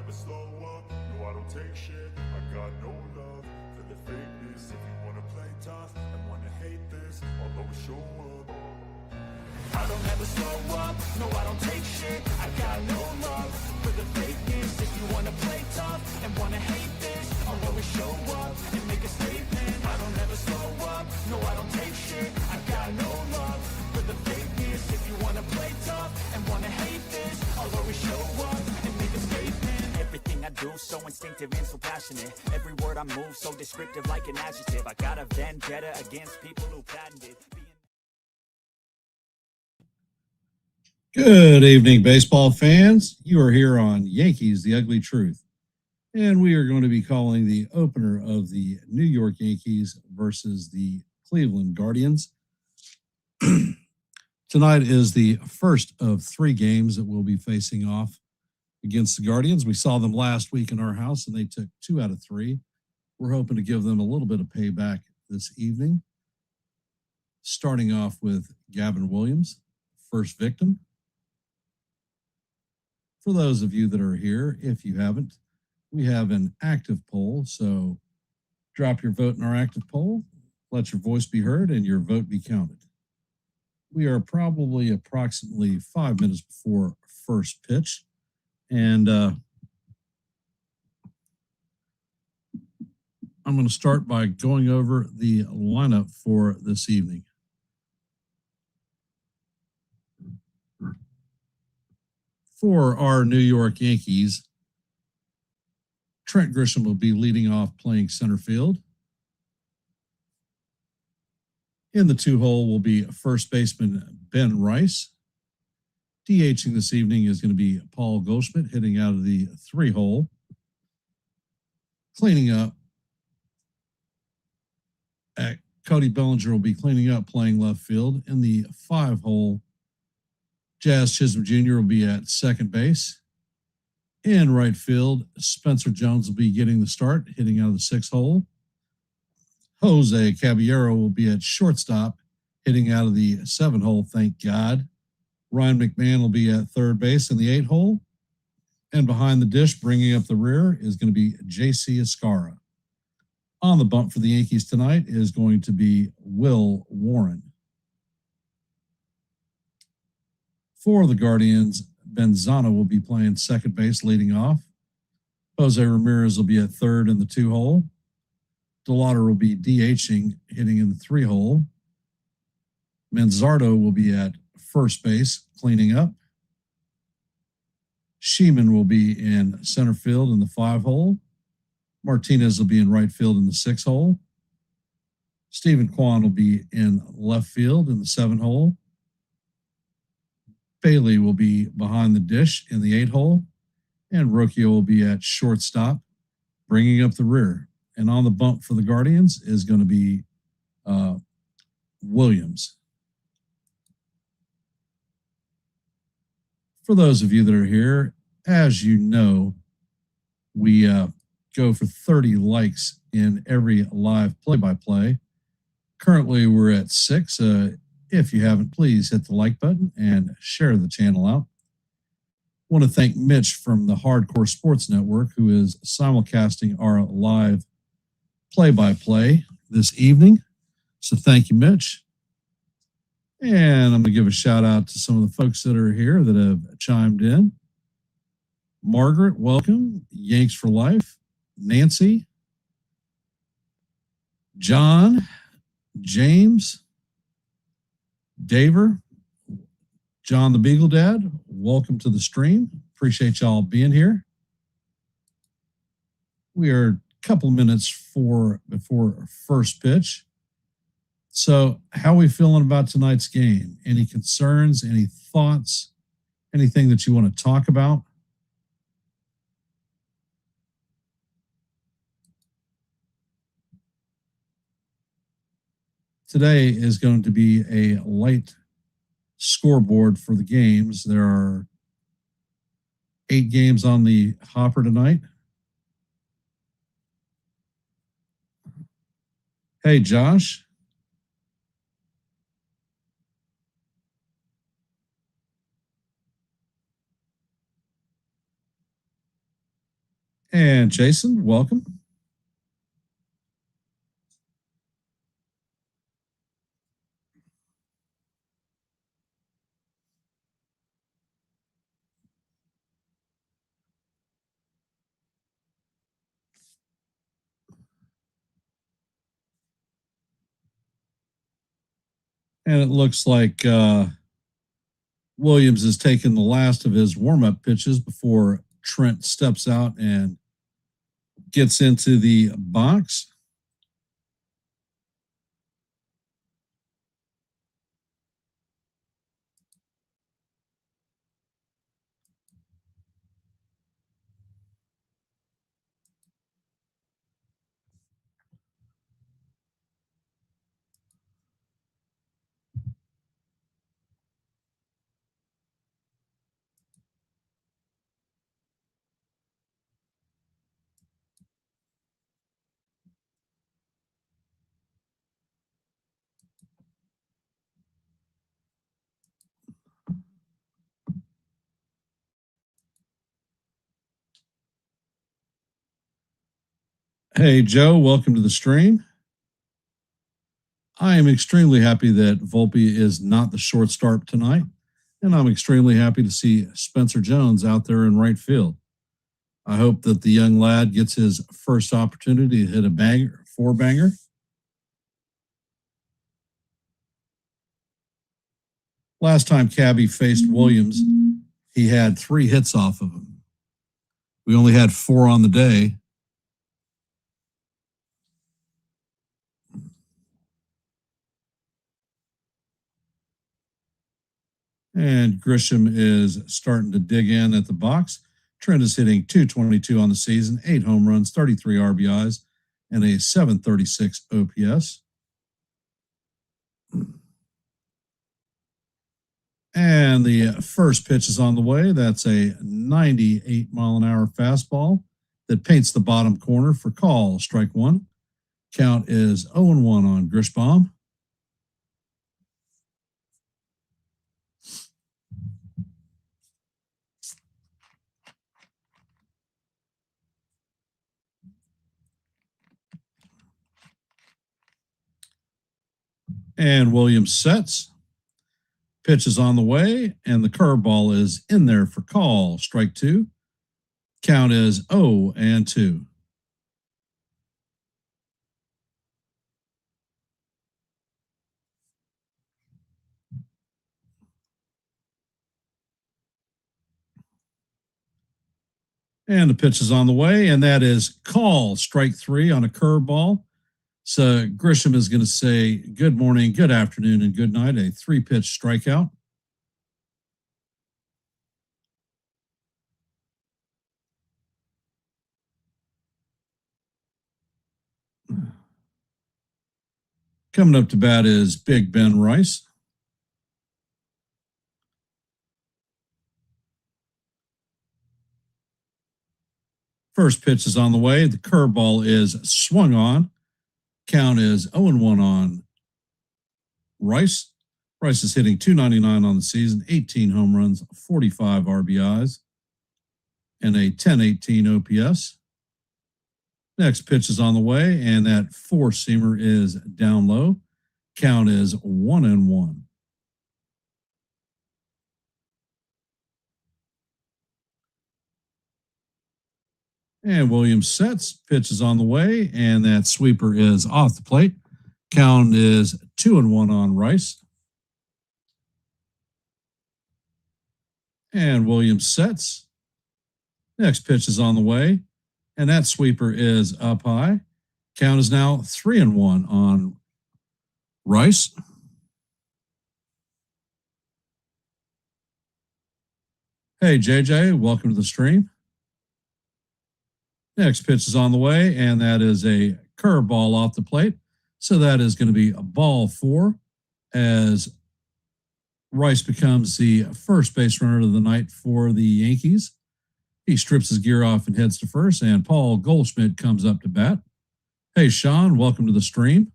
never slow up, no I don't take shit. I got no love for the fakeness. If you wanna play tough and wanna hate this, I'll always show up. I don't ever slow up, no I don't take shit. I got no love for the fakeness. If you wanna play tough and wanna hate this, I'll always show up and make a statement. I don't ever slow up, no I don't take shit. I got no love for the fakeness. If you wanna play tough and wanna hate this, I'll always show up and make a statement. Everything I do so instinctive and so passionate. Every word I move so descriptive like an adjective. I got a vendetta against people who patented Good evening, baseball fans. You are here on Yankees, The Ugly Truth. And we are going to be calling the opener of the New York Yankees versus the Cleveland Guardians. Tonight is the first of 3 games that we'll be facing off against the Guardians. We saw them last week in our house, and they took 2 out of 3. We're hoping to give them a little bit of payback this evening. Starting off with Gavin Williams, first victim. For those of you that are here, if you haven't, we have an active poll, so drop your vote in our active poll, let your voice be heard, and your vote be counted. We are probably approximately 5 minutes before first pitch, and I'm going to start by going over the lineup for this evening. For our New York Yankees, Trent Grisham will be leading off playing center field. In the 2-hole will be first baseman Ben Rice. DHing this evening is going to be Paul Goldschmidt hitting out of the 3-hole. Cleaning up, Cody Bellinger will be cleaning up playing left field. In the 5-hole, Jazz Chisholm Jr. will be at second base. In right field, Spencer Jones will be getting the start, hitting out of the 6-hole. Jose Caballero will be at shortstop, hitting out of the 7-hole, thank God. Ryan McMahon will be at third base in the 8-hole. And behind the dish, bringing up the rear, is going to be J.C. Escara. On the bump for the Yankees tonight is going to be Will Warren. For the Guardians, Benzano will be playing second base leading off. Jose Ramirez will be at third in the 2-hole. DeLauder will be DHing, hitting in the 3-hole. Manzardo will be at first base, cleaning up. Sheeman will be in center field in the 5-hole. Martinez will be in right field in the 6-hole. Stephen Kwan will be in left field in the 7-hole. Bailey will be behind the dish in the 8-hole, and Rocchio will be at shortstop, bringing up the rear. And on the bump for the Guardians is going to be Williams. For those of you that are here, as you know, we go for 30 likes in every live play-by-play. Currently, we're at 6. If you haven't, please hit the like button and share the channel out. I want to thank Mitch from the Hardcore Sports Network, who is simulcasting our live play-by-play this evening. So thank you, Mitch. And I'm going to give a shout out to some of the folks that are here that have chimed in. Margaret, welcome. Yanks for Life. Nancy. John. James. Daver, John the Beagle Dad, welcome to the stream. Appreciate y'all being here. We are a couple minutes before first pitch. So how are we feeling about tonight's game? Any concerns, any thoughts, anything that you want to talk about? Today is going to be a light scoreboard for the games. There are 8 games on the hopper tonight. Hey, Josh. And Jason, welcome. And it looks like Williams has taken the last of his warm-up pitches before Trent steps out and gets into the box. Hey, Joe, welcome to the stream. I am extremely happy that Volpe is not the short start tonight, and I'm extremely happy to see Spencer Jones out there in right field. I hope that the young lad gets his first opportunity to hit a banger, four-banger. Last time Cabby faced Williams, he had 3 hits off of him. We only had 4 on the day. And Grisham is starting to dig in at the box. Trent is hitting .222 on the season, 8 home runs, 33 RBIs, and a .736 OPS. And the first pitch is on the way. That's a 98-mile-an-hour fastball that paints the bottom corner for call, strike 1. Count is 0-1 on Grishbaum. And Williams sets. Pitch is on the way, and the curveball is in there for call, strike 2. Count is 0-2. And the pitch is on the way, and that is call, strike 3 on a curveball. So Grisham is going to say good morning, good afternoon, and good night, a 3-pitch strikeout. Coming up to bat is Big Ben Rice. First pitch is on the way. The curveball is swung on. Count is 0-1 on Rice. Rice is hitting .299 on the season, 18 home runs, 45 RBIs, and a .1018 OPS. Next pitch is on the way, and that 4-seamer is down low. Count is 1-1. And Williams sets. Pitch is on the way, and that sweeper is off the plate. Count is 2-1 on Rice. And Williams sets. Next pitch is on the way, and that sweeper is up high. Count is now 3-1 on Rice. Hey, JJ, welcome to the stream. Next pitch is on the way, and that is a curveball off the plate. So that is going to be a ball 4 as Rice becomes the first base runner of the night for the Yankees. He strips his gear off and heads to first, and Paul Goldschmidt comes up to bat. Hey, Sean, welcome to the stream.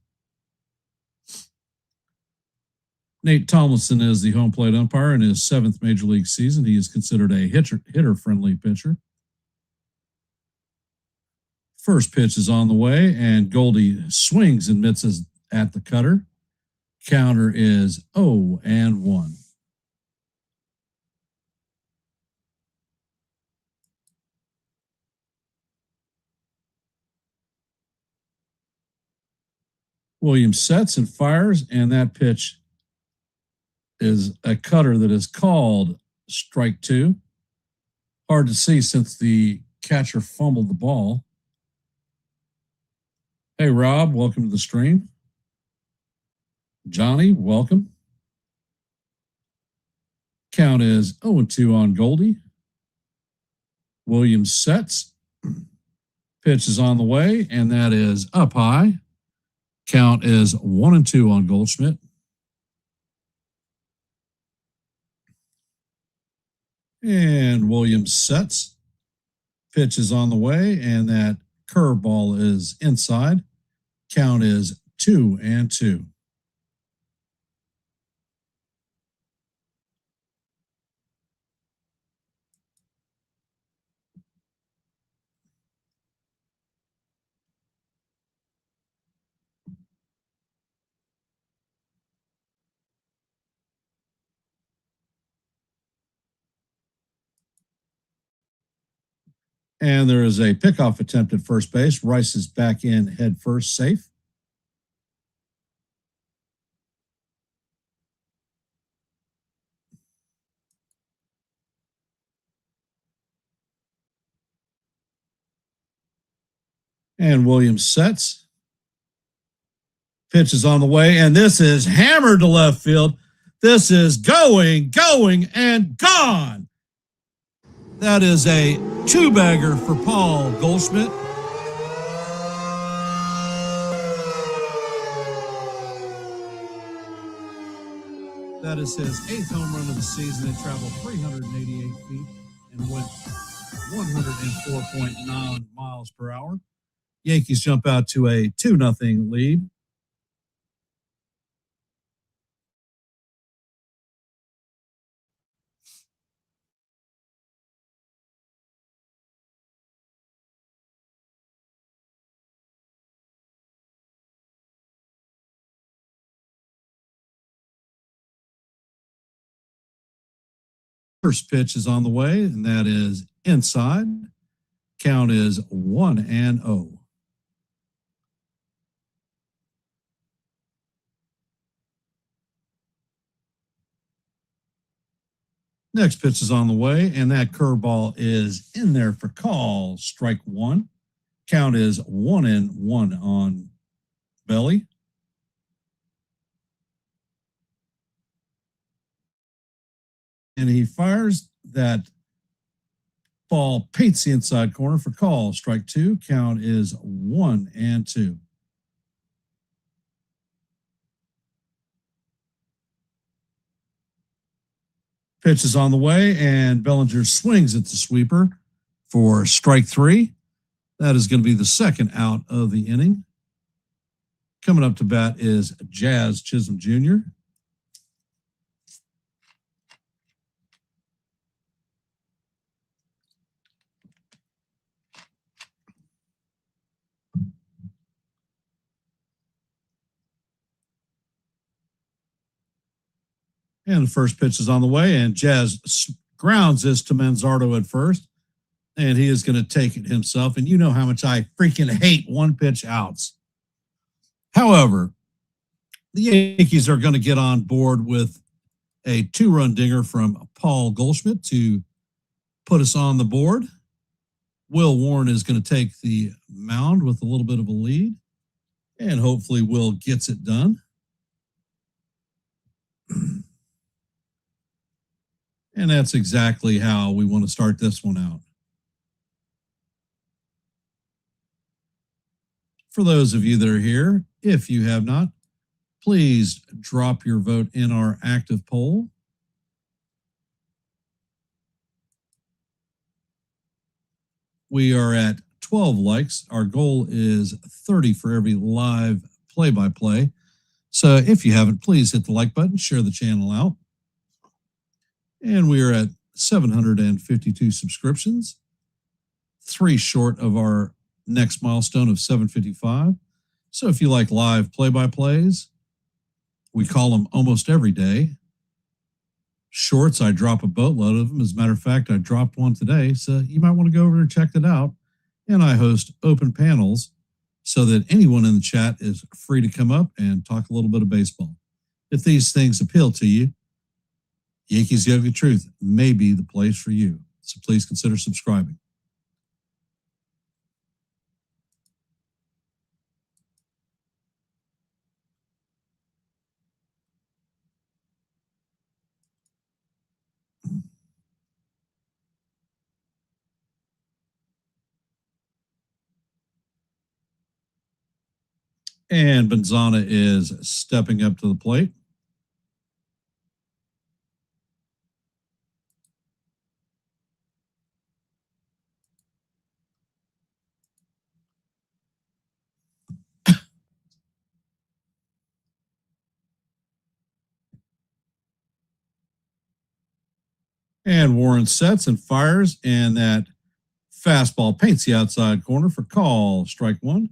Nate Tomlinson is the home plate umpire in his 7th Major League season. He is considered a hitter-friendly pitcher. First pitch is on the way, and Goldie swings and misses at the cutter. Counter is 0-1. Williams sets and fires, and that pitch is a cutter that is called strike 2. Hard to see since the catcher fumbled the ball. Hey, Rob, welcome to the stream. Johnny, welcome. Count is 0-2 on Goldie. Williams sets. Pitch is on the way, and that is up high. Count is 1-2 on Goldschmidt. And Williams sets. Pitch is on the way, and that curveball is inside. Count is 2-2. And there is a pickoff attempt at first base. Rice is back in head first, safe. And Williams sets. Pitch is on the way, and this is hammered to left field. This is going, and gone. That is a two-bagger for Paul Goldschmidt. That is his 8th home run of the season. It traveled 388 feet and went 104.9 miles per hour. Yankees jump out to a 2-0 lead. First pitch is on the way, and that is inside. Count is 1-0. Next pitch is on the way, and that curveball is in there for call. Strike 1. Count is 1-1 on Belly. And he fires that ball, paints the inside corner for call. Strike 2. Count is 1-2. Pitch is on the way, and Bellinger swings at the sweeper for strike 3. That is going to be the second out of the inning. Coming up to bat is Jazz Chisholm Jr. And the first pitch is on the way, and Jazz grounds this to Manzardo at first, and he is going to take it himself. And you know how much I freaking hate one-pitch outs. However, the Yankees are going to get on board with a 2-run dinger from Paul Goldschmidt to put us on the board. Will Warren is going to take the mound with a little bit of a lead, and hopefully Will gets it done. And that's exactly how we want to start this one out. For those of you that are here, if you have not, please drop your vote in our active poll. We are at 12 likes. Our goal is 30 for every live play-by-play. So if you haven't, please hit the like button, share the channel out. And we are at 752 subscriptions, 3 short of our next milestone of 755. So if you like live play-by-plays, we call them almost every day. Shorts, I drop a boatload of them. As a matter of fact, I dropped one today, so you might want to go over and check it out. And I host open panels so that anyone in the chat is free to come up and talk a little bit of baseball. If these things appeal to you, Yankees The Ugly Truth may be the place for you. So please consider subscribing. And Benzana is stepping up to the plate. And Warren sets and fires, and that fastball paints the outside corner for call. Strike one.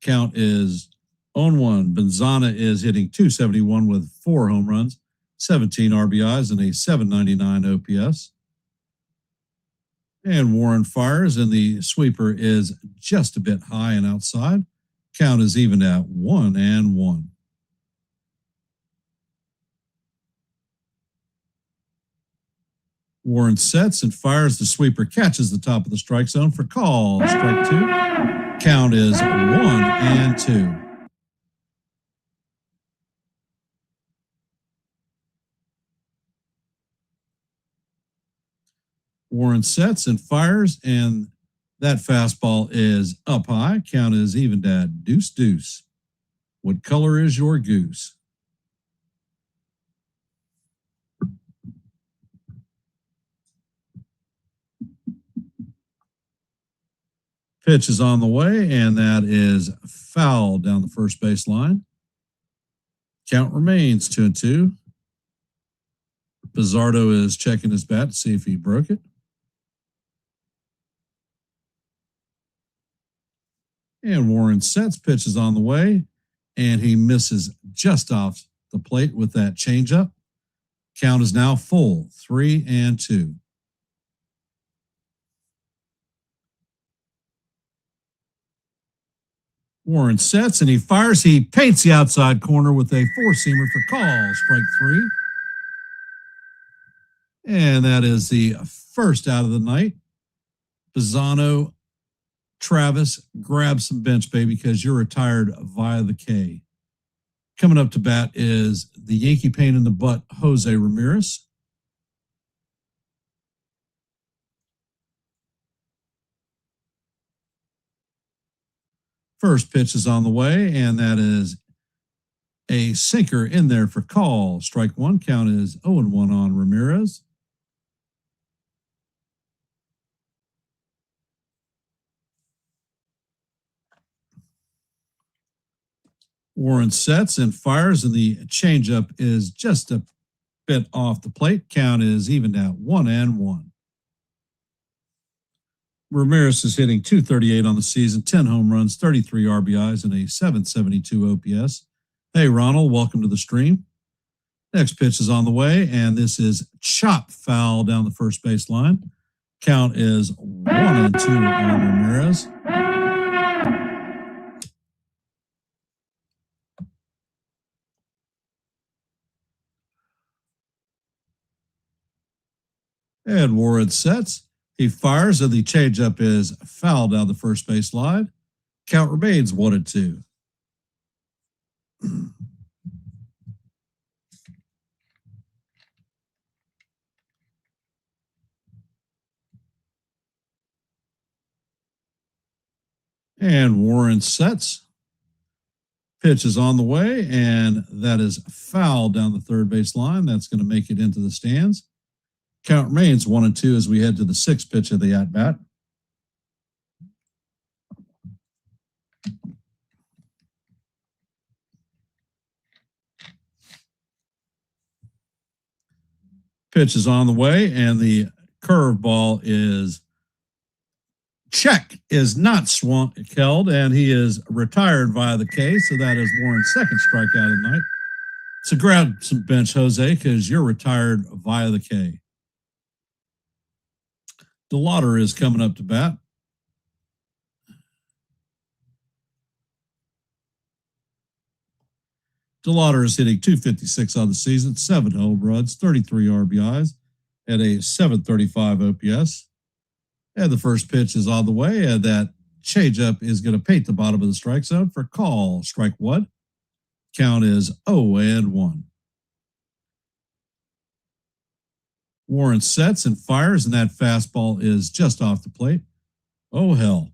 Count is 0-1. Benzana is hitting .271 with 4 home runs, 17 RBIs, and a .799 OPS. And Warren fires, and the sweeper is just a bit high and outside. Count is even at 1-1. Warren sets and fires. The sweeper catches the top of the strike zone for call. Strike two. Count is 1-2. Warren sets and fires, and that fastball is up high. Count is evened at 2-2. What color is your goose? Pitch is on the way, and that is foul down the first base line. Count remains 2-2. Pizzardo is checking his bat to see if he broke it. And Warren sets, pitch is on the way, and he misses just off the plate with that changeup. Count is now full, 3-2. Warren sets, and he fires. He paints the outside corner with a four-seamer for call. Strike three. And that is the first out of the night. Pisano, Travis, grab some bench, baby, because you're retired via the K. Coming up to bat is the Yankee pain in the butt, Jose Ramirez. First pitch is on the way, and that is a sinker in there for call. Strike one. Count is 0-1 on Ramirez. Warren sets and fires, and the changeup is just a bit off the plate. Count is evened out 1-1. Ramirez is hitting .238 on the season, 10 home runs, 33 RBIs, and a .772 OPS. Hey, Ronald, welcome to the stream. Next pitch is on the way, and this is chop foul down the first base line. Count is 1-2 on Ramirez. And Warren sets. He fires, and the changeup is foul down the first base line. Count remains 1-2. And Warren sets. Pitch is on the way, and that is foul down the third base line. That's going to make it into the stands. Count remains 1-2 as we head to the sixth pitch of the at-bat. Pitch is on the way, and the curveball is check is not held, and he is retired via the K, so that is Warren's second strikeout of the night. So grab some bench, Jose, because you're retired via the K. DeLauder is coming up to bat. DeLauder is hitting .256 on the season, 7 home runs, 33 RBIs, at a .735 OPS. And the first pitch is on the way, and that changeup is going to paint the bottom of the strike zone for call. Strike one. Count is 0-1. Warren sets and fires, and that fastball is just off the plate. Oh, hell.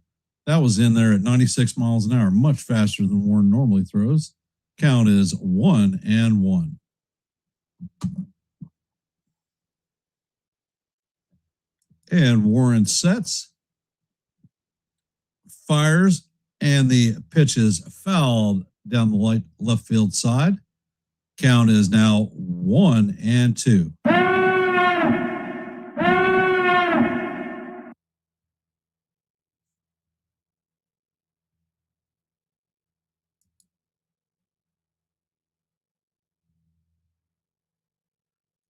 That was in there at 96 miles an hour, much faster than Warren normally throws. Count is 1-1. And Warren sets, fires, and the pitch is fouled down the left field side. Count is now 1-2.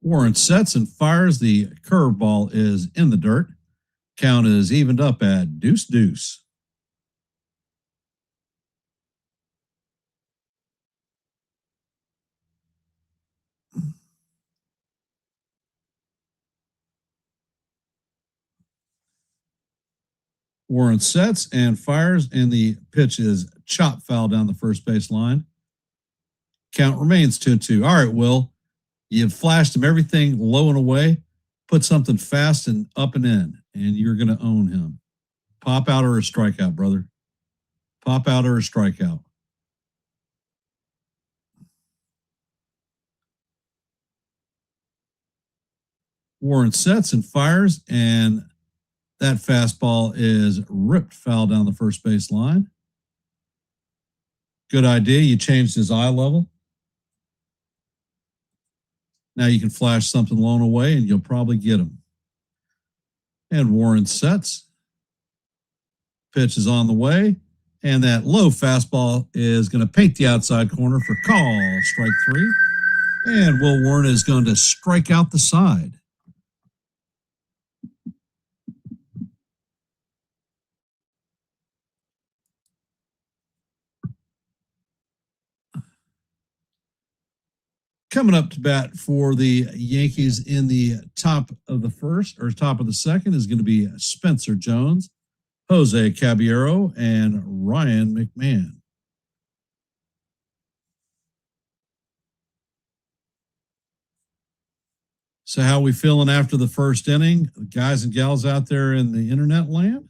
Warren sets and fires. The curveball is in the dirt. Count is evened up at 2-2. Warren sets and fires, and the pitch is chop foul down the first base line. Count remains 2-2. All right, Will, you've flashed him everything low and away. Put something fast and up and in, and you're going to own him. Pop out or a strikeout, brother. Pop out or a strikeout. Warren sets and fires, and that fastball is ripped foul down the first base line. Good idea. You changed his eye level. Now you can flash something low and away, and you'll probably get him. And Warren sets. Pitch is on the way. And that low fastball is going to paint the outside corner for call. Strike three. And Will Warren is going to strike out the side. Coming up to bat for the Yankees in the top of the first or top of the second is going to be Spencer Jones, Jose Caballero, and Ryan McMahon. So how are we feeling after the first inning, guys and gals out there in the internet land?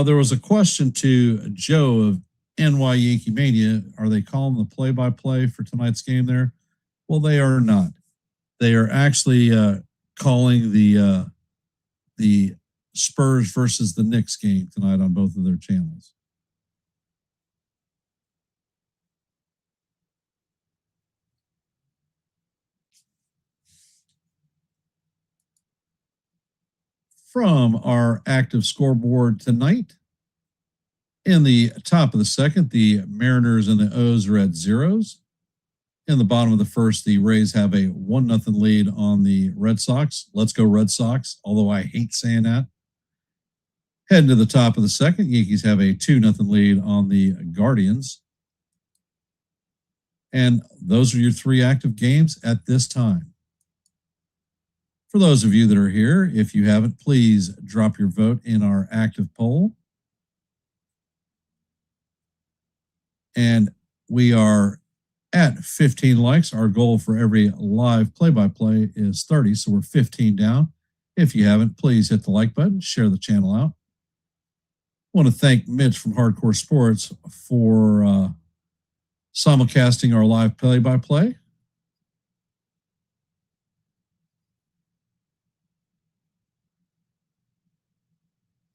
There was a question to Joe of NYYankeeMania. Are they calling the play-by-play for tonight's game there? Well, they are not. They are actually calling the Spurs versus the Knicks game tonight on both of their channels. From our active scoreboard tonight, in the top of the second, the Mariners and the O's are at zeros. In the bottom of the first, the Rays have a 1-0 lead on the Red Sox. Let's go Red Sox, although I hate saying that. Heading to the top of the second, Yankees have a 2-0 lead on the Guardians. And those are your three active games at this time. For those of you that are here, if you haven't, please drop your vote in our active poll. And we are at 15 likes. Our goal for every live play-by-play is 30, so we're 15 down. If you haven't, please hit the like button, share the channel out. I want to thank Mitch from Hardcore Sports for simulcasting our live play-by-play.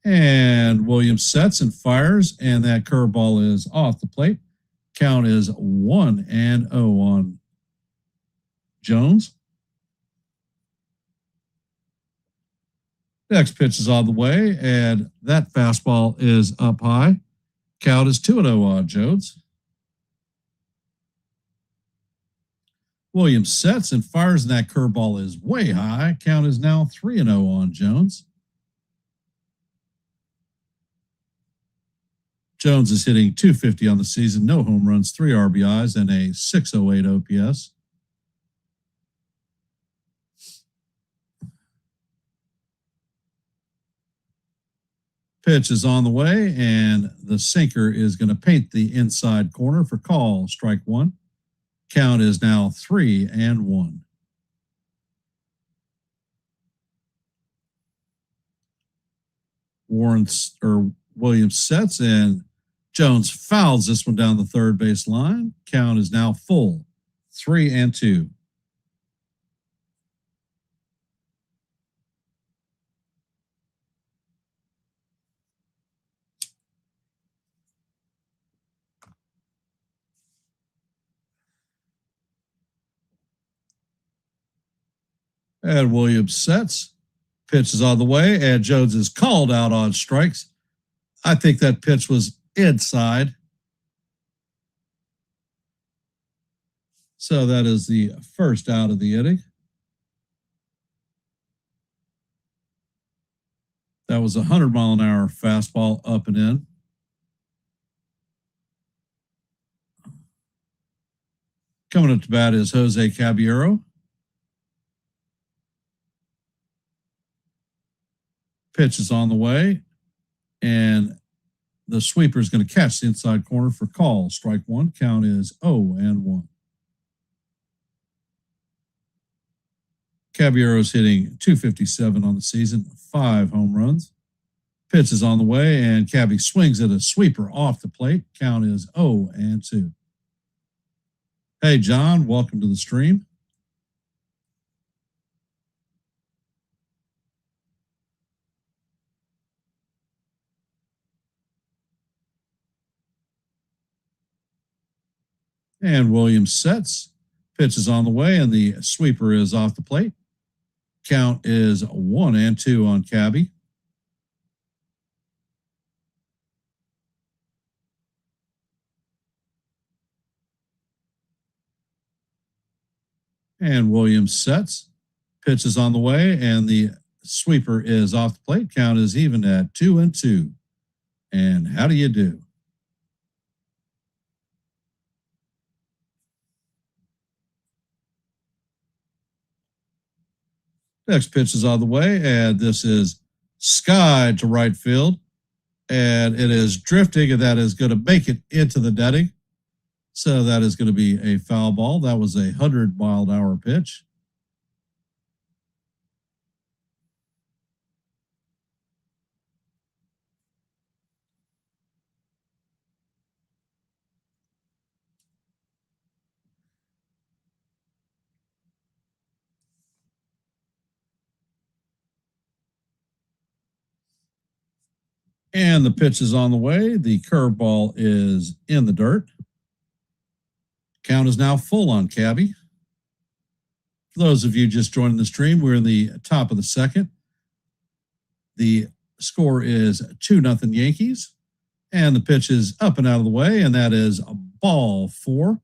And Williams sets and fires, and that curveball is off the plate. Count is 1-0 on Jones. Next pitch is on the way, and that fastball is up high. Count is 2-0 on Jones. Williams sets and fires, and that curveball is way high. Count is now 3-0 on Jones. Jones is hitting .250 on the season, no home runs, 3 RBIs, and a .608 OPS. Pitch is on the way, and the sinker is going to paint the inside corner for call, strike one. Count is now 3-1. Williams sets, and Jones fouls this one down the third base line. Count is now full, 3-2. And Williams sets. Pitch is on the way, and Jones is called out on strikes. I think that pitch was inside. So that is the first out of the inning. That was a 100-mile-an-hour fastball up and in. Coming up to bat is Jose Caballero. Pitch is on the way, and the sweeper is going to catch the inside corner for call. Strike one. Count is 0-1. Caballero's hitting .257 on the season, 5 home runs. Pitch is on the way, and Cabby swings at a sweeper off the plate. Count is 0-2. Hey, John, welcome to the stream. And Williams sets. Pitch is on the way, and the sweeper is off the plate. Count is 1-2 on Cabby. And Williams sets. Pitch is on the way, and the sweeper is off the plate. Count is even at 2-2. And how do you do? Next pitch is on the way, and this is sky to right field. And it is drifting, and that is going to make it into the netting. So that is going to be a foul ball. That was a 100-mile-an-hour pitch. And the pitch is on the way. The curveball is in the dirt. Count is now full on Cabby. For those of you just joining the stream, we're in the top of the second. The score is 2-0 Yankees. And the pitch is up and out of the way, and that is a ball 4.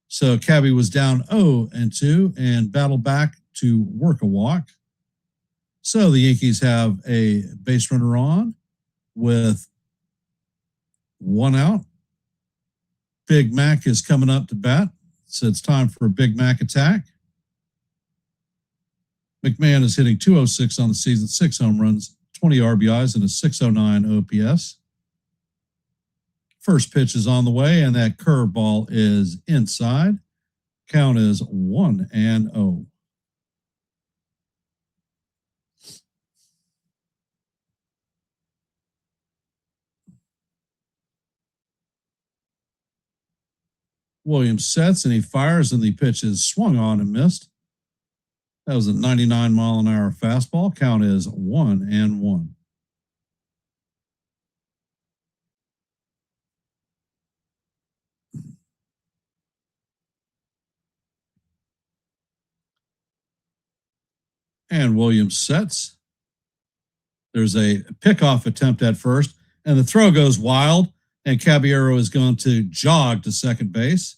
So Cabby was down 0-2 and battled back to work a walk. So the Yankees have a base runner on with 1 out. Big Mac is coming up to bat, so it's time for a Big Mac attack. McMahon is hitting .206 on the season, 6 home runs, 20 RBIs, and a .609 OPS. First pitch is on the way, and that curveball is inside. Count is 1-0. Williams sets, and he fires, and the pitch is swung on and missed. That was a 99-mile-an-hour fastball. Count is 1-1. And Williams sets. There's a pickoff attempt at first, and the throw goes wild, and Caballero is going to jog to second base.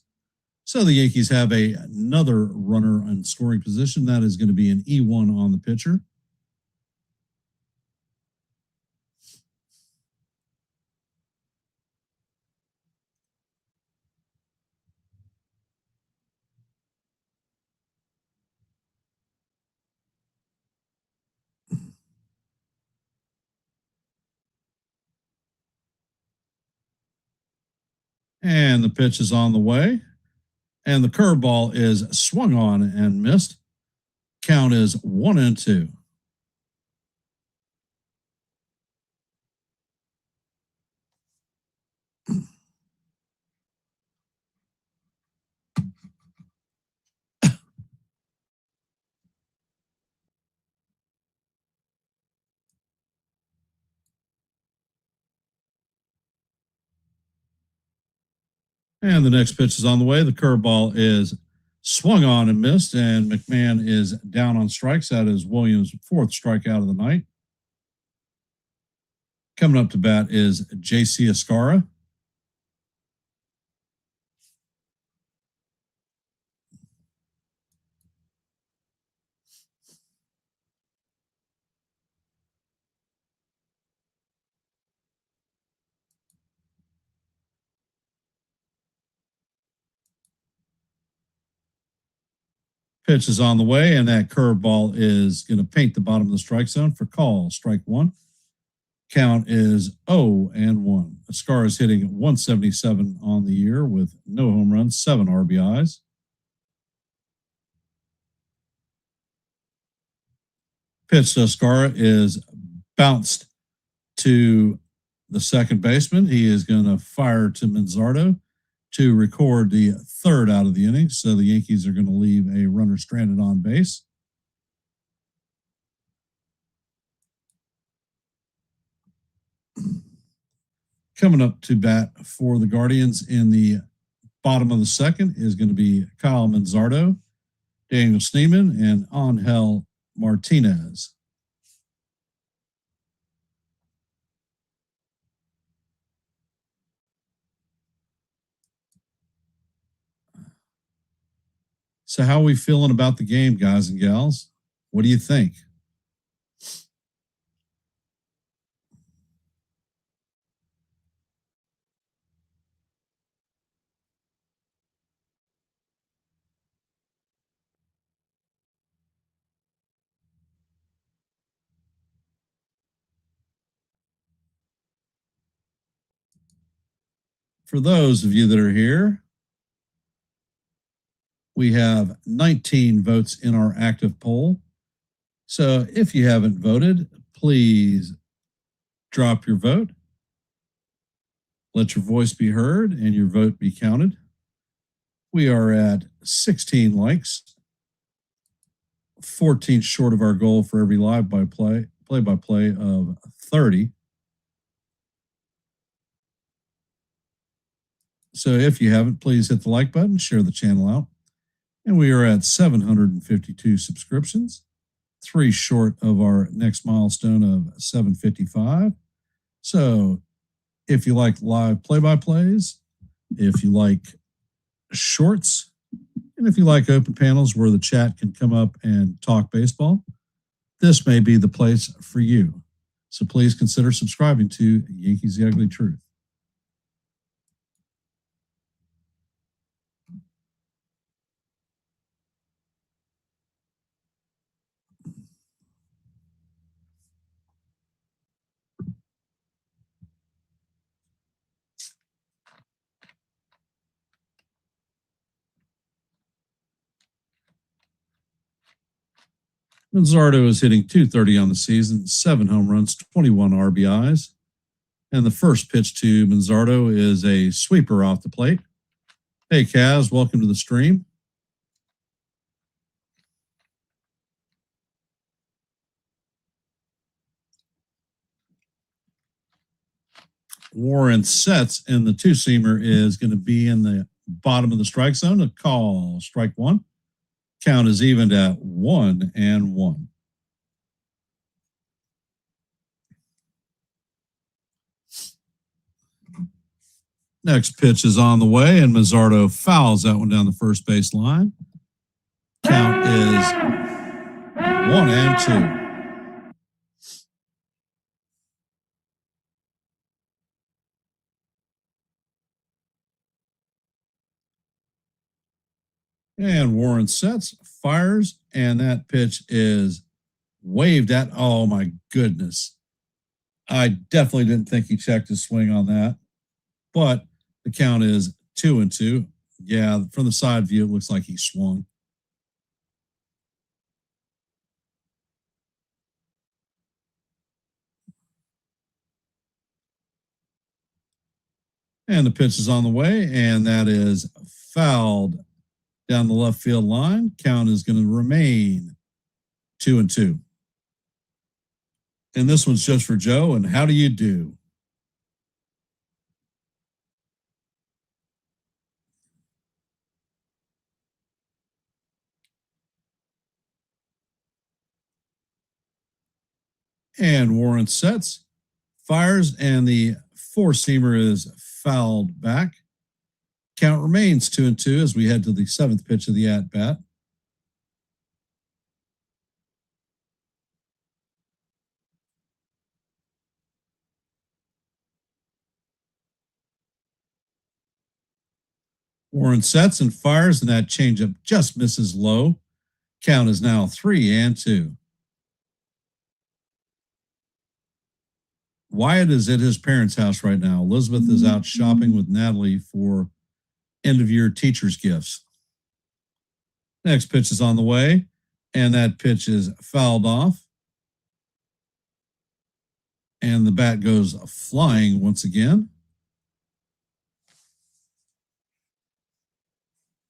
So the Yankees have another runner in scoring position. That is going to be an E1 on the pitcher. And the pitch is on the way. And the curveball is swung on and missed. Count is 1-2. And the next pitch is on the way. The curveball is swung on and missed, and McMahon is down on strikes. That is Williams' fourth strikeout of the night. Coming up to bat is J.C. Escara. Pitch is on the way, and that curveball is going to paint the bottom of the strike zone for call. Strike one. Count is 0-1. Escara is hitting 177 on the year with no home runs, 7 RBIs. Pitch to Escara is bounced to the second baseman. He is going to fire to Manzardo to record the third out of the inning. So the Yankees are going to leave a runner stranded on base. Coming up to bat for the Guardians in the bottom of the second is going to be Kyle Manzardo, Daniel Sneeman, and Angel Martinez. So how are we feeling about the game, guys and gals? What do you think? For those of you that are here, we have 19 votes in our active poll. So if you haven't voted, please drop your vote. Let your voice be heard and your vote be counted. We are at 16 likes, 14 short of our goal for every live by play-by-play of 30. So if you haven't, please hit the like button, share the channel out. And we are at 752 subscriptions, 3 short of our next milestone of 755. So if you like live play-by-plays, if you like shorts, and if you like open panels where the chat can come up and talk baseball, this may be the place for you. So please consider subscribing to Yankees The Ugly Truth. Manzardo is hitting .230 on the season, 7 home runs, 21 RBIs. And the first pitch to Manzardo is a sweeper off the plate. Hey, Kaz, welcome to the stream. Warren sets, and the two-seamer is going to be in the bottom of the strike zone. A call, strike one. Count is evened at 1-1. Next pitch is on the way, and Mazzardo fouls that one down the first base line. Count is 1-2. And Warren sets, fires, and that pitch is waved at. Oh, my goodness. I definitely didn't think he checked his swing on that. But the count is 2-2. Yeah, from the side view, it looks like he swung. And the pitch is on the way, and that is fouled down the left field line. Count is going to remain 2-2. And this one's just for Joe. And how do you do? And Warren sets, fires, and the four-seamer is fouled back. Count remains 2-2 as we head to the seventh pitch of the at-bat. Warren sets and fires, and that changeup just misses low. Count is now 3-2. Wyatt is at his parents' house right now. Elizabeth is out shopping with Natalie for end-of-year teacher's gifts. Next pitch is on the way, and that pitch is fouled off. And the bat goes flying once again.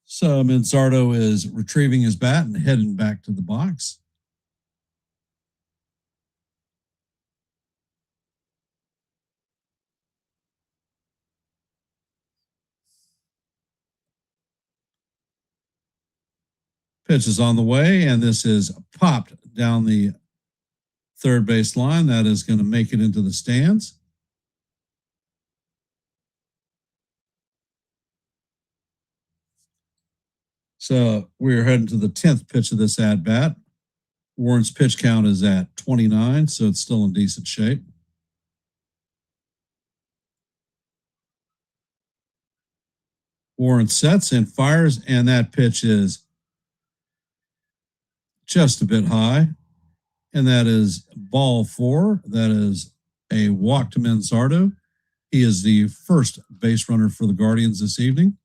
So Manzardo is retrieving his bat and heading back to the box. Pitch is on the way, and this is popped down the third base line. That is going to make it into the stands. So we're heading to the 10th pitch of this at-bat. Warren's pitch count is at 29, so it's still in decent shape. Warren sets and fires, and that pitch is just a bit high. And that is ball 4. That is a walk to Manzardo. He is the first base runner for the Guardians this evening.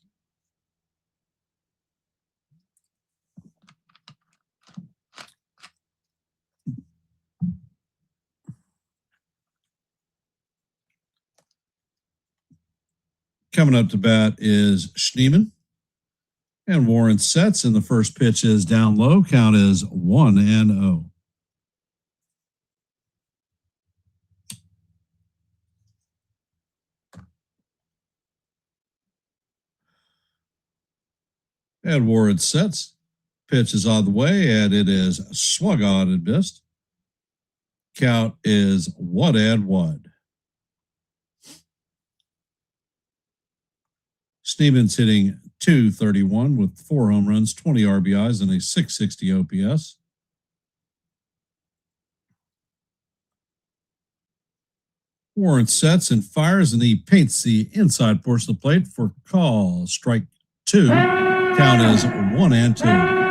Coming up to bat is Schneemann. And Warren sets, and the first pitch is down low. Count is 1-0. And Warren sets. Pitch is on the way, and it is swung on and missed. Count is 1-1. Schneemann's hitting .231 with 4 home runs, 20 RBIs, and a .660 OPS. Warren sets and fires, and he paints the inside portion of the plate for call. Strike 2. Count is 1-2.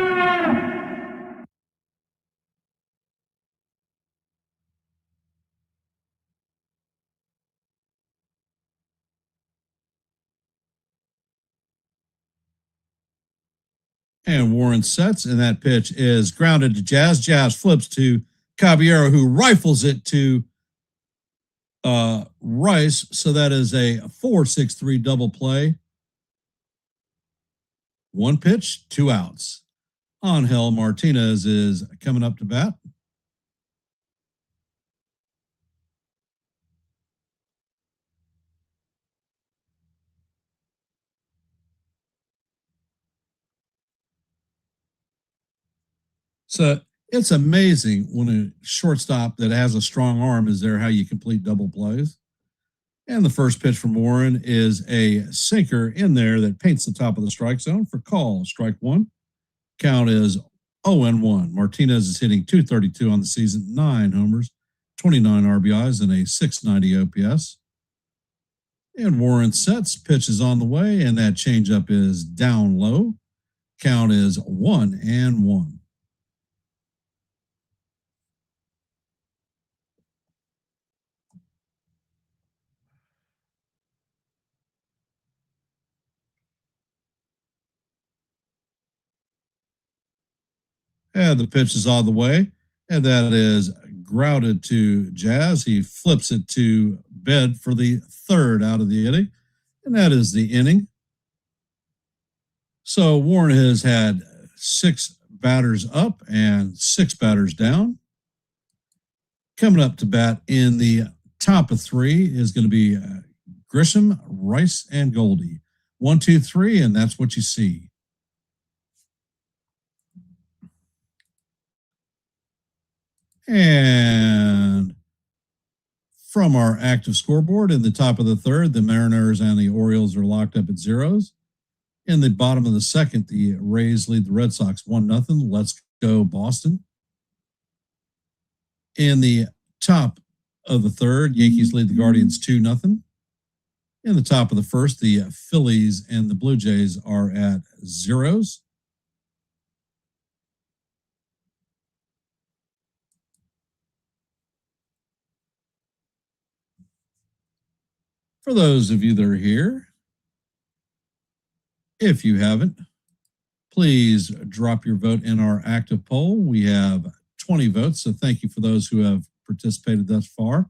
And Warren sets, and that pitch is grounded to Jazz. Jazz flips to Caballero, who rifles it to Rice. So that is a 4-6-3 double play. 1 pitch, 2 outs. Angel Martinez is coming up to bat. So it's amazing when a shortstop that has a strong arm is there how you complete double plays. And the first pitch from Warren is a sinker in there that paints the top of the strike zone for call. Strike one. Count is 0-1. Martinez is hitting .232 on the season, 9 homers, 29 RBIs, and a .690 OPS. And Warren sets, pitch is on the way, and that changeup is down low. Count is 1-1. And the pitch is on the way, and that is grounded to Jazz. He flips it to Bed for the third out of the inning, and that is the inning. So Warren has had 6 batters up and 6 batters down. Coming up to bat in the top of 3 is going to be Grisham, Rice, and Goldie. 1, 2, 3, and that's what you see. And from our active scoreboard in the top of the third, the Mariners and the Orioles are locked up at 0s. In the bottom of the second, the Rays lead the Red Sox 1-0. Let's go, Boston. In the top of the third, Yankees lead the Guardians 2-0. In the top of the first, the Phillies and the Blue Jays are at 0s. For those of you that are here, if you haven't, please drop your vote in our active poll. We have 20 votes, so thank you for those who have participated thus far.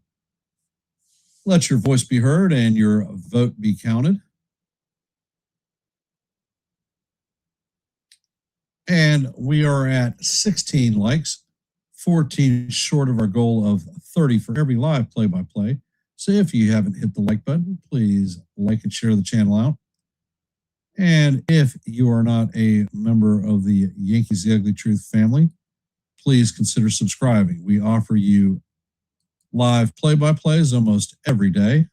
Let your voice be heard and your vote be counted. And we are at 16 likes, 14 short of our goal of 30 for every live play-by-play. So if you haven't hit the like button, please like and share the channel out. And if you are not a member of the Yankees The Ugly Truth family, please consider subscribing. We offer you live play-by-plays almost every day.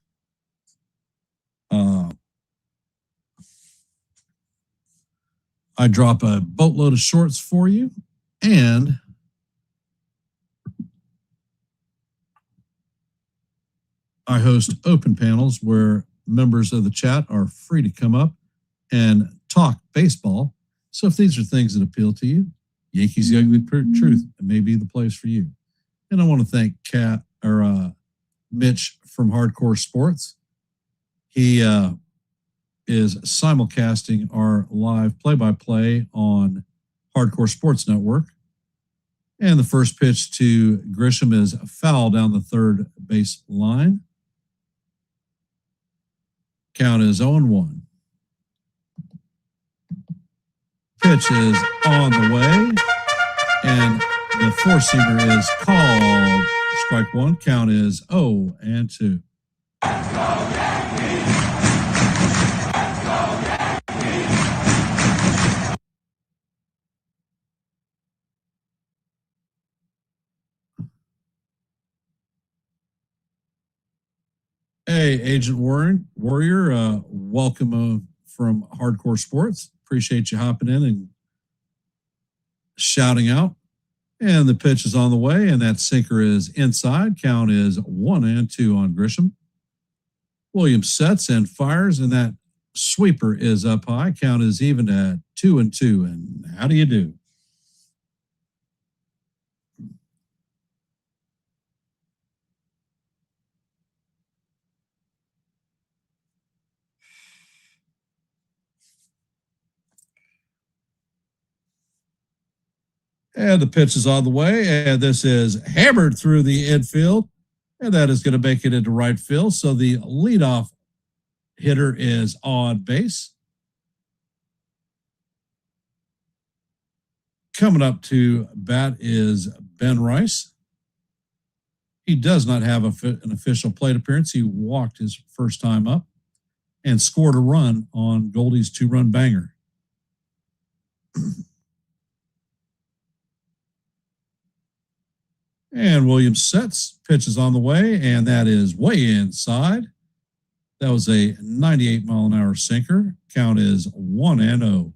I drop a boatload of shorts for you, and I host open panels where members of the chat are free to come up and talk baseball. So if these are things that appeal to you, Yankees The Ugly Truth may be the place for you. And I want to thank Mitch from Hardcore Sports. He is simulcasting our live play-by-play on Hardcore Sports Network. And the first pitch to Grisham is a foul down the third base line. Count is 0-1. Pitch is on the way, and the four-seamer is called. Strike one. Count is 0-2. Hey, Agent Warrior, welcome from Hardcore Sports. Appreciate you hopping in and shouting out. And the pitch is on the way, and that sinker is inside. Count is 1-2 on Grisham. Williams sets and fires, and that sweeper is up high. Count is even at 2-2. And how do you do? And the pitch is on the way, and this is hammered through the infield, and that is going to make it into right field. So the leadoff hitter is on base. Coming up to bat is Ben Rice. He does not have an official plate appearance. He walked his first time up and scored a run on Goldie's 2-run banger. And Williams sets, pitches on the way, and that is way inside. That was a 98-mile-an-hour sinker. Count is 1-0.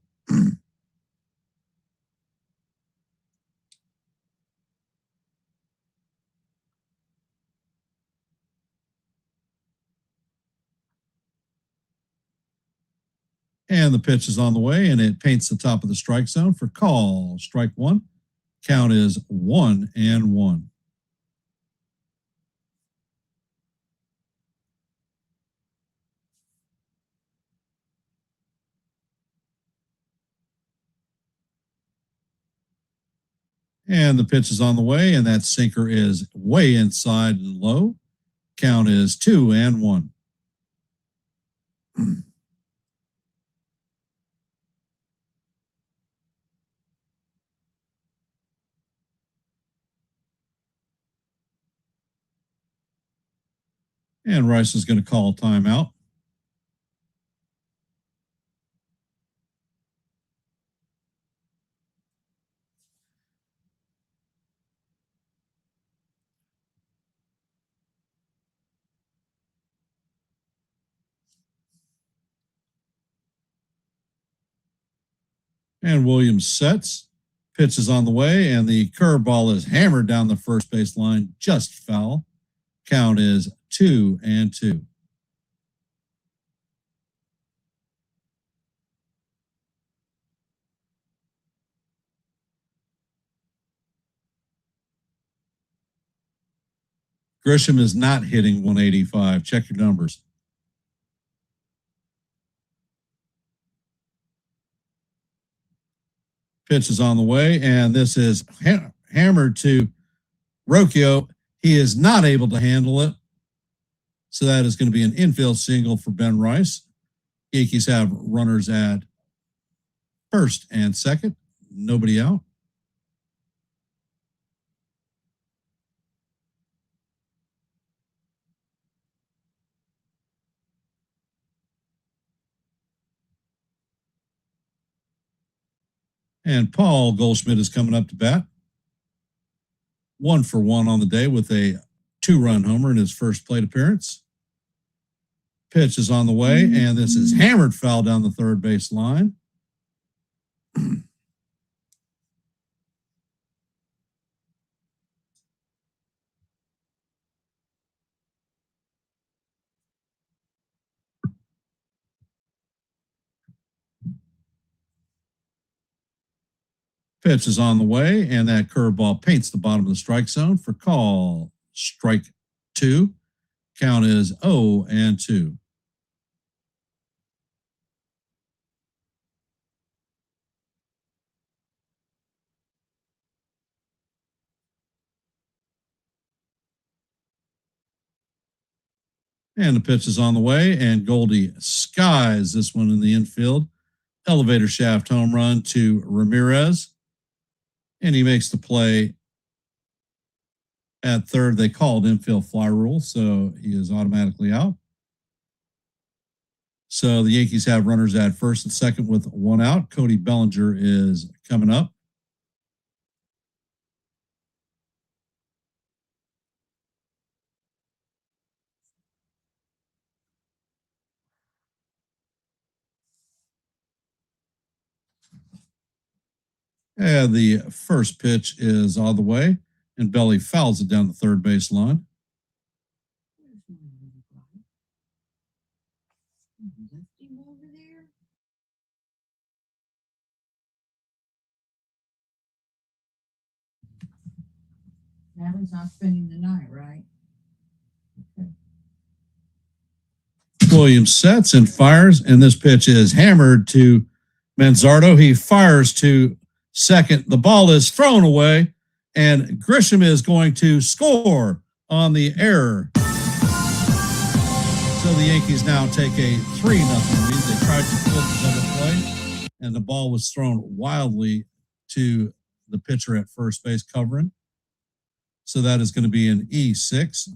And the pitch is on the way, and it paints the top of the strike zone for call. Strike one. Count is 1-1. And the pitch is on the way, and that sinker is way inside and low. Count is 2-1. And Rice is going to call timeout. And Williams sets. Pitch is on the way, and the curveball is hammered down the first base line, just foul. Count is 2-2. Grisham is not hitting 185. Check your numbers. Pitch is on the way, and this is hammered to Rocchio. He is not able to handle it. So that is going to be an infield single for Ben Rice. Yankees have runners at first and second. Nobody out. And Paul Goldschmidt is coming up to bat. 1-for-1 on the day with a 2-run homer in his first plate appearance. Pitch is on the way, and this is hammered foul down the third base line. Pitch is on the way, and that curveball paints the bottom of the strike zone for call. Strike two. Count is 0-2. And the pitch is on the way, and Goldie skies this one in the infield. Elevator shaft home run to Ramirez. And he makes the play at third. They called infield fly rule, so he is automatically out. So the Yankees have runners at first and second with 1 out. Cody Bellinger is coming up. And the first pitch is on the way, and Belly fouls it down the third base line. Natalie's not spending the night, right? Okay. Williams sets and fires, and this pitch is hammered to Manzardo. He fires to second. The ball is thrown away, and Grisham is going to score on the error. So the Yankees now take a 3-0 lead. They tried to flip the double play, and the ball was thrown wildly to the pitcher at first base covering. So that is going to be an E6.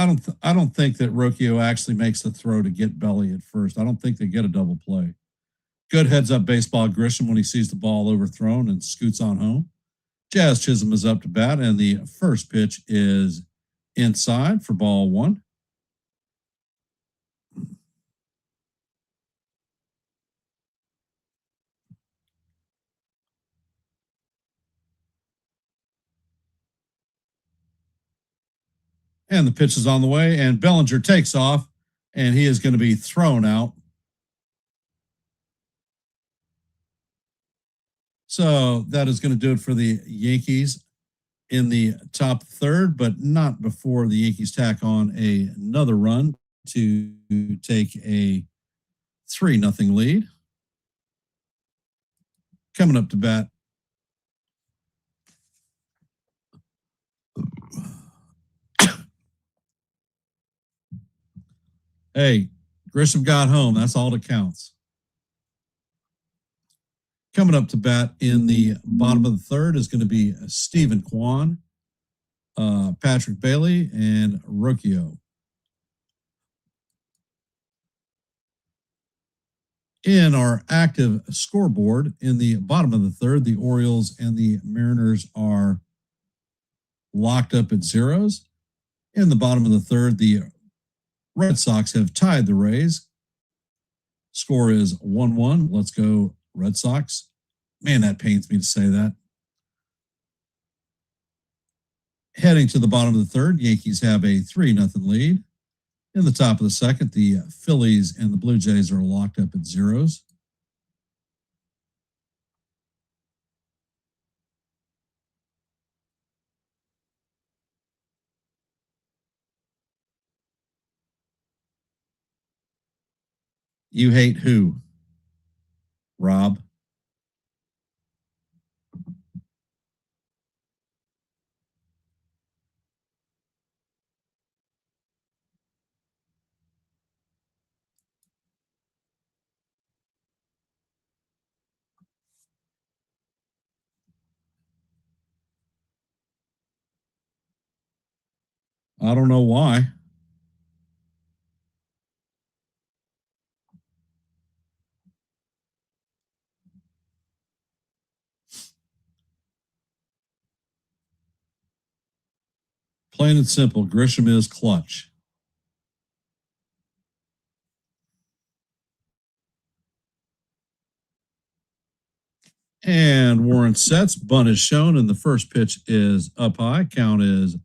I don't think that Rocchio actually makes the throw to get Belly at first. I don't think they get a double play. Good heads up baseball, Grisham, when he sees the ball overthrown and scoots on home. Jazz Chisholm is up to bat, and the first pitch is inside for ball one. And the pitch is on the way, and Bellinger takes off, and he is going to be thrown out. So that is going to do it for the Yankees in the top third, but not before the Yankees tack on another run to take a 3-0 lead. Coming up to bat, hey, Grisham got home. That's all that counts. Coming up to bat in the bottom of the third is going to be Stephen Kwan, Patrick Bailey, and Rocchio. In our active scoreboard in the bottom of the third, the Orioles and the Mariners are locked up at zeros. In the bottom of the third, the Red Sox have tied the Rays. Score is 1-1. Let's go, Red Sox. Man, that pains me to say that. Heading to the bottom of the third, Yankees have a 3-0 lead. In the top of the second, the Phillies and the Blue Jays are locked up at zeros. You hate who? Rob? I don't know why. Plain and simple, Grisham is clutch. And Warren sets. Bunt is shown, and the first pitch is up high. Count is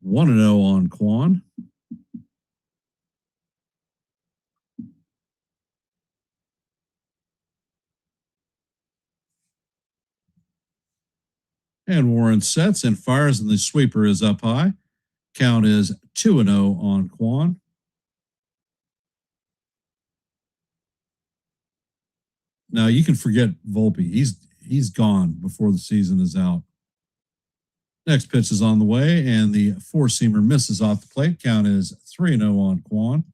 1-0 on Kwan. And Warren sets and fires, and the sweeper is up high. Count is 2-0 on Kwan. Now you can forget Volpe. He's gone before the season is out. Next pitch is on the way, and the four-seamer misses off the plate. Count is 3-0 on Kwan.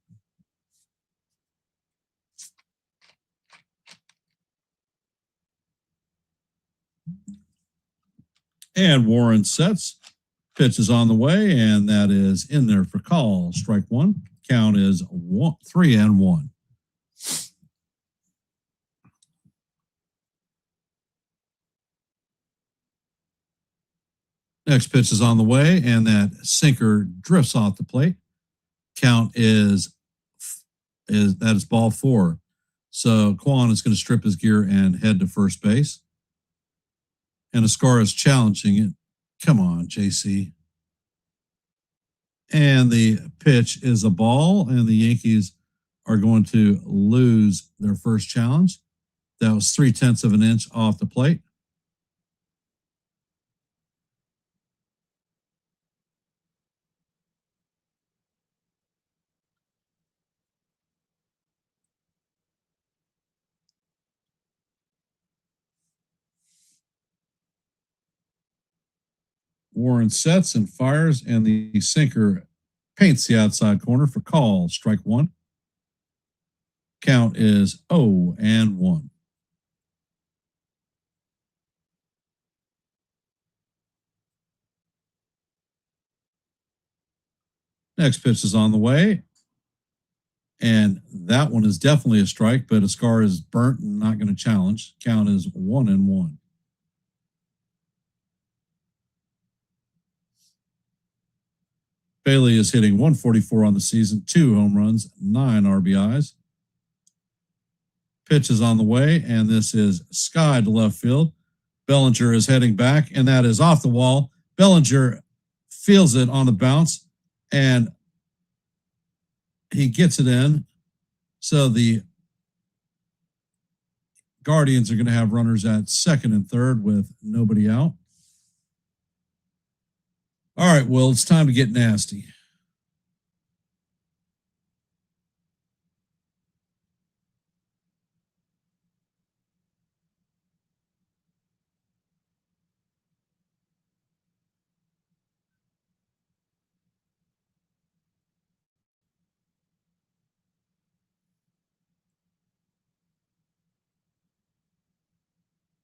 And Warren sets. Pitch is on the way, and that is in there for call. Strike one. Count is 3-1. Next pitch is on the way, and that sinker drifts off the plate. Count is ball four. So Kwan is going to strip his gear and head to first base. And Ascar is challenging it. Come on, JC. And the pitch is a ball, and the Yankees are going to lose their first challenge. That was 0.3 of an inch off the plate. Warren sets and fires, and the sinker paints the outside corner for call. Strike one. Count is 0-1. Next pitch is on the way. And that one is definitely a strike, but Ascar is burnt and not going to challenge. Count is 1-1. Bailey is hitting 144 on the season, 2 home runs, 9 RBIs. Pitch is on the way, and this is sky to left field. Bellinger is heading back, and that is off the wall. Bellinger feels it on the bounce, and he gets it in. So the Guardians are going to have runners at second and third with nobody out. All right, Will, it's time to get nasty.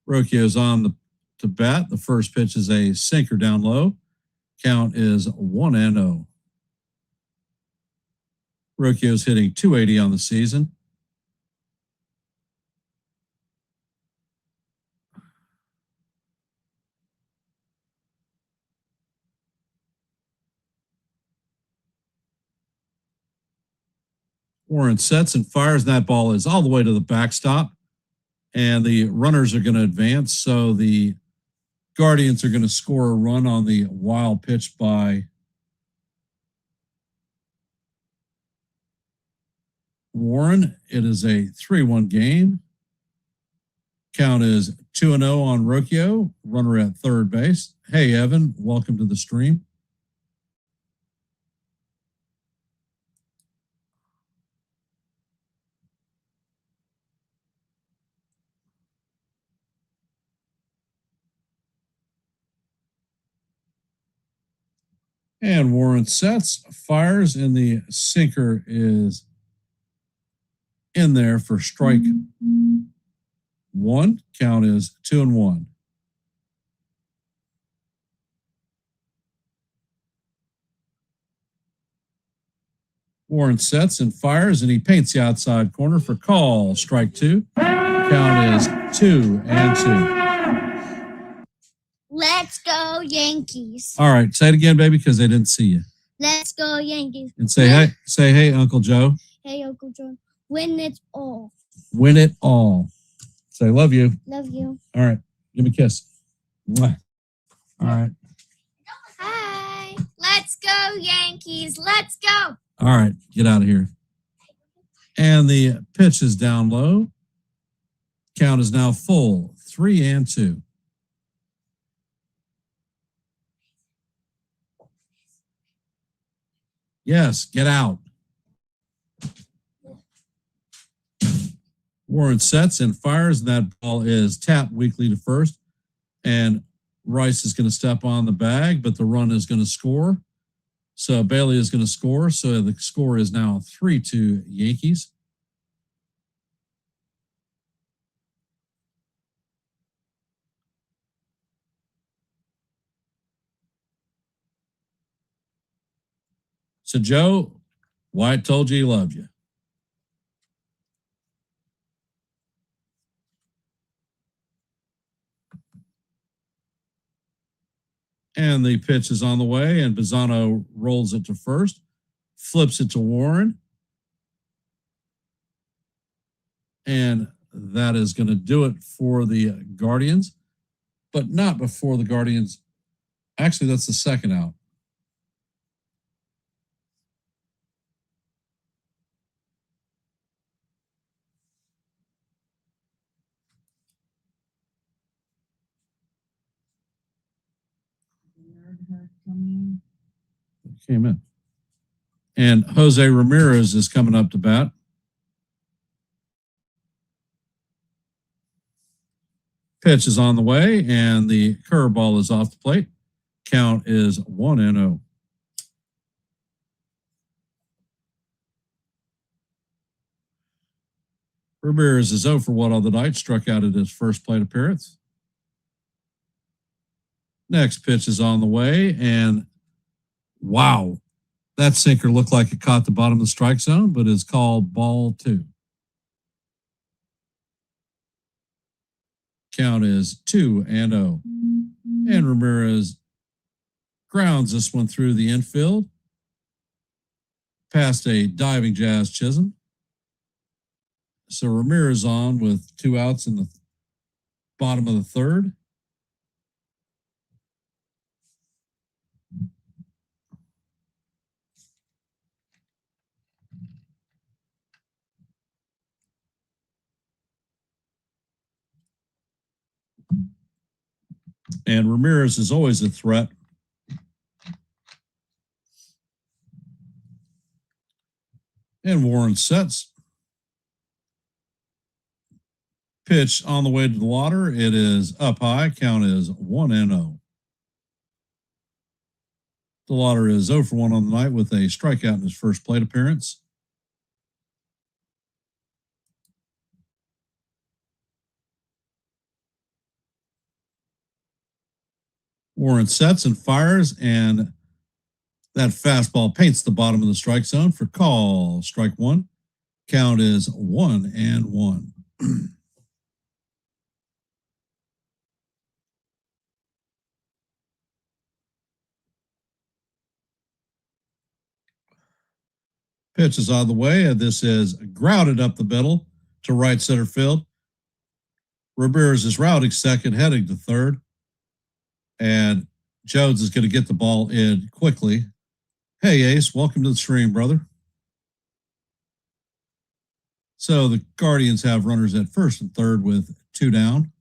Rocchio's on to bat. The first pitch is a sinker down low. Count is 1-0. Rocchio's hitting 280 on the season. Warren sets and fires, and that ball is all the way to the backstop. And the runners are going to advance, so the Guardians are going to score a run on the wild pitch by Warren. It is a 3-1 game. Count is 2-0 on Rocchio, runner at third base. Hey, Evan, welcome to the stream. And Warren sets, fires, and the sinker is in there for strike 1. Count is 2-1. Warren sets and fires, and he paints the outside corner for call. Strike 2. Count is 2-2. Let's go Yankees. All right, say it again, baby, because they didn't see you. Let's go Yankees. And say hey, Uncle Joe. Hey, Uncle Joe. Win it all. Win it all. Say love you. Love you. All right, give me a kiss. Mwah. All right. Hi. Let's go Yankees. Let's go. All right, get out of here. And the pitch is down low. Count is now full, 3-2. Yes, get out. Warren sets and fires, and that ball is tapped weakly to first. And Rice is going to step on the bag, but the run is going to score. So Bailey is going to score. So the score is now 3-2 Yankees. So, Joe, Wyatt told you he loved you. And the pitch is on the way, and Bizzano rolls it to first, flips it to Warren. And that is going to do it for the Guardians, but not before the Guardians. Actually, that's the second out. Came in. And Jose Ramirez is coming up to bat. Pitch is on the way, and the curveball is off the plate. Count is 1-0. Ramirez is 0 for 1 on the night, struck out at his first plate appearance. Next pitch is on the way, and wow, That sinker looked like it caught the bottom of the strike zone, but is called ball 2. Count is 2-0. And Ramirez grounds this one through the infield, past a diving Jazz Chisholm. So Ramirez on with 2 outs in the bottom of the 3rd. And Ramirez is always a threat. And Warren sets. Pitch on the way to the water. It is up high. Count is 1-0. DeLauder is 0 for 1 on the night with a strikeout in his first plate appearance. Warren sets and fires, and that fastball paints the bottom of the strike zone for call. Strike 1. Count is 1-1. Pitch is on the way, and this is grounded up the middle to right center field. Ramirez is rounding second, heading to third. And Jones is going to get the ball in quickly. Hey, Ace, welcome to the stream, brother. So the Guardians have runners at first and third with 2 down.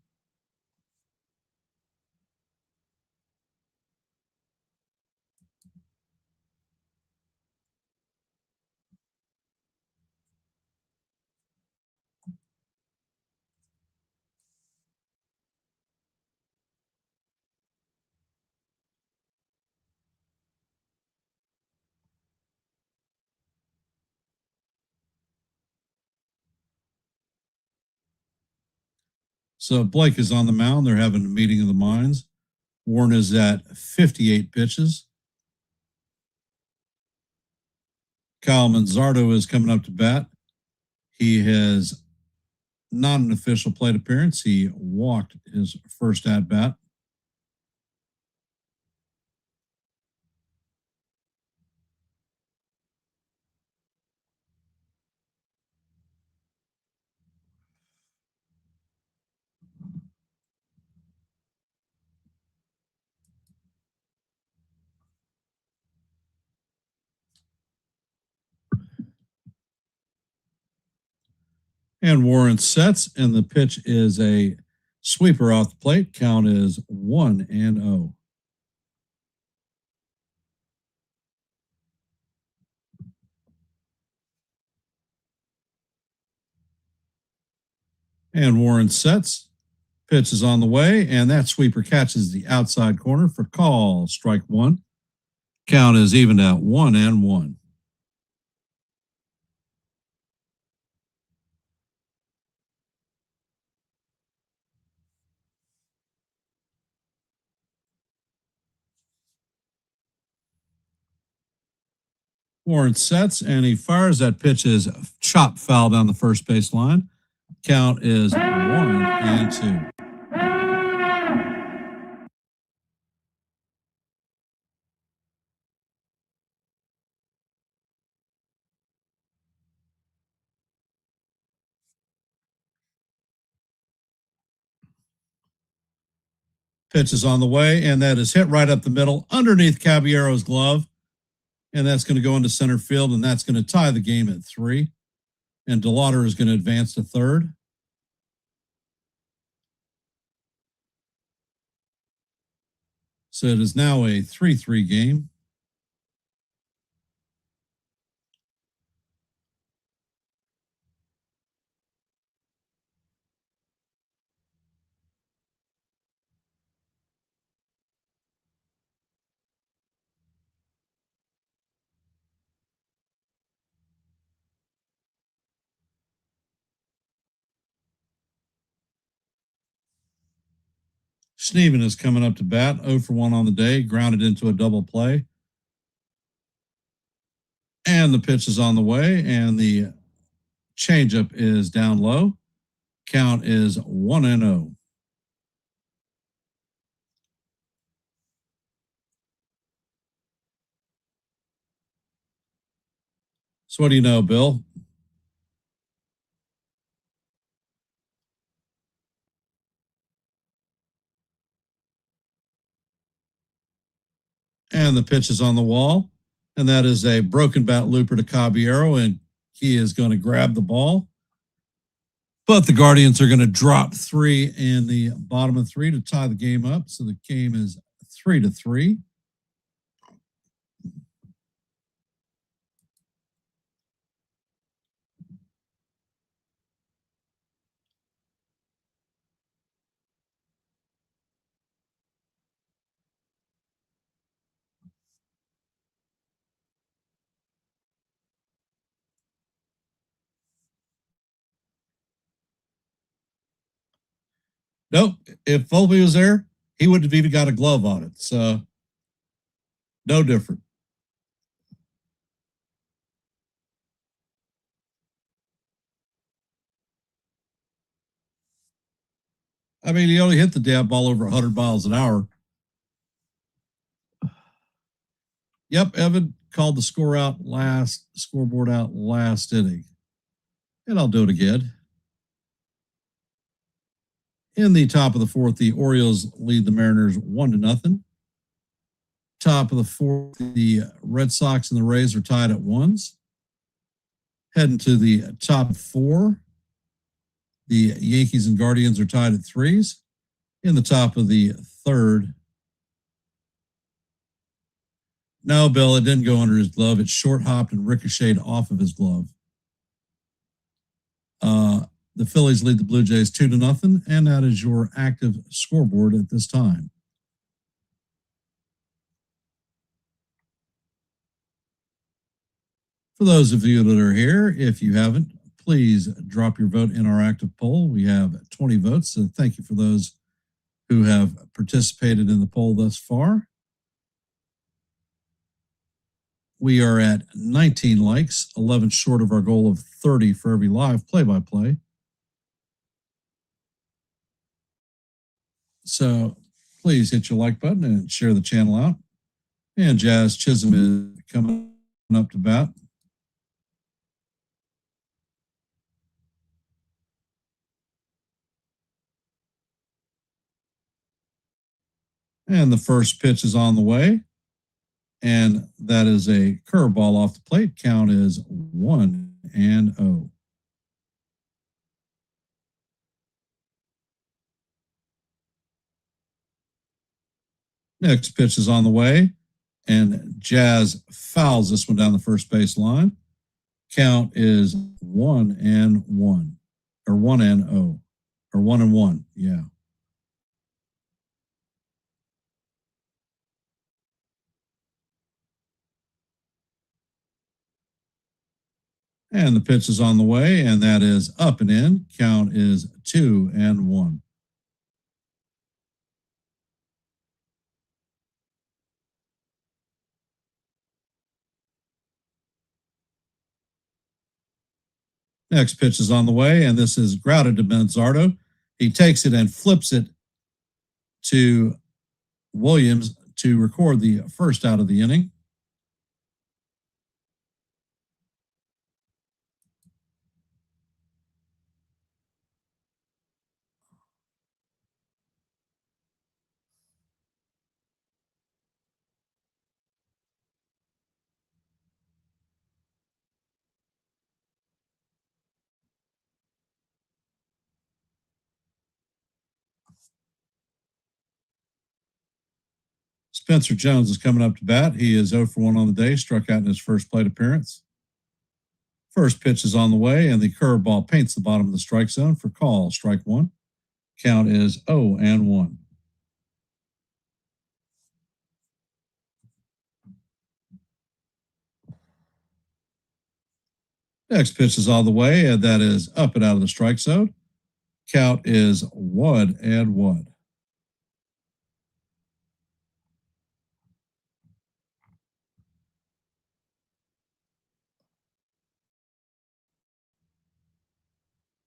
So Blake is on the mound. They're having a meeting of the minds. Warren is at 58 pitches. Kyle Manzardo is coming up to bat. He has not an official plate appearance. He walked his first at bat. And Warren sets, and the pitch is a sweeper off the plate. Count is 1-0. And Warren sets. Pitch is on the way, and that sweeper catches the outside corner for call. Strike 1. Count is even at 1-1. Warren sets, and he fires. That pitch is chop foul down the first base line. Count is 1-2. Pitch is on the way, and that is hit right up the middle underneath Caballero's glove. And that's going to go into center field, and that's going to tie the game at 3. And DeLauder is going to advance to third. So it is now a 3-3 game. Schneeman is coming up to bat, 0 for 1 on the day, grounded into a double play. And the pitch is on the way, and the changeup is down low. Count is 1-0. So what do you know, Bill? And the pitch is on the wall, and that is a broken bat looper to Caballero, and he is going to grab the ball. But the Guardians are going to drop 3 in the bottom of 3 to tie the game up. So the game is 3-3. Nope. If Volpe was there, he wouldn't have even got a glove on it. So no different. I mean, he only hit the damn ball over 100 miles an hour. Yep, Evan called the scoreboard out last inning. And I'll do it again. In the top of the 4th, the Orioles lead the Mariners 1-0. Top of the 4th, the Red Sox and the Rays are tied at 1s. Heading to the top 4, the Yankees and Guardians are tied at 3s. In the top of the 3rd, no, Bill, it didn't go under his glove. It short hopped and ricocheted off of his glove. The Phillies lead the Blue Jays 2-0, and that is your active scoreboard at this time. For those of you that are here, if you haven't, please drop your vote in our active poll. We have 20 votes, so thank you for those who have participated in the poll thus far. We are at 19 likes, 11 short of our goal of 30 for every live play-by-play. So please hit your like button and share the channel out. And Jazz Chisholm is coming up to bat. And the first pitch is on the way. And that is a curveball off the plate. Count is 1-0. Next pitch is on the way, and Jazz fouls this one down the first base line. Count is 1-1, or 1-0, or 1-1. Yeah. And the pitch is on the way, and that is up and in. Count is 2-1. Next pitch is on the way, and this is grounded to Manzardo. He takes it and flips it to Williams to record the first out of the inning. Spencer Jones is coming up to bat. He is 0 for 1 on the day, struck out in his first plate appearance. First pitch is on the way, and the curveball paints the bottom of the strike zone for call. Strike 1. Count is 0-1. Next pitch is on the way, and that is up and out of the strike zone. Count is 1-1.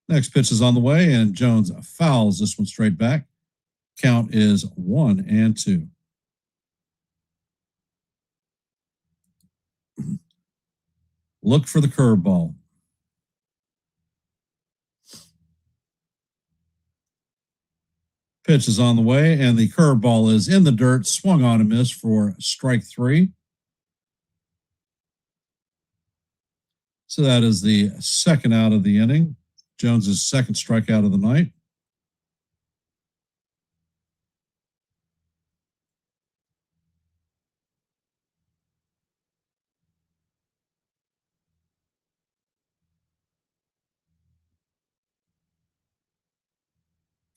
Next pitch is on the way, and Jones fouls this one straight back. Count is 1-2. Look for the curveball. Pitch is on the way, and the curveball is in the dirt, swung on and missed for strike 3. So that is the second out of the inning. Jones's second strikeout of the night.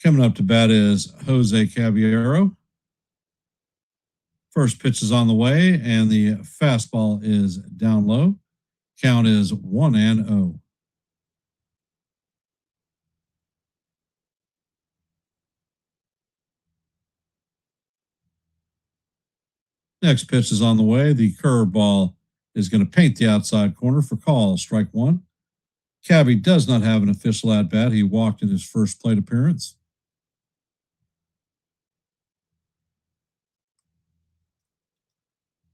Coming up to bat is Jose Caballero. First pitch is on the way, and the fastball is down low. Count is 1-0. Next pitch is on the way. The curveball is going to paint the outside corner for call, strike 1. Cabby does not have an official at bat. He walked in his first plate appearance.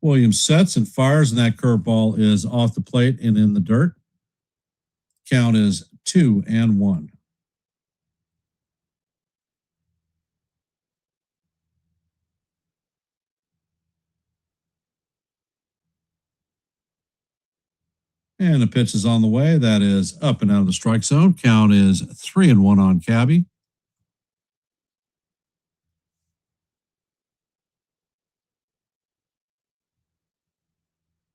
Williams sets and fires, and that curveball is off the plate and in the dirt. Count is 2-1. And the pitch is on the way. That is up and out of the strike zone. Count is 3-1 on Cabby.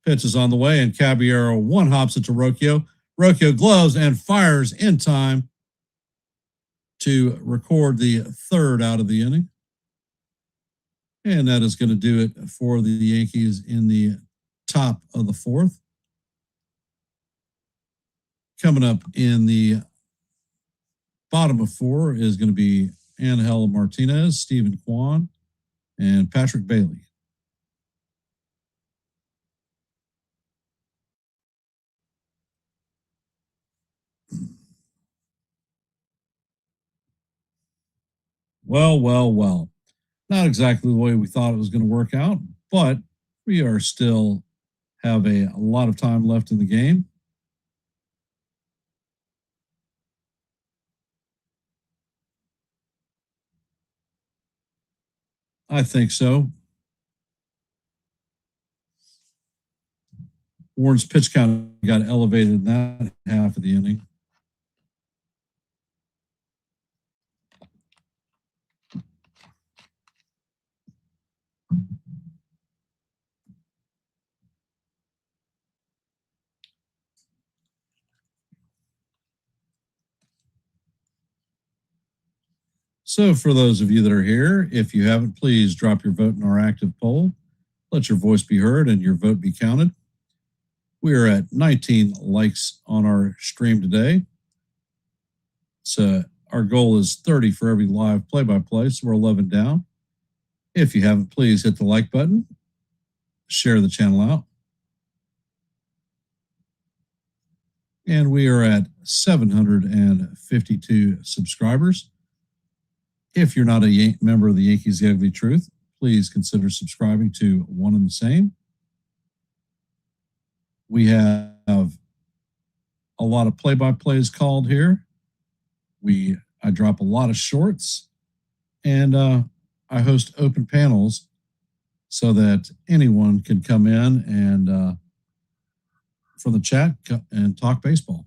Pitch is on the way, and Caballero one hops it to Rocchio. Rocchio gloves and fires in time to record the third out of the inning. And that is going to do it for the Yankees in the top of the fourth. Coming up in the bottom of 4 is going to be Angel Martinez, Stephen Kwan, and Patrick Bailey. Well. Not exactly the way we thought it was going to work out, but we are still have a lot of time left in the game. I think so. Warren's pitch count got elevated in that half of the inning. So for those of you that are here, if you haven't, please drop your vote in our active poll. Let your voice be heard and your vote be counted. We are at 19 likes on our stream today. So our goal is 30 for every live play-by-play, so we're 11 down. If you haven't, please hit the like button. Share the channel out. And we are at 752 subscribers. If you're not a member of the Yankees The Ugly Truth, please consider subscribing to One and the Same. We have a lot of play-by-plays called here. I drop a lot of shorts, and I host open panels so that anyone can come in and from the chat and talk baseball.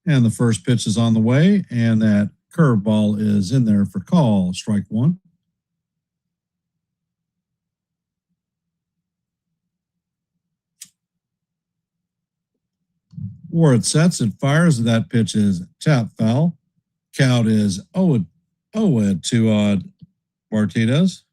And the first pitch is on the way, and that curveball is in there for call, strike 1. Ward sets and fires, and that pitch is tap foul. Count is 0-2 on Martinez.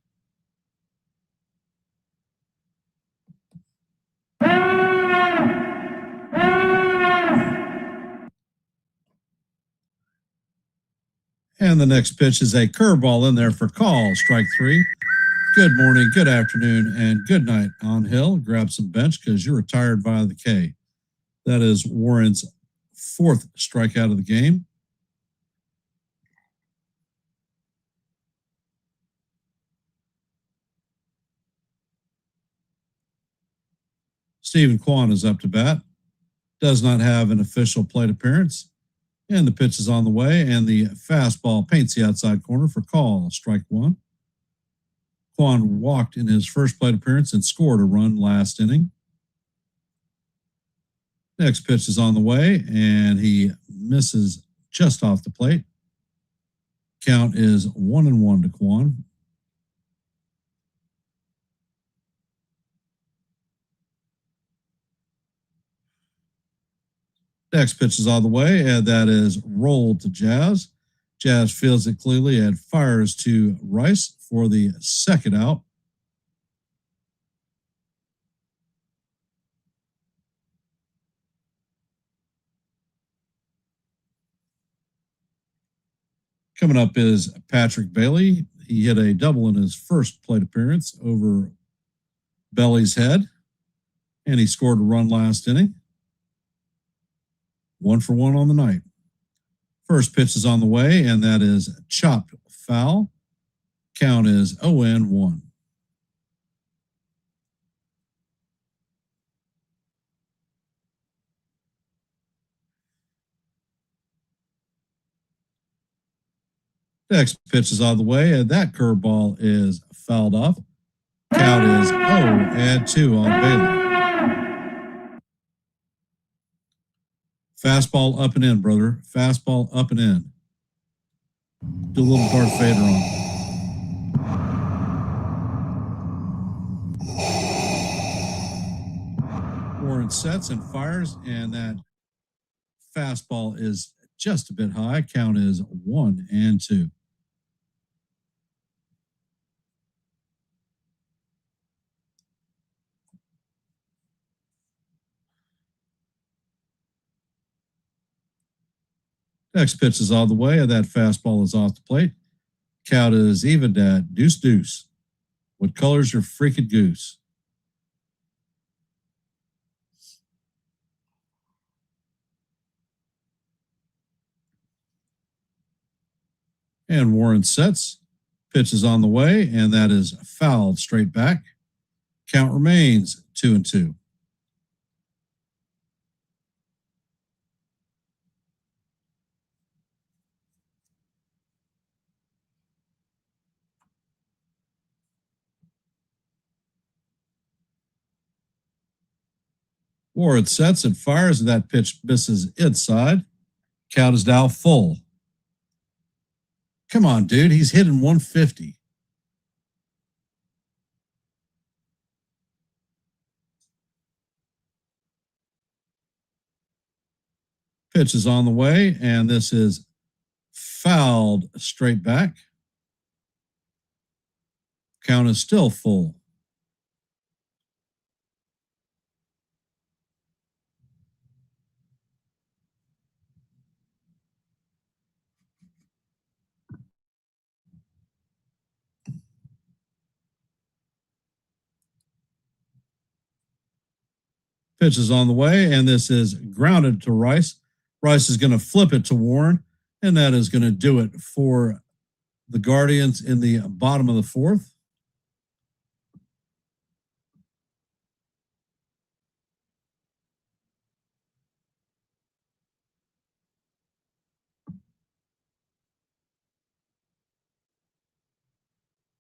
And the next pitch is a curveball in there for call, strike 3. Good morning, good afternoon, and good night on Hill. Grab some bench because you're retired via the K. That is Warren's fourth strikeout of the game. Stephen Kwan is up to bat. Does not have an official plate appearance. And the pitch is on the way, and the fastball paints the outside corner for call. Strike one. Kwan walked in his first plate appearance and scored a run last inning. Next pitch is on the way, and he misses just off the plate. Count is 1-1 to Kwan. Next pitch is on the way, and that is rolled to Jazz. Jazz fields it cleanly and fires to Rice for the second out. Coming up is Patrick Bailey. He hit a double in his first plate appearance over Belly's head, and he scored a run last inning. 1-for-1 on the night. First pitch is on the way, and that is chopped foul. Count is 0-1. Next pitch is on the way, and that curveball is fouled off. Count is 0-2 on Bailey. Fastball up and in, brother. Fastball up and in. Do a little Darth Vader on. Warren sets and fires, and that fastball is just a bit high. Count is 1-2. Next pitch is on the way, and that fastball is off the plate. Count is even at 2-2. What color's your freaking goose? And Warren sets. Pitch is on the way, and that is fouled straight back. Count remains 2-2. Warren sets and fires, and that pitch misses inside. Count is now full. Come on, dude. He's hitting 150. Pitch is on the way, and this is fouled straight back. Count is still full. Pitch is on the way, and this is grounded to Rice. Rice is going to flip it to Warren, and that is going to do it for the Guardians in the bottom of the fourth.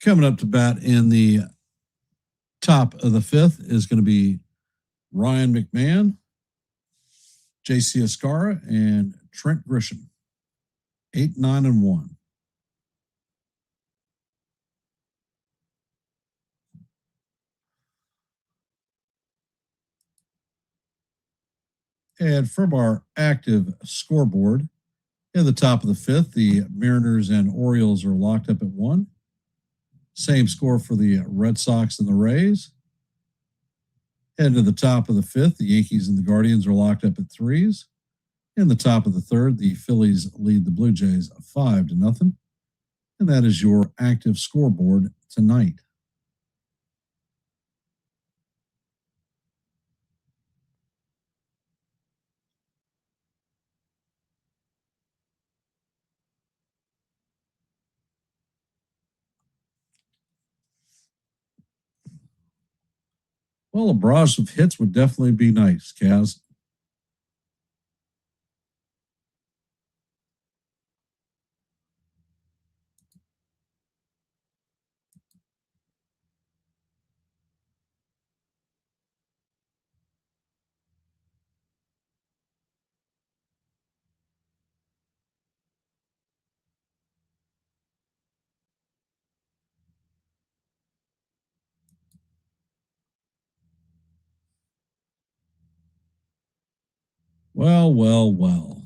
Coming up to bat in the top of the fifth is going to be Ryan McMahon, J.C. Escara, and Trent Grisham. 8-9-1. And from our active scoreboard, in the top of the fifth, the Mariners and Orioles are locked up at 1. Same score for the Red Sox and the Rays. Heading to the top of the fifth, the Yankees and the Guardians are locked up at 3s. In the top of the third, the Phillies lead the Blue Jays 5-0. And that is your active scoreboard tonight. Well, a barrage of hits would definitely be nice, Kaz. Well, well, well.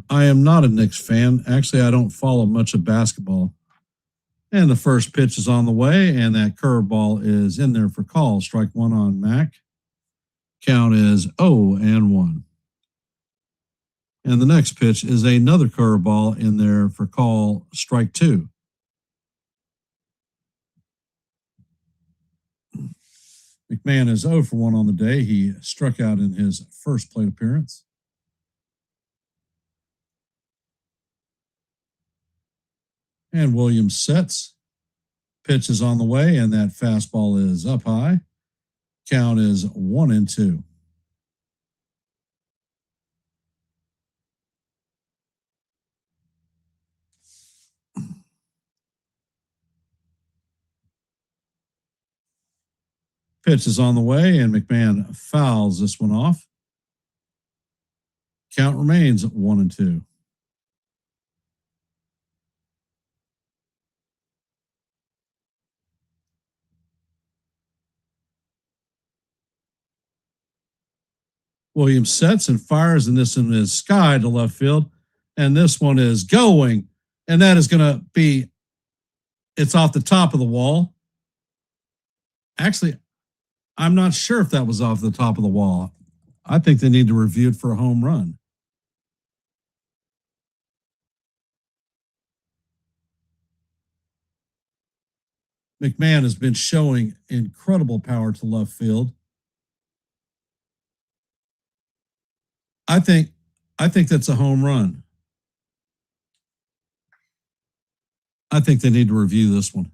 I am not a Knicks fan. Actually, I don't follow much of basketball. And the first pitch is on the way, and that curveball is in there for call. Strike one on Mac. Count is 0-1. And the next pitch is another curveball in there for call. Strike two. McMahon is 0 for 1 on the day. He struck out in his first plate appearance. And Williams sets. Pitch is on the way, and that fastball is up high. Count is 1-2. Pitch is on the way, and McMahon fouls this one off. Count remains 1-2. Williams sets and fires, and this one is sky to left field. And this one is going, and that is going to be, it's off the top of the wall. Actually, I'm not sure if that was off the top of the wall. I think they need to review it for a home run. McMahon has been showing incredible power to left field. I think that's a home run. I think they need to review this one.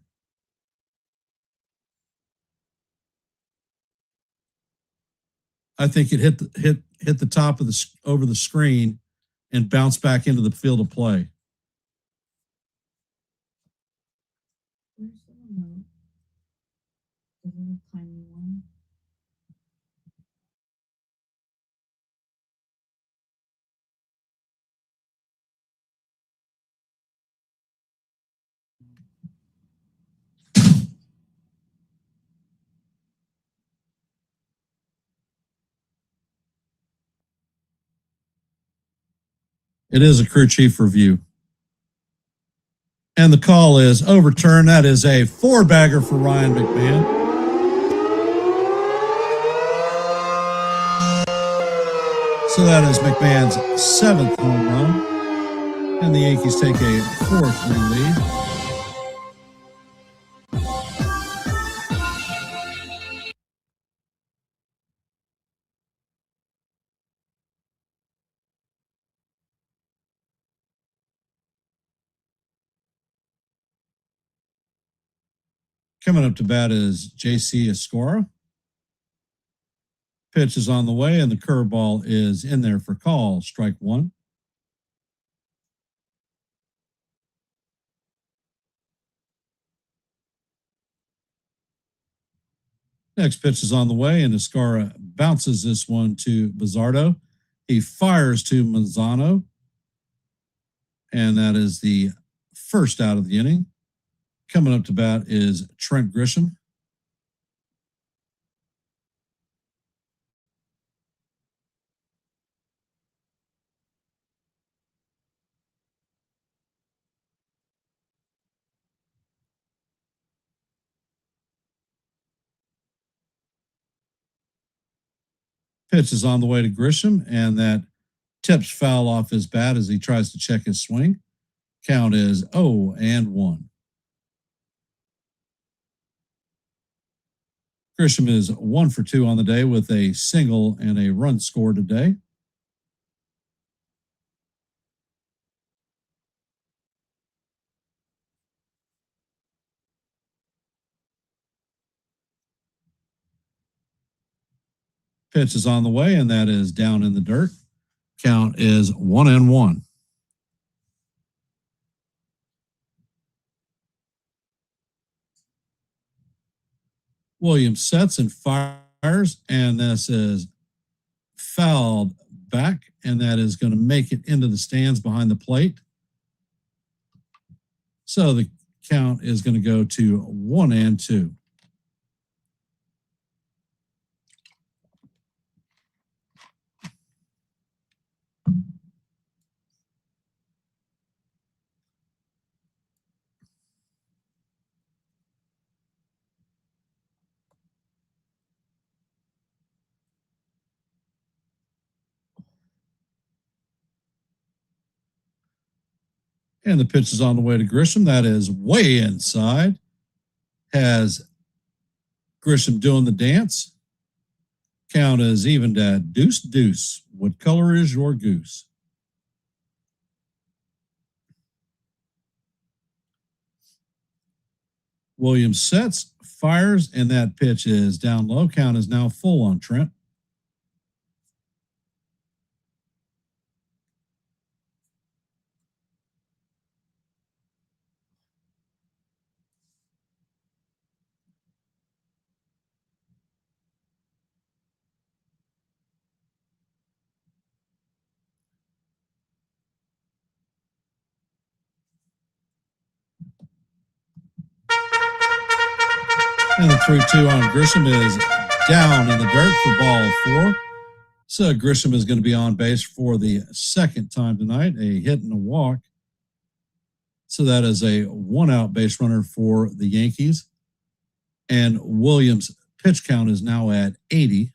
I think it hit the top of the over the screen and bounced back into the field of play. Where's the remote? The little tiny one. It is a crew chief review. And the call is overturned. That is a 4-bagger for Ryan McMahon. So that is McMahon's 7th home run. And the Yankees take a 4-3 lead. Coming up to bat is J.C. Escora. Pitch is on the way, and the curveball is in there for call. Strike one. Next pitch is on the way, and Escora bounces this one to Bizzardo. He fires to Manzano, and that is the first out of the inning. Coming up to bat is Trent Grisham. Pitch is on the way to Grisham, and that tips foul off his bat as he tries to check his swing. Count is 0-1. Grisham is 1 for 2 on the day with a single and a run scored today. Pitch is on the way, and that is down in the dirt. Count is 1-1. Williams sets and fires, and this is fouled back, and that is going to make it into the stands behind the plate. So the count is going to go to 1-2. And the pitch is on the way to Grisham. That is way inside. Has Grisham doing the dance. Count is evened at deuce. What color is your goose? Williams sets, fires, and that pitch is down low. Count is now full on Trent. And the 3-2 on Grisham is down in the dirt for ball 4. So Grisham is going to be on base for the second time tonight, a hit and a walk. So that is a 1-out base runner for the Yankees. And Williams' pitch count is now at 80.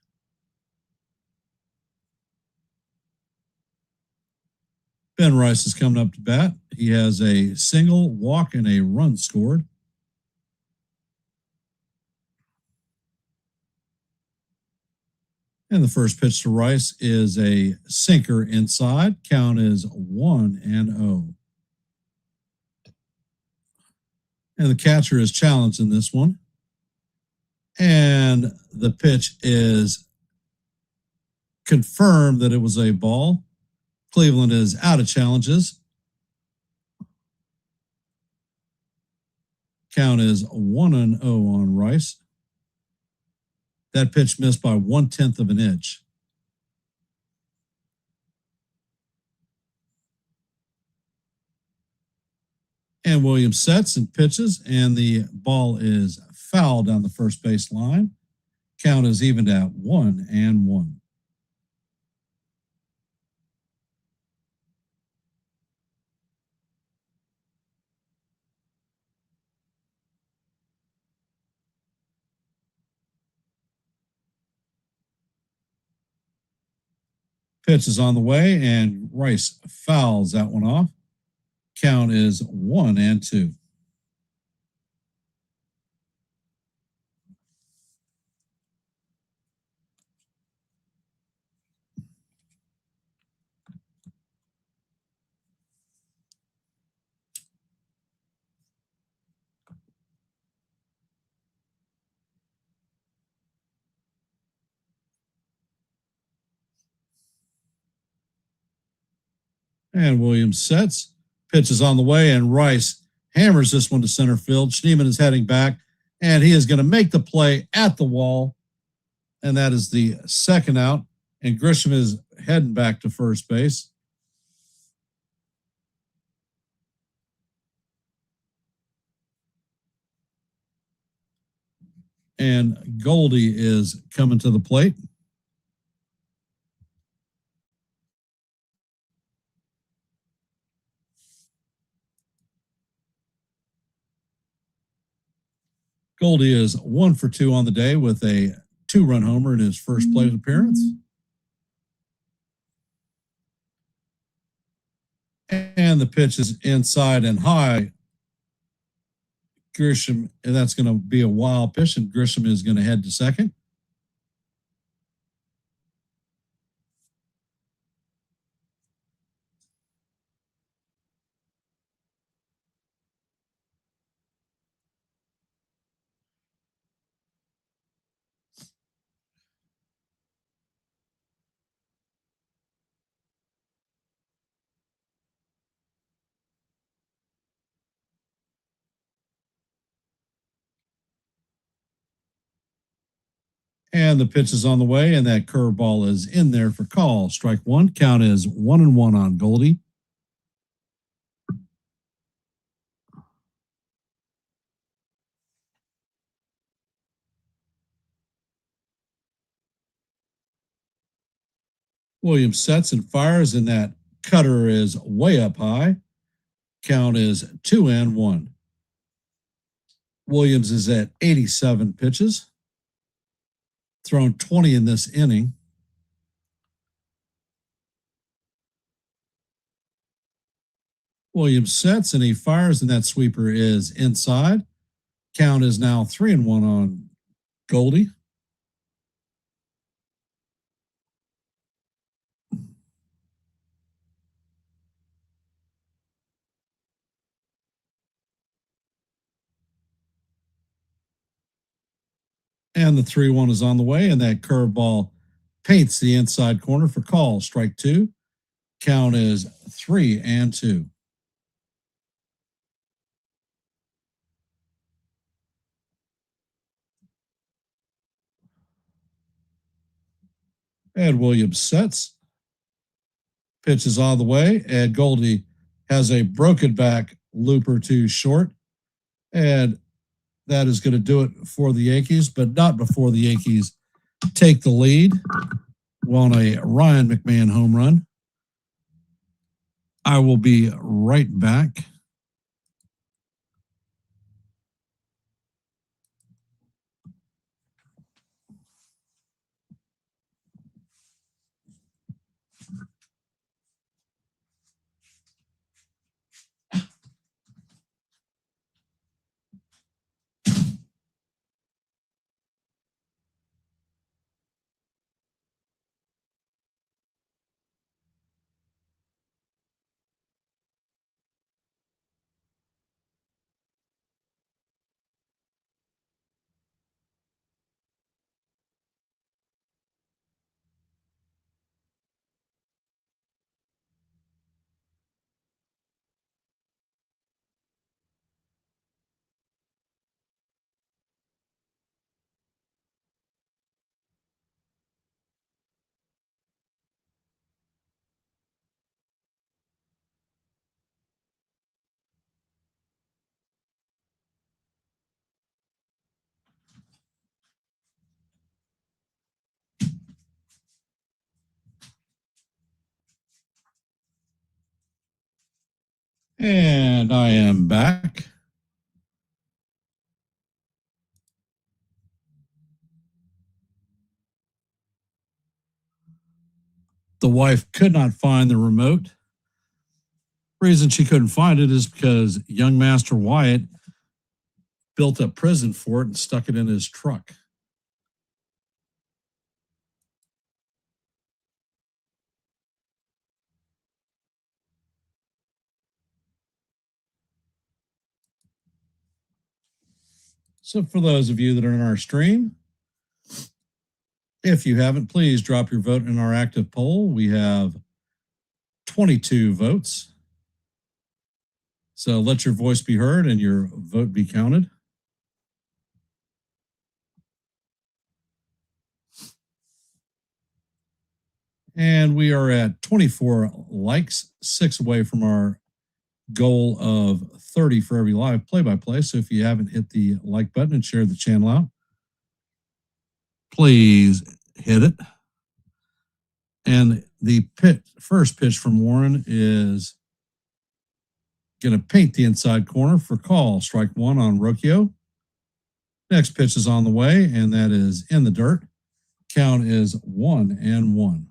Ben Rice is coming up to bat. He has a single, walk, and a run scored. And the first pitch to Rice is a sinker inside. Count is 1-0. And the catcher is challenged in this one. And the pitch is confirmed that it was a ball. Cleveland is out of challenges. Count is 1-0 on Rice. That pitch missed by 1/10 of an inch. And Williams sets and pitches, and the ball is fouled down the first base line. Count is evened at 1-1. Pitch is on the way, and Rice fouls that one off. Count is 1-2. And Williams sets. Pitch is on the way, and Rice hammers this one to center field. Schneemann is heading back, and he is going to make the play at the wall. And that is the second out. And Grisham is heading back to first base. And Goldie is coming to the plate. Goldie is 1 for 2 on the day with a 2-run homer in his first plate appearance. And the pitch is inside and high. Grisham, and that's going to be a wild pitch, and Grisham is going to head to second. And the pitch is on the way, and that curveball is in there for call. Strike one. Count is 1-1 on Goldie. Williams sets and fires, and that cutter is way up high. Count is 2-1. Williams is at 87 pitches, thrown 20 in this inning. Williams sets and he fires, and that sweeper is inside. Count is now 3-1 on Goldie. And the 3-1 is on the way, and that curveball paints the inside corner for call. Strike two. Count is 3-2. Ed Williams sets. Pitch is on the way. Ed Goldie has a broken back looper to short. And that is going to do it for the Yankees, but not before the Yankees take the lead on a Ryan McMahon home run. I will be right back. And I am back. The wife could not find the remote. Reason she couldn't find it is because young Master Wyatt built a prison for it and stuck it in his truck. So for those of you that are in our stream, if you haven't, please drop your vote in our active poll. We have 22 votes. So let your voice be heard and your vote be counted. And we are at 24 likes, 6 away from our goal of 30 for every live play-by-play. So if you haven't hit the like button and share the channel out, please hit it. And the first pitch from Warren is going to paint the inside corner for call. Strike one on Rocchio. Next pitch is on the way, and that is in the dirt. Count is 1-1.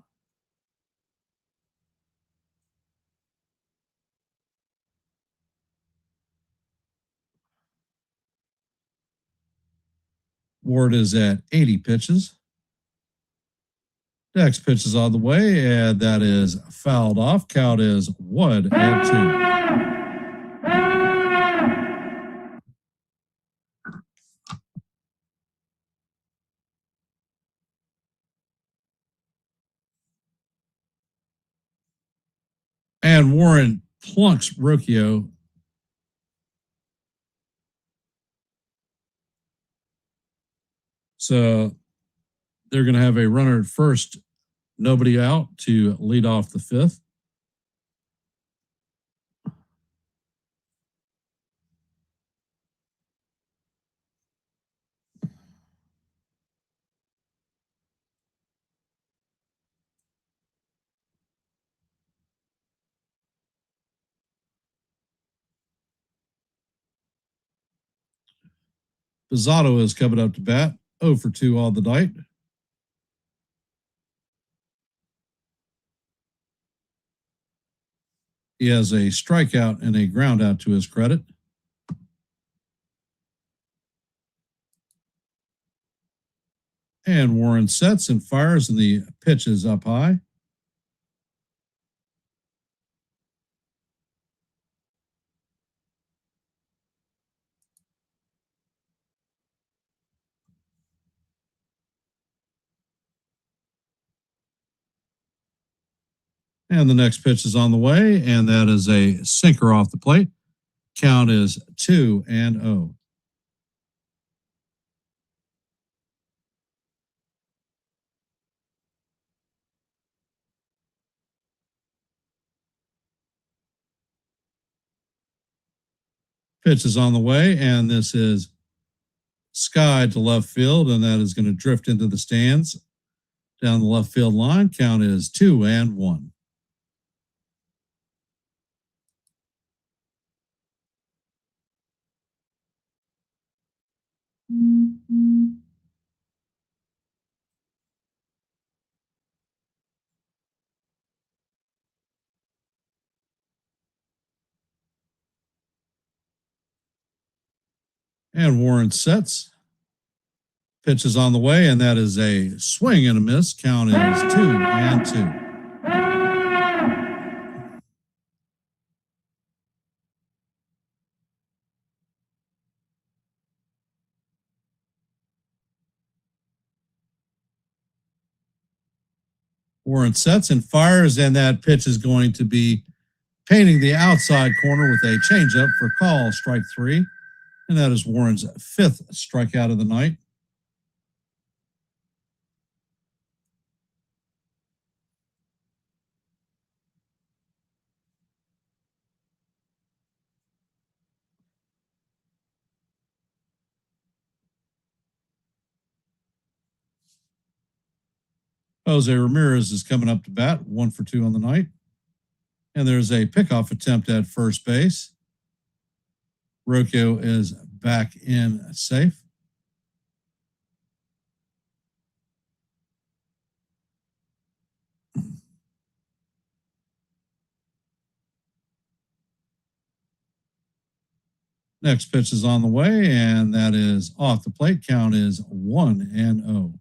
Ward is at 80 pitches. Next pitch is on the way, and that is fouled off. Count is 1-2. And Warren plunks Rocchio. So they're going to have a runner at first, nobody out, to lead off the fifth. Pizzato is coming up to bat, 0 for 2 on the night. He has a strikeout and a ground out to his credit. And Warren sets and fires, and the pitch is up high. And the next pitch is on the way, and that is a sinker off the plate. Count is 2-0. Pitch is on the way, and this is sky to left field, and that is going to drift into the stands down the left field line. Count is 2-1. And Warren sets. Pitch is on the way, and that is a swing and a miss. Count is 2-2. Warren sets and fires, and that pitch is going to be painting the outside corner with a changeup for call, strike 3. And that is Warren's 5th strikeout of the night. Jose Ramirez is coming up to bat, 1 for 2 on the night. And there's a pickoff attempt at first base. Rocchio is back in safe. Next pitch is on the way, and that is off the plate. Count is 1-0.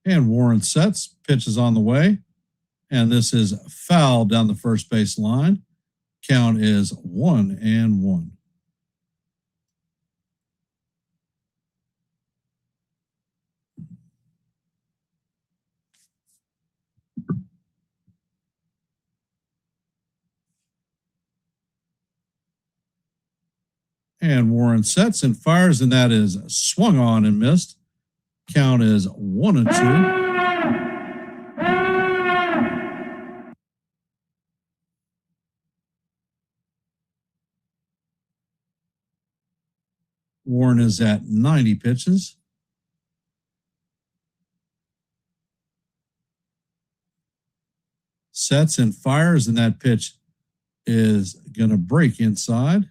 And Warren sets, pitch is on the way, and this is foul down the first base line. Count is 1-1. And Warren sets and fires, and that is swung on and missed. Count is 1-2. Warren is at 90 pitches. Sets and fires, and that pitch is going to break inside.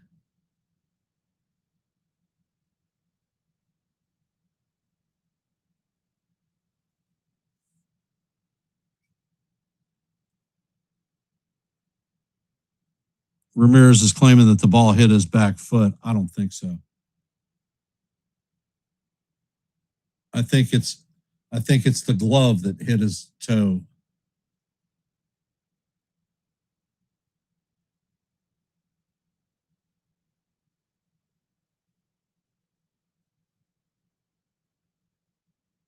Ramirez is claiming that the ball hit his back foot. I don't think so. I think it's the glove that hit his toe.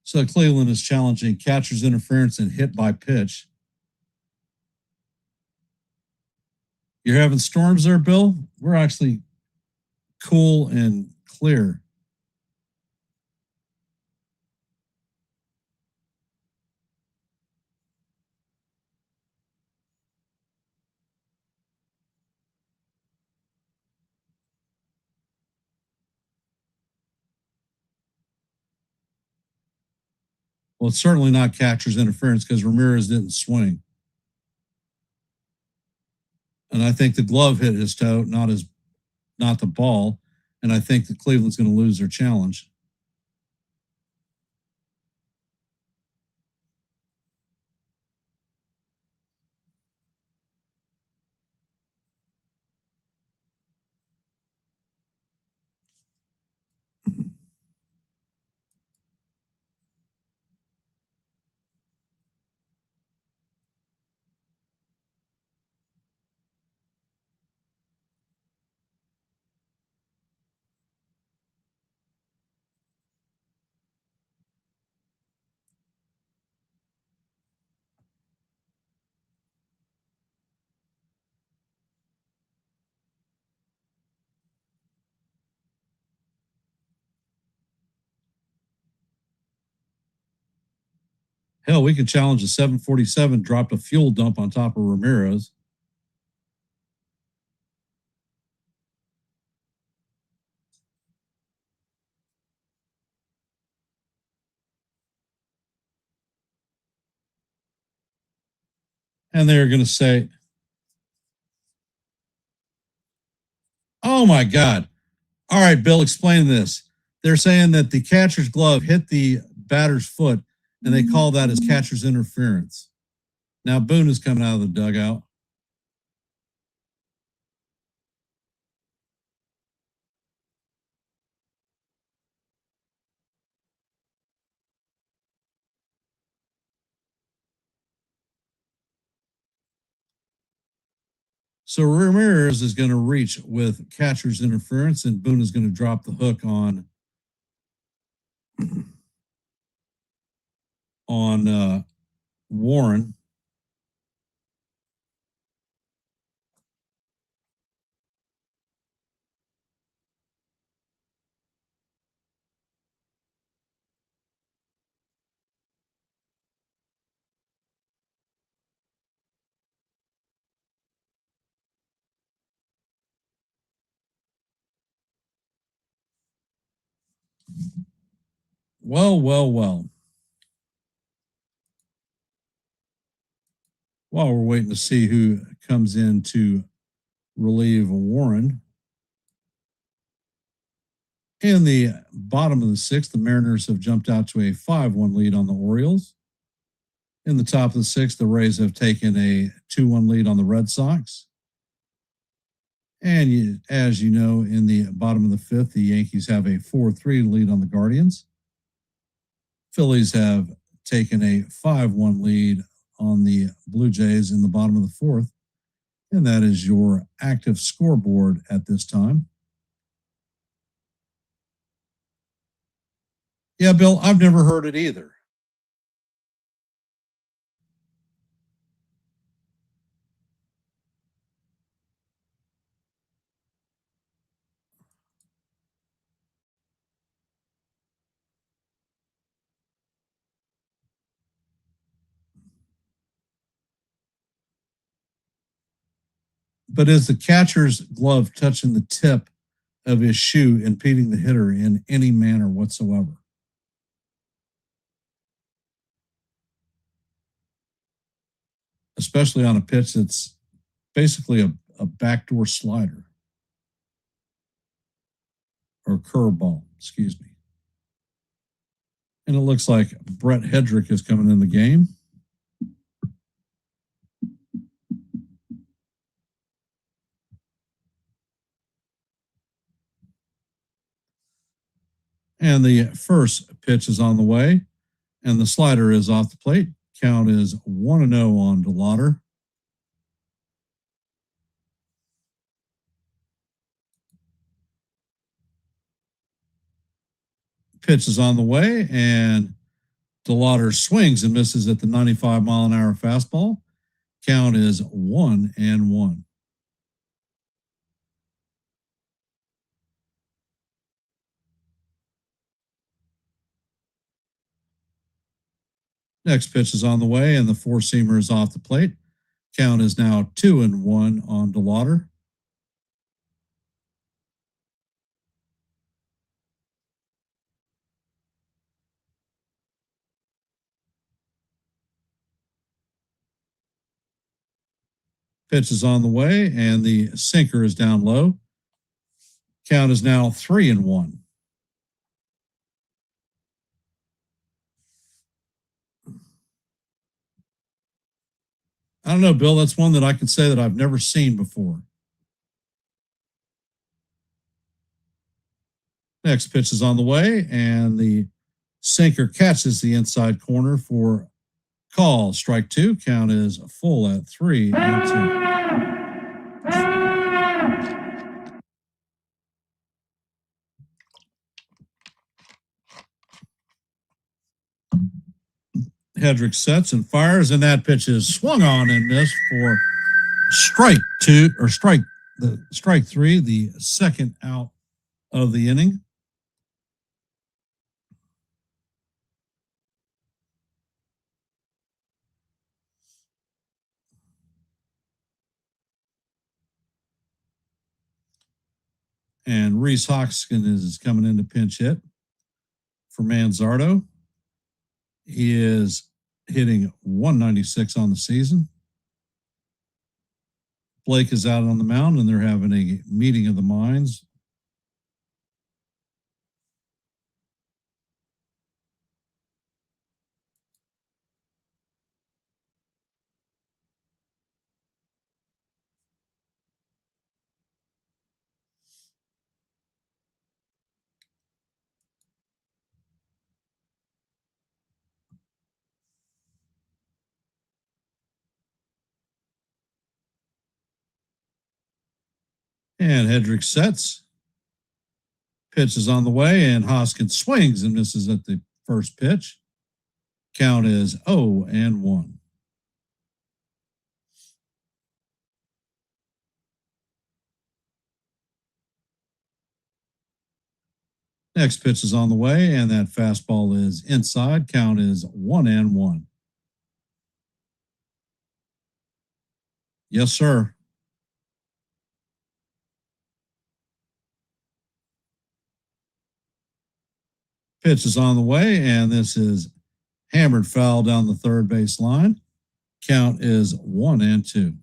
So Cleveland is challenging catcher's interference and hit by pitch. You're having storms there, Bill? We're actually cool and clear. Well, it's certainly not catcher's interference because Ramirez didn't swing. And I think the glove hit his toe, not the ball. And I think that Cleveland's going to lose their challenge. Hell, we could challenge a 747 dropped a fuel dump on top of Ramirez. And they're going to say, oh my God. All right, Bill, explain this. They're saying that the catcher's glove hit the batter's foot, and they call that as catcher's interference. Now Boone is coming out of the dugout. So Ramirez is going to reach with catcher's interference, and Boone is going to drop the hook on Warren. Well. While we're waiting to see who comes in to relieve Warren. In the bottom of the sixth, the Mariners have jumped out to a 5-1 lead on the Orioles. In the top of the sixth, the Rays have taken a 2-1 lead on the Red Sox. And as you know, in the bottom of the fifth, the Yankees have a 4-3 lead on the Guardians. Phillies have taken a 5-1 lead on the Blue Jays in the bottom of the fourth. And that is your active scoreboard at this time. Yeah, Bill, I've never heard it either. But is the catcher's glove touching the tip of his shoe impeding the hitter in any manner whatsoever? Especially on a pitch that's basically a backdoor slider or curveball, excuse me. And it looks like Brett Hedrick is coming in the game. And the first pitch is on the way, and the slider is off the plate. Count is 1-0 on DeLauder. Pitch is on the way, and DeLauder swings and misses at the 95-mile-an-hour fastball. Count is 1-1. Next pitch is on the way, and the four-seamer is off the plate. Count is now 2-1 on DeLauder. Pitch is on the way, and the sinker is down low. Count is now 3-1. I don't know, Bill. That's one that I can say that I've never seen before. Next pitch is on the way, and the sinker catches the inside corner for call. Strike two. Count is full at 3-2. Hedrick sets and fires, and that pitch is swung on and missed for strike three, the second out of the inning. And Reese Hoskins is coming in to pinch hit for Manzardo. He is hitting 196 on the season. Blake is out on the mound, and they're having a meeting of the minds. And Hedrick sets. Pitch is on the way, and Hoskins swings and misses at the first pitch. Count is 0-1. Next pitch is on the way, and that fastball is inside. Count is 1-1. Yes, sir. Pitch is on the way, and this is hammered foul down the third base line. Count is 1-2.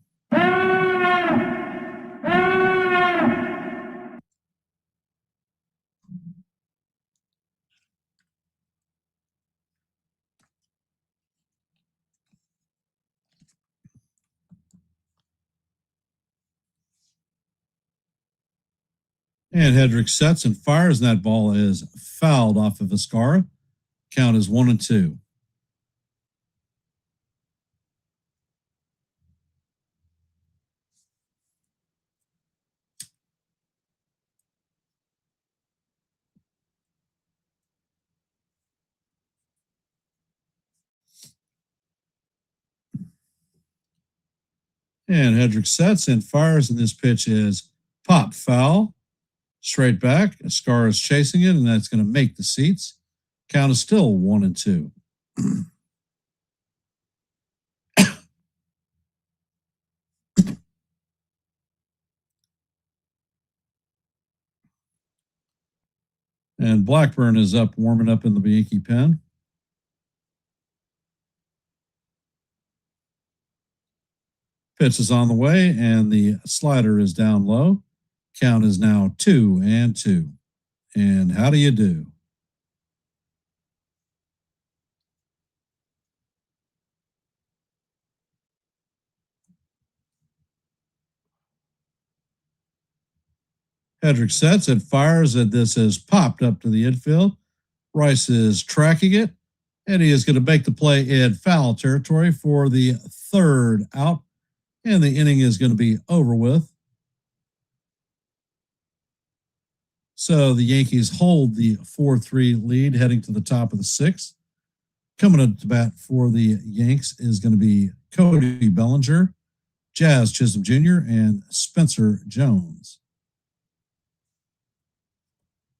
And Hedrick sets and fires, and that ball is fouled off of Vizcarra. Count is 1-2. And Hedrick sets and fires, and this pitch is pop foul. Straight back. Scar is chasing it, and that's going to make the seats. Count is still 1-2. And Blackburn is up, warming up in the Yankee pen. Pitch is on the way, and the slider is down low. Count is now 2-2. And how do you do? Hedrick sets and fires, and this is popped up to the infield. Rice is tracking it, and he is going to make the play in foul territory for the third out, and the inning is going to be over with. So the Yankees hold the 4-3 lead heading to the top of the sixth. Coming up to bat for the Yanks is going to be Cody Bellinger, Jazz Chisholm Jr., and Spencer Jones.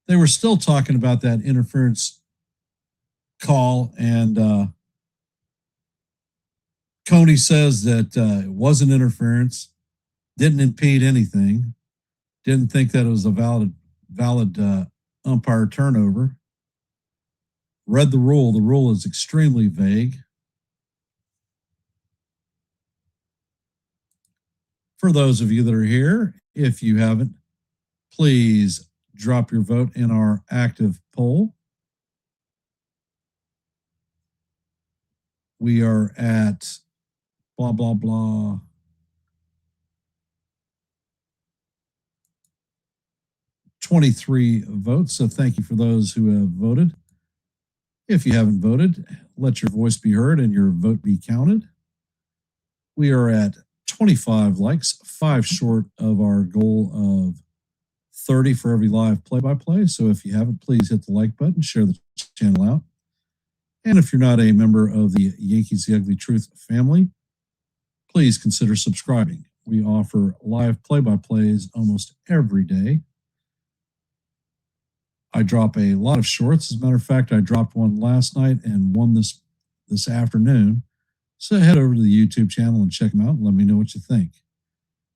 They were still talking about that interference call, and Coney says that it wasn't interference, didn't impede anything, didn't think that it was a valid umpire turnover. Read the rule. The rule is extremely vague. For those of you that are here, if you haven't, please drop your vote in our active poll. We are at blah, blah, blah. $23 votes. So thank you for those who have voted. If you haven't voted, let your voice be heard and your vote be counted. We are at 25 likes, 5 short of our goal of 30 for every live play-by-play. So if you haven't, please hit the like button, share the channel out. And if you're not a member of the Yankees The Ugly Truth family, please consider subscribing. We offer live play-by-plays almost every day. I drop a lot of shorts. As a matter of fact, I dropped one last night and one this afternoon. So head over to the YouTube channel and check them out and let me know what you think.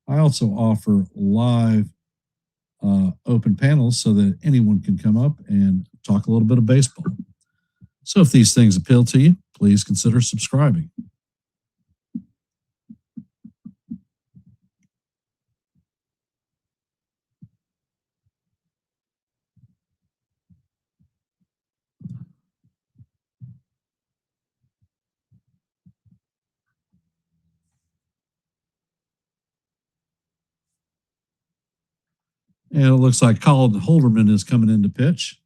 I also offer live open panels so that anyone can come up and talk a little bit of baseball. So if these things appeal to you, please consider subscribing. And it looks like Colin Holderman is coming in to pitch.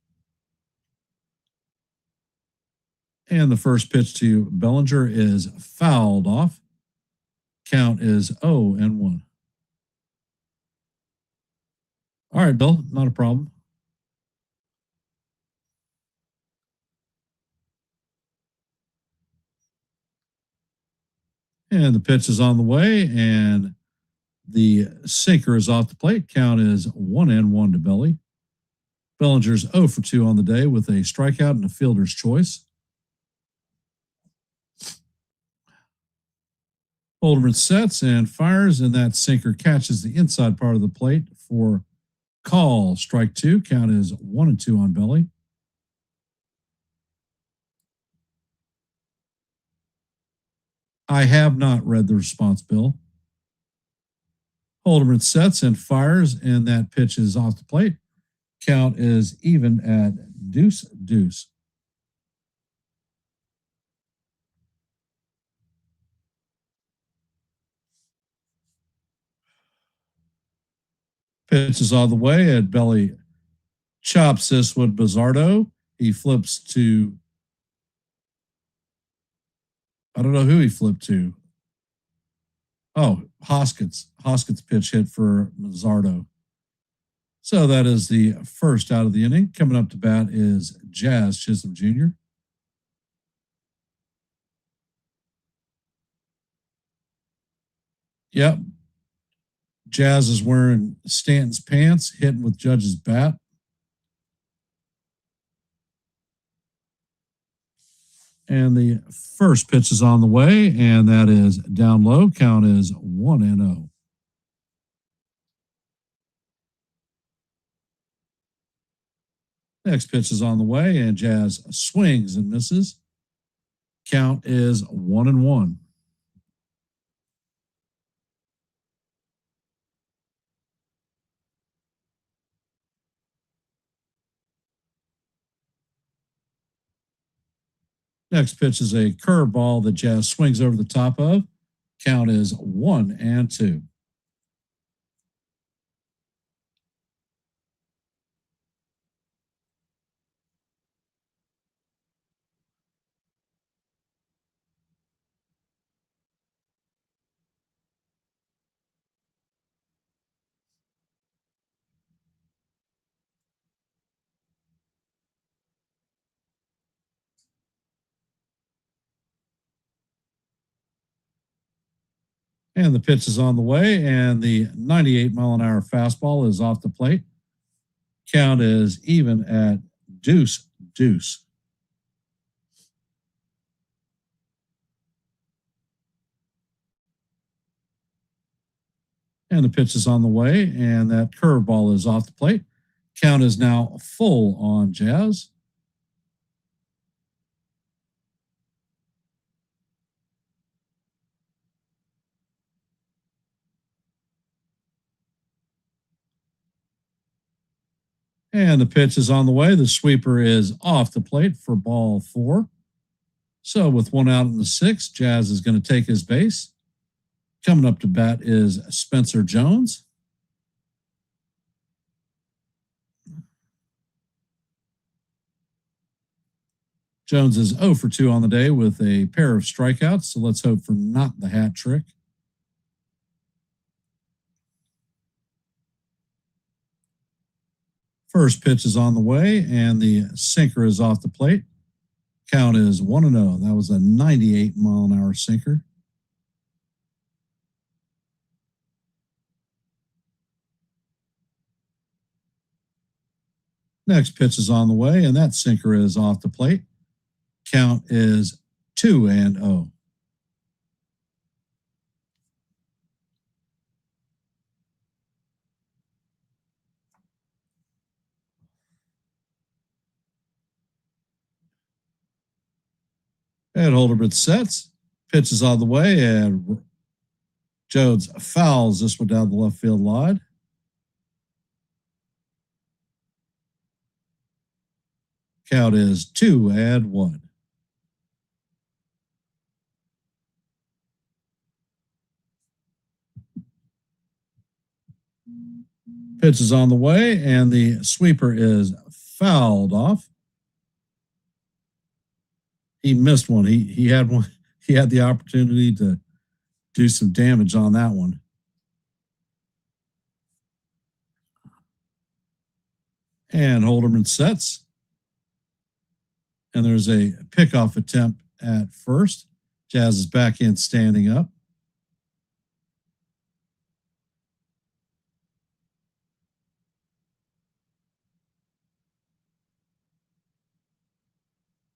And the first pitch to Bellinger is fouled off. Count is 0-1. All right, Bill, not a problem. And the pitch is on the way, and the sinker is off the plate. Count is 1-1 to Belly. Bellinger's 0 for 2 on the day with a strikeout and a fielder's choice. Holderman sets and fires, and that sinker catches the inside part of the plate for call. Strike 2. Count is 1-2 on Belly. I have not read the response, Bill. Holderman sets and fires, and that pitch is off the plate. Count is even at 2-2. Pitch is on the way, and Belly chops this with Bizzardo. He flips to, I don't know who he flipped to. Oh, Hoskins. Hoskins pitch hit for Bizzardo. So that is the first out of the inning. Coming up to bat is Jazz Chisholm Jr. Yep. Jazz is wearing Stanton's pants, hitting with Judge's bat. And the first pitch is on the way, and that is down low. Count is 1-0. Next pitch is on the way, and Jazz swings and misses. Count is 1-1. Next pitch is a curveball that Jazz swings over the top of. Count is 1-2. And the pitch is on the way, and the 98-mile-an-hour fastball is off the plate. Count is even at 2-2. And the pitch is on the way, and that curveball is off the plate. Count is now full on Jazz. And the pitch is on the way. The sweeper is off the plate for ball 4. So with 1 out in the 6th, Jazz is going to take his base. Coming up to bat is Spencer Jones. Jones is 0 for 2 on the day with a pair of strikeouts, so let's hope for not the hat trick. First pitch is on the way, and the sinker is off the plate. Count is 1-0. That was a 98-mile-an-hour sinker. Next pitch is on the way, and that sinker is off the plate. Count is 2-0. And Holderman sets. Pitch is on the way, and Jones fouls this one down the left field line. Count is 2-1. Pitch is on the way, and the sweeper is fouled off. He missed one. He had one. He had the opportunity to do some damage on that one. And Holderman sets. And there's a pickoff attempt at first. Jazz is back in standing up.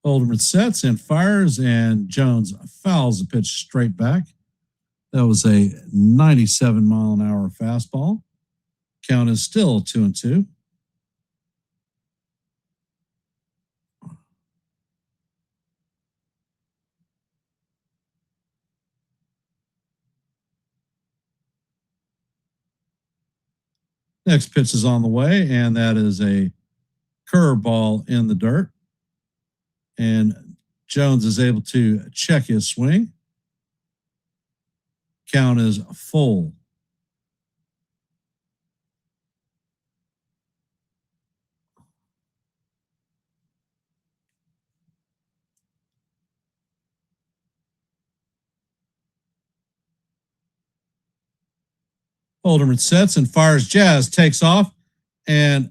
Holderman sets and fires, and Jones fouls the pitch straight back. That was a 97-mile-an-hour fastball. Count is still 2-2. Next pitch is on the way, and that is a curveball in the dirt. And Jones is able to check his swing. Count is full. Holderman sets and fires. Jazz takes off, and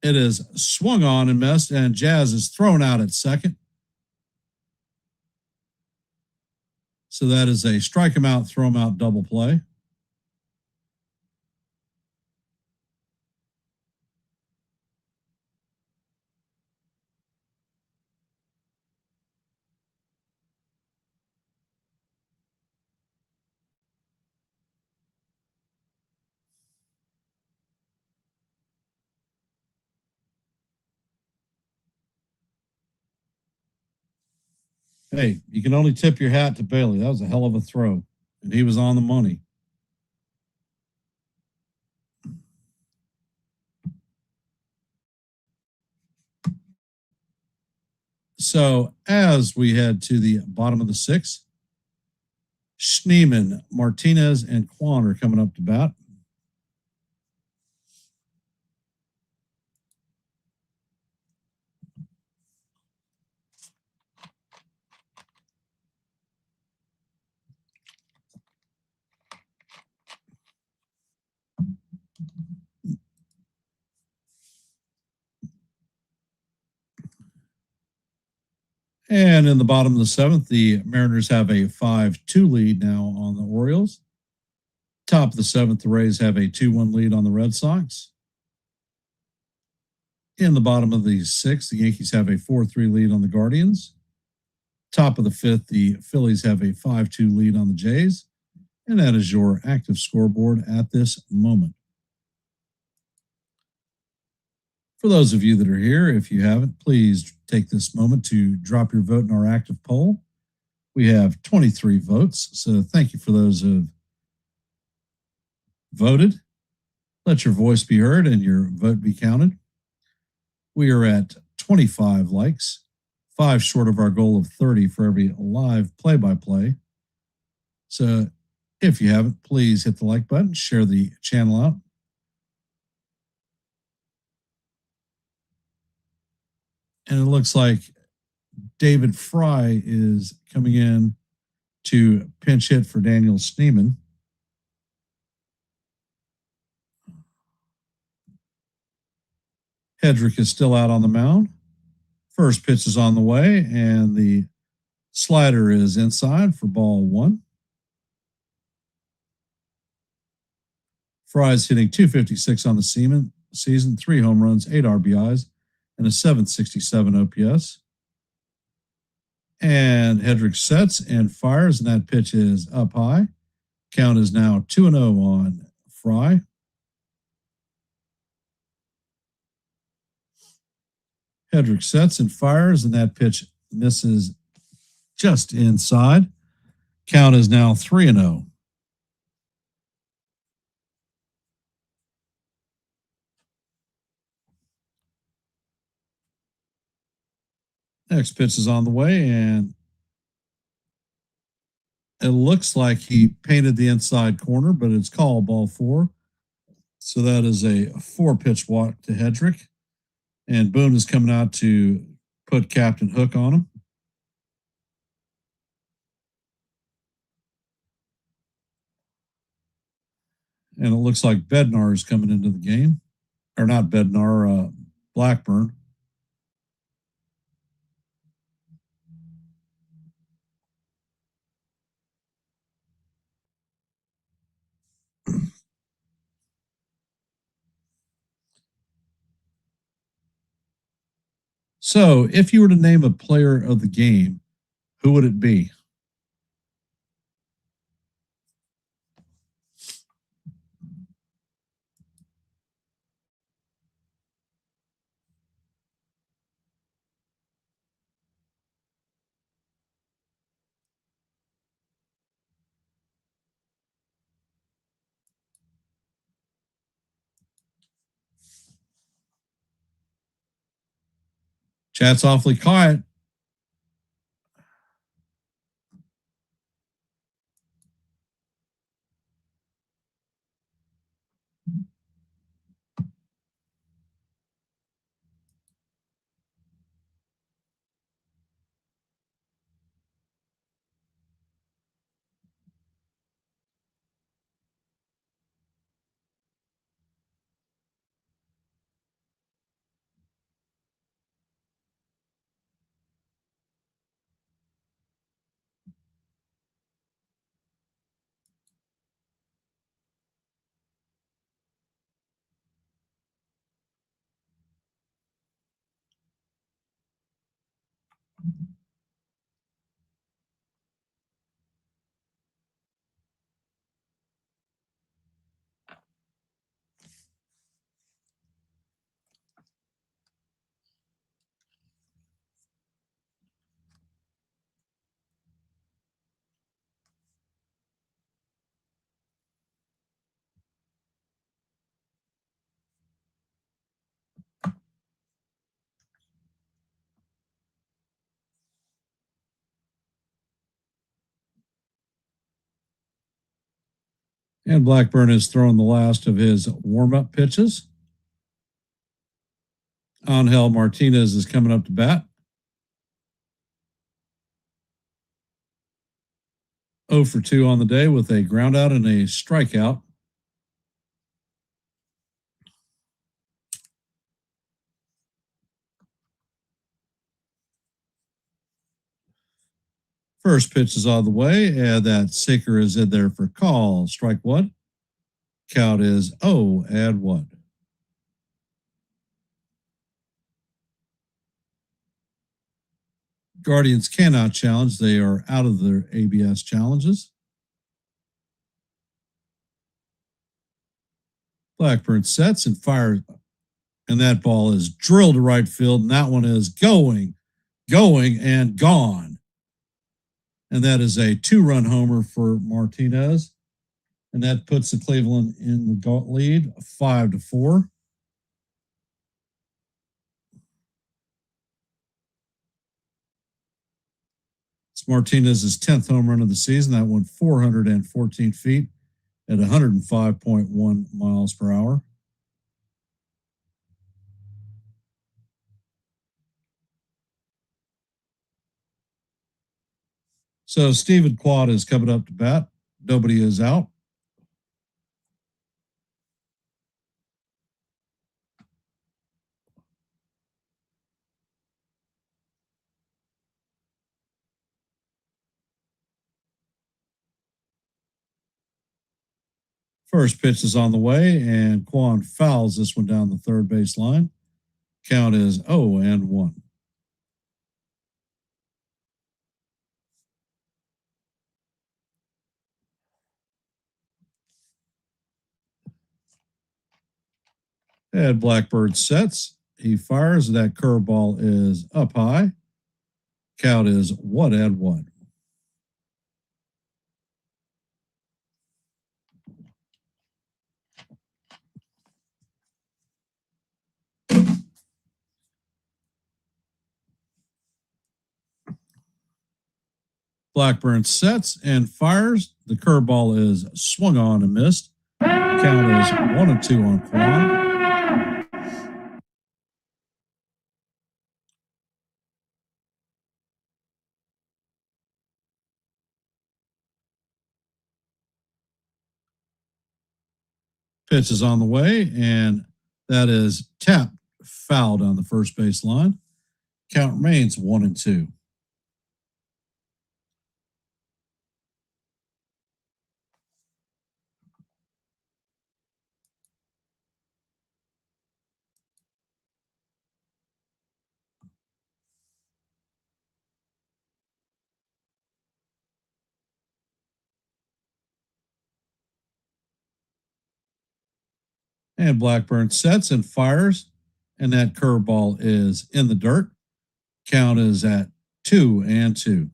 it is swung on and missed, and Jazz is thrown out at second. So that is a strike him out, throw him out double play. Hey, you can only tip your hat to Bailey. That was a hell of a throw, and he was on the money. So as we head to the bottom of the 6th, Schneemann, Martinez, and Quan are coming up to bat. And in the bottom of the seventh, the Mariners have a 5-2 lead now on the Orioles. Top of the seventh, the Rays have a 2-1 lead on the Red Sox. In the bottom of the sixth, the Yankees have a 4-3 lead on the Guardians. Top of the fifth, the Phillies have a 5-2 lead on the Jays. And that is your active scoreboard at this moment. For those of you that are here, if you haven't, please take this moment to drop your vote in our active poll. We have 23 votes, so thank you for those who have voted. Let your voice be heard and your vote be counted. We are at 25 likes, 5 short of our goal of 30 for every live play-by-play. So if you haven't, please hit the like button, share the channel out. And it looks like David Fry is coming in to pinch hit for Daniel Sneeman. Hedrick is still out on the mound. First pitch is on the way, and the slider is inside for ball 1. Fry's hitting .256 on the season, 3 home runs, 8 RBIs, and a .767 OPS. And Hedrick sets and fires, and that pitch is up high. Count is now 2-0 on Fry. Hedrick sets and fires, and that pitch misses just inside. Count is now 3-0. Next pitch is on the way, and it looks like he painted the inside corner, but it's called ball 4. So that is a 4-pitch walk to Hedrick. And Boone is coming out to put Captain Hook on him. And it looks like Bednar is coming into the game. Or not Bednar, Blackburn. So, if you were to name a player of the game, who would it be? Chat's awfully quiet. And Blackburn has thrown the last of his warm-up pitches. Angel Martinez is coming up to bat. 0 for 2 on the day with a groundout and a strikeout. First pitch is on the way, and that sinker is in there for call. Strike one. Count is 0-1. Guardians cannot challenge. They are out of their ABS challenges. Blackburn sets and fires, and that ball is drilled to right field, and that one is going, and gone. And that is a 2-run homer for Martinez. And that puts the Cleveland in the lead, 5-4. It's Martinez's 10th home run of the season. That went 414 feet at 105.1 miles per hour. So Stephen Quad is coming up to bat. Nobody is out. First pitch is on the way, and Quan fouls this one down the third base line. Count is 0-1. And Blackbird sets. He fires. That curveball is up high. Count is 1-1. Blackburn sets and fires. The curveball is swung on and missed. Count is 1-2 on Quan. Pitch is on the way, and that is tapped, fouled on the first base line. Count remains 1-2. And Blackburn sets and fires, and that curveball is in the dirt. Count is at 2-2.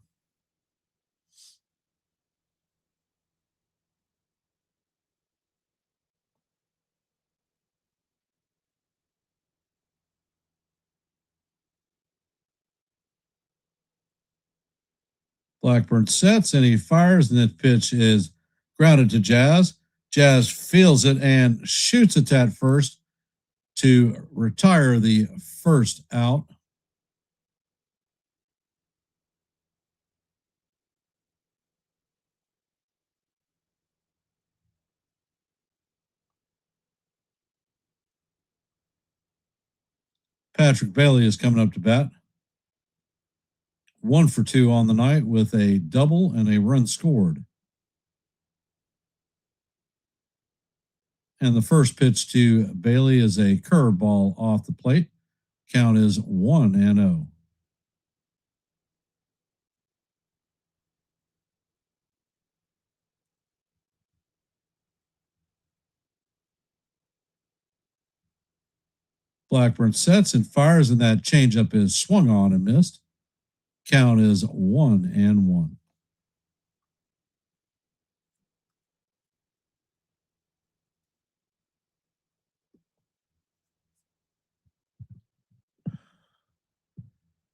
Blackburn sets and he fires, and that pitch is grounded to Jazz. Jazz feels it and shoots it at first to retire the first out. Patrick Bailey is coming up to bat. 1 for 2 on the night with a double and a run scored. And the first pitch to Bailey is a curveball off the plate. Count is 1-0. Blackburn sets and fires, and that changeup is swung on and missed. Count is 1-1.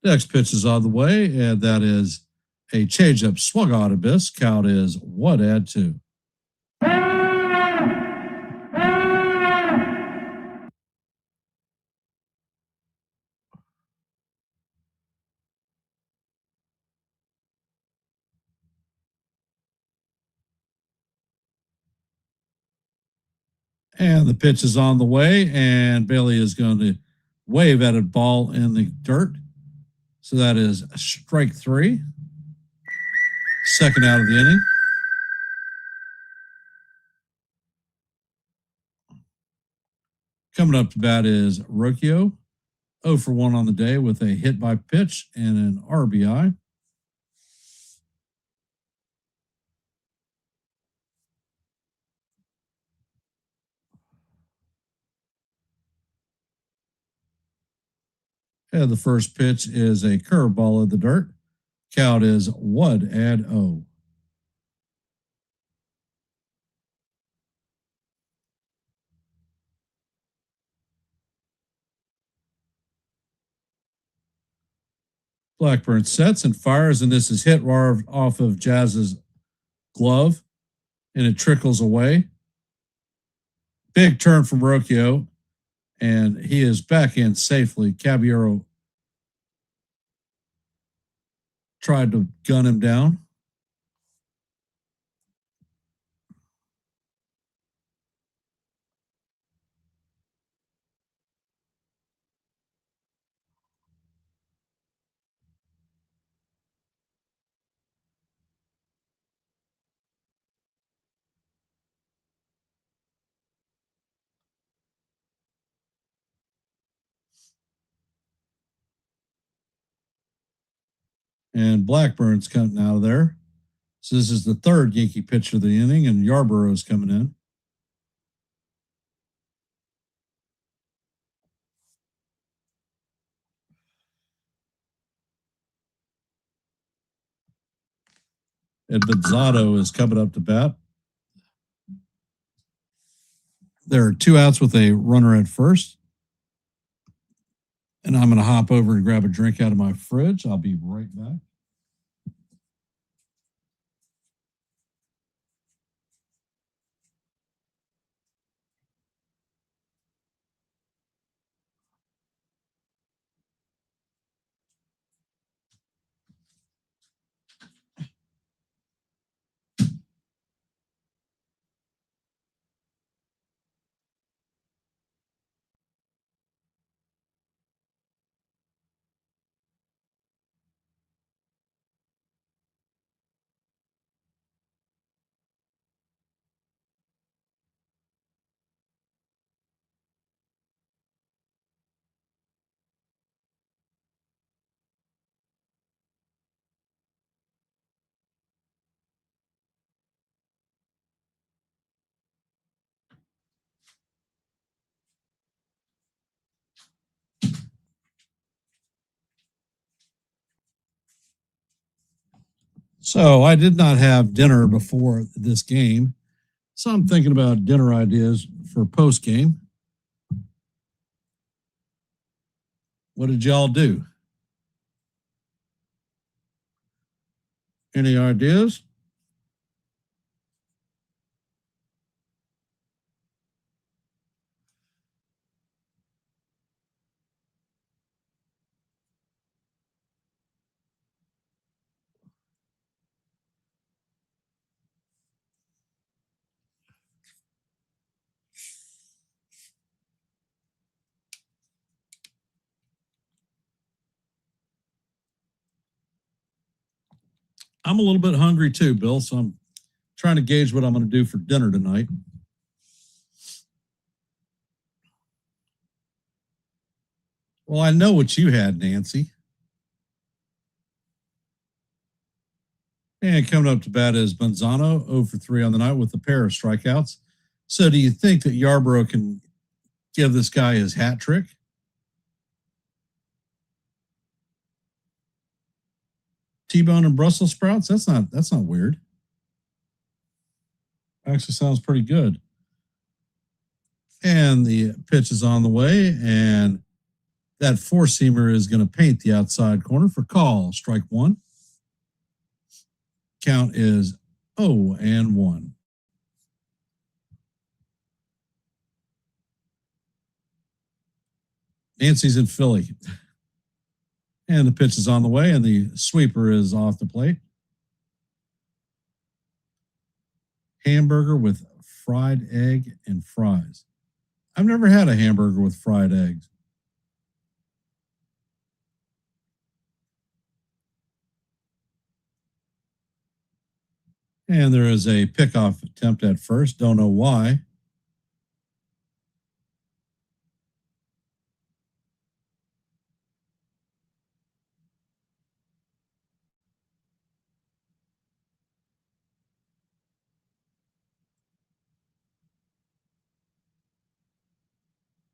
Next pitch is on the way, and that is a changeup swung on and missed. Count is 1-2. And the pitch is on the way, and Bailey is going to wave at a ball in the dirt. So that is strike 3. Second out of the inning. Coming up to bat is Rocchio, 0 for 1 on the day with a hit by pitch and an RBI. And the first pitch is a curveball of the dirt. Count is 1-0. Blackburn sets and fires, and this is hit off of Jazz's glove, and it trickles away. Big turn from Rocchio, and he is back in safely. Caballero tried to gun him down. And Blackburn's coming out of there. So this is the third Yankee pitcher of the inning, and Yarborough's coming in. And Benzado is coming up to bat. There are 2 outs with a runner at first. And I'm going to hop over and grab a drink out of my fridge. I'll be right back. So I did not have dinner before this game. So I'm thinking about dinner ideas for post game. What did y'all do? Any ideas? I'm a little bit hungry too, Bill, so I'm trying to gauge what I'm going to do for dinner tonight. Well, I know what you had, Nancy. And coming up to bat is Bonzano, 0 for 3 on the night with a pair of strikeouts. So do you think that Yarborough can give this guy his hat trick? T-bone and Brussels sprouts? That's not weird. Actually sounds pretty good. And the pitch is on the way, and that four-seamer is going to paint the outside corner for call. Strike 1. Count is 0-1. Nancy's in Philly. And the pitch is on the way, and the sweeper is off the plate. Hamburger with fried egg and fries. I've never had a hamburger with fried eggs. And there is a pickoff attempt at first. Don't know why.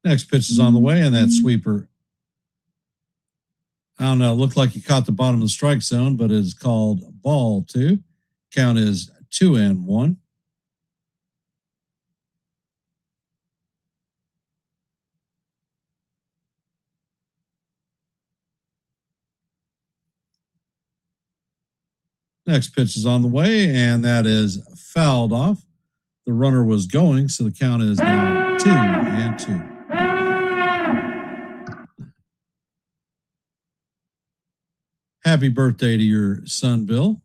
Next pitch is on the way, and that sweeper, I don't know, it looked like he caught the bottom of the strike zone, but is called ball 2. Count is 2-1. Next pitch is on the way, and that is fouled off. The runner was going, so the count is now 2-2. Happy birthday to your son, Bill.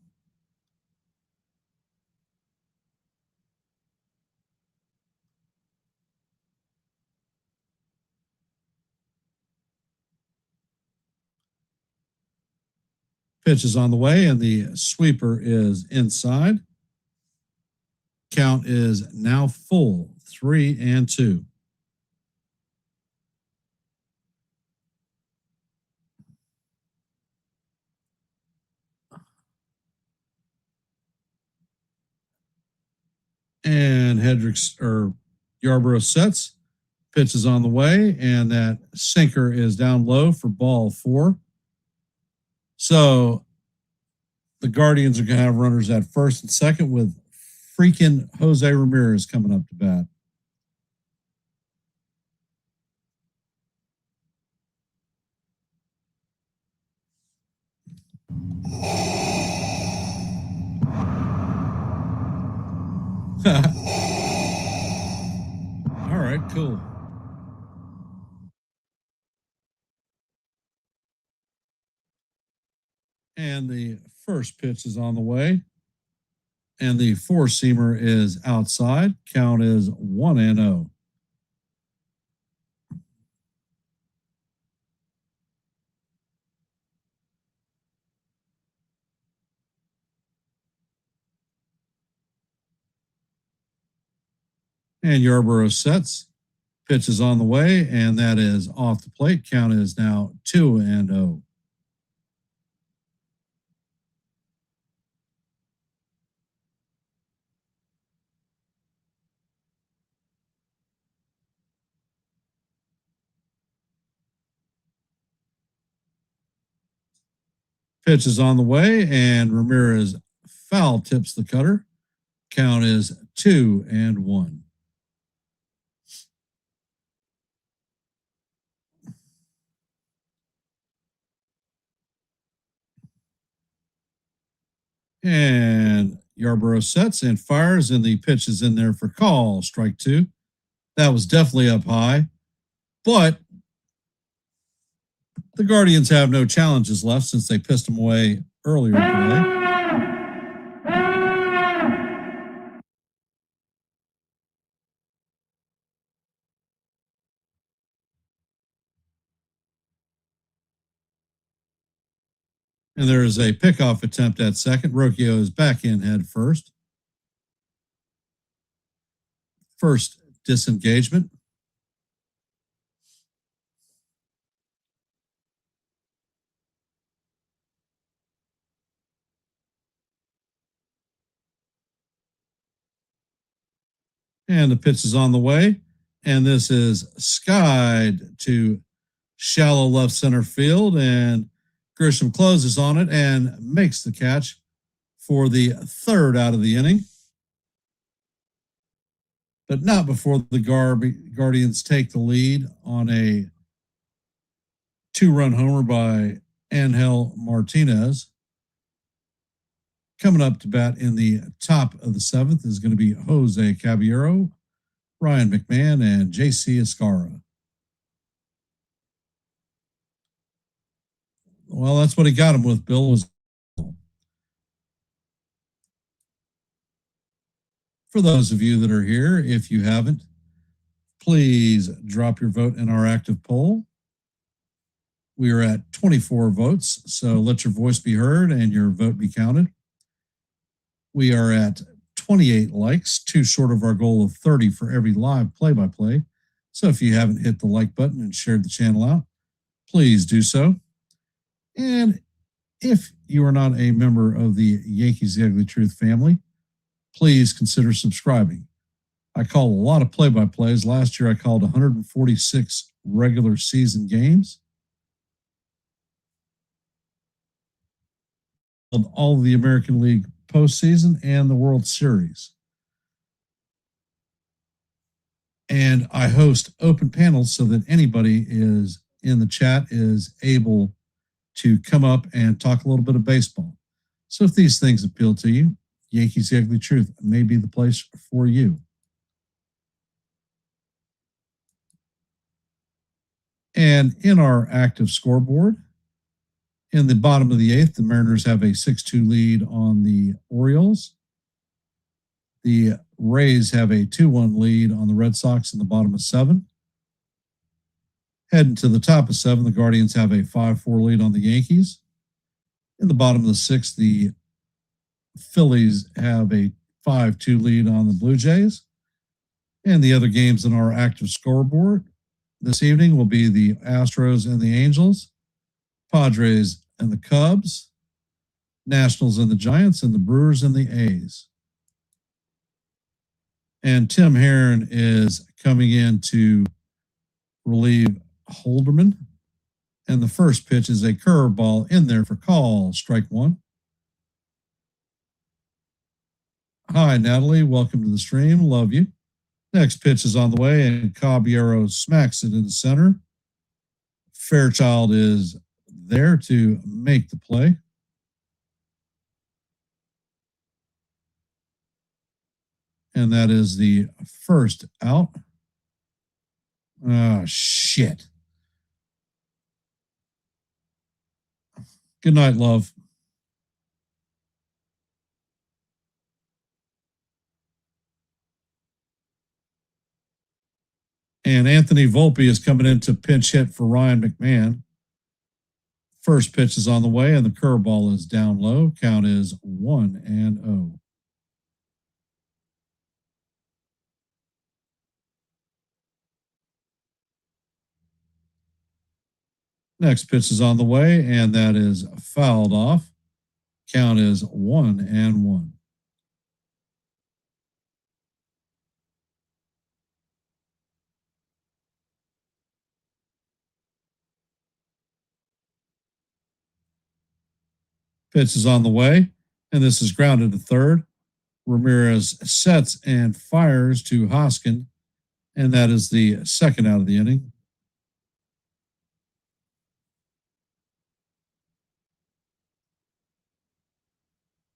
Pitch is on the way, and the sweeper is inside. Count is now full, 3-2. And Yarbrough sets. Pitch is on the way, and that sinker is down low for ball 4. So the Guardians are going to have runners at first and second with freaking Jose Ramirez coming up to bat. All right, cool. And the first pitch is on the way. And the 4-seamer is outside. Count is 1-0. And Yarbrough sets. Pitch is on the way, and that is off the plate. Count is now 2-0. Pitch is on the way, and Ramirez foul tips the cutter. Count is 2-1. And Yarbrough sets and fires, and the pitch is in there for call, strike 2. That was definitely up high, but the Guardians have no challenges left since they pissed them away earlier today. And there is a pickoff attempt at second. Rocchio is back in head first. First disengagement. And the pitch is on the way. And this is skied to shallow left center field. And Grisham closes on it and makes the catch for the third out of the inning. But not before the Guardians take the lead on a 2-run homer by Angel Martinez. Coming up to bat in the top of the 7th is going to be Jose Caballero, Ryan McMahon, and J.C. Escarra. Well, that's what he got him with, Bill. For those of you that are here, if you haven't, please drop your vote in our active poll. We are at 24 votes, so let your voice be heard and your vote be counted. We are at 28 likes, too short of our goal of 30 for every live play-by-play. So if you haven't hit the like button and shared the channel out, please do so. And if you are not a member of the Yankees The Ugly Truth family, please consider subscribing. I call a lot of play-by-plays. Last year I called 146 regular season games. All of the American League postseason and the World Series. And I host open panels so that anybody is in the chat is able to come up and talk a little bit of baseball. So if these things appeal to you, Yankees The Ugly Truth may be the place for you. And in our active scoreboard, in the bottom of the eighth, the Mariners have a 6-2 lead on the Orioles. The Rays have a 2-1 lead on the Red Sox in the bottom of 7. Heading to the top of 7, the Guardians have a 5-4 lead on the Yankees. In the bottom of the 6th, the Phillies have a 5-2 lead on the Blue Jays. And the other games in our active scoreboard this evening will be the Astros and the Angels, Padres and the Cubs, Nationals and the Giants, and the Brewers and the A's. And Tim Herron is coming in to relieve Holderman. And the first pitch is a curveball in there for call, strike 1. Hi, Natalie. Welcome to the stream. Love you. Next pitch is on the way, and Caballero smacks it in the center. Fairchild is there to make the play. And that is the first out. Oh, shit. Good night, love. And Anthony Volpe is coming in to pinch hit for Ryan McMahon. First pitch is on the way, and the curveball is down low. Count is 1-0. Next pitch is on the way, and that is fouled off. Count is 1-1. Pitch is on the way, and this is grounded to third. Ramirez sets and fires to Hoskin, and that is the second out of the inning.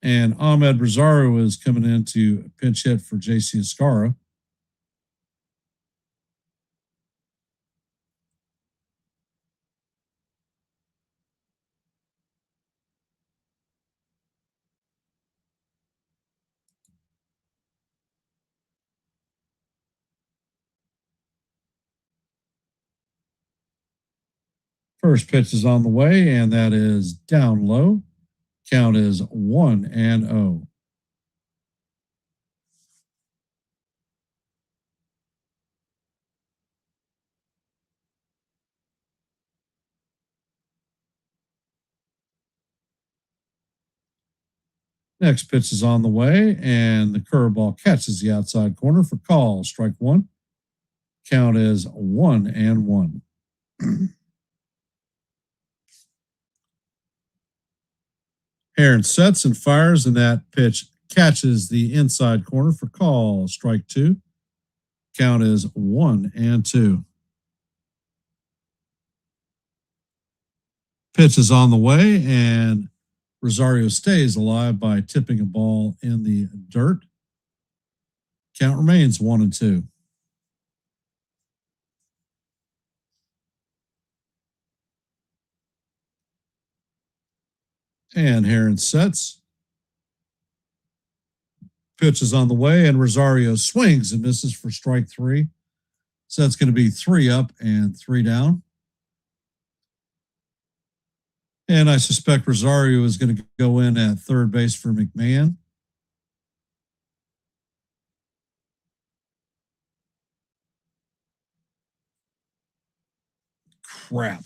And Ahmed Rosario is coming in to pinch hit for J.C. Escara. First pitch is on the way, and that is down low. Count is 1-0. Next pitch is on the way, and the curveball catches the outside corner for call, strike 1. Count is 1-1. Herron sets and fires, and that pitch catches the inside corner for call, strike 2. Count is 1-2. Pitch is on the way, and Rosario stays alive by tipping a ball in the dirt. Count remains 1-2. And Herron sets. Pitch is on the way, and Rosario swings and misses for strike 3. So that's going to be 3 up and 3 down. And I suspect Rosario is going to go in at third base for McMahon. crap.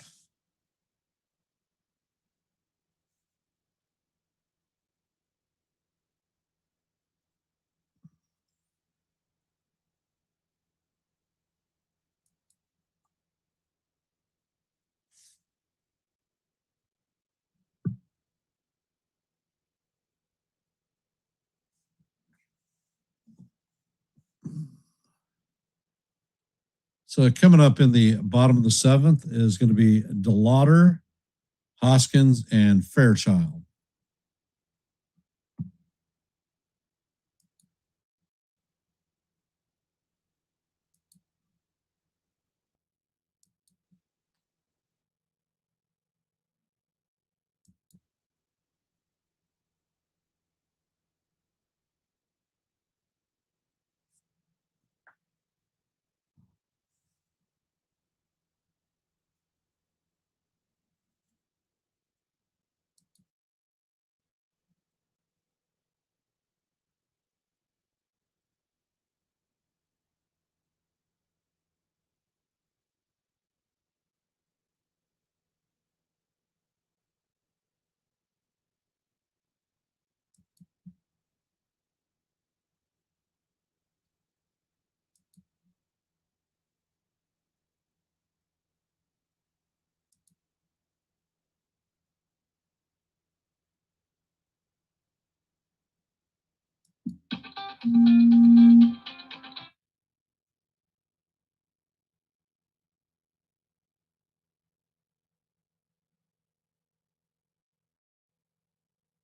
So coming up in the bottom of the seventh is going to be DeLauder, Hoskins, and Fairchild.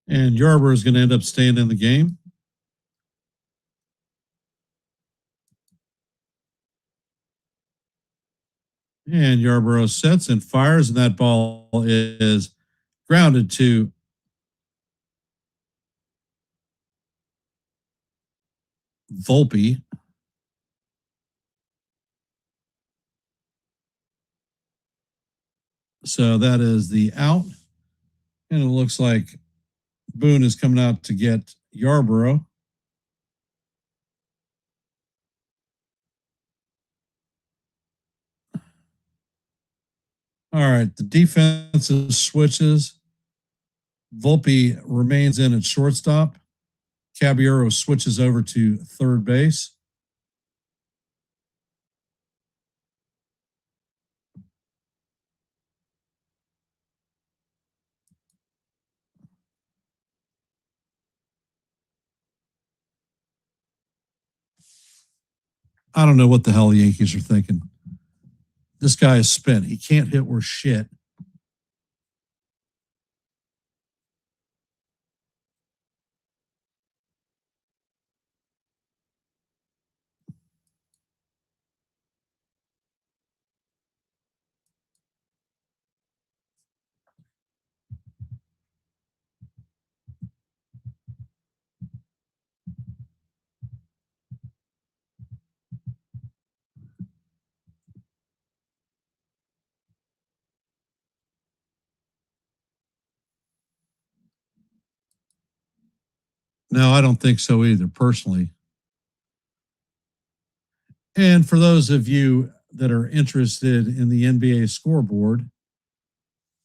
And Yarborough is going to end up staying in the game. And Yarborough sets and fires, and that ball is grounded to Volpe. So that is the out. And it looks like Boone is coming out to get Yarborough. All right, the defensive switches. Volpe remains in at shortstop. Caballero switches over to third base. I don't know what the hell the Yankees are thinking. This guy is spent. He can't hit worth shit. No, I don't think so either, personally. And for those of you that are interested in the NBA scoreboard,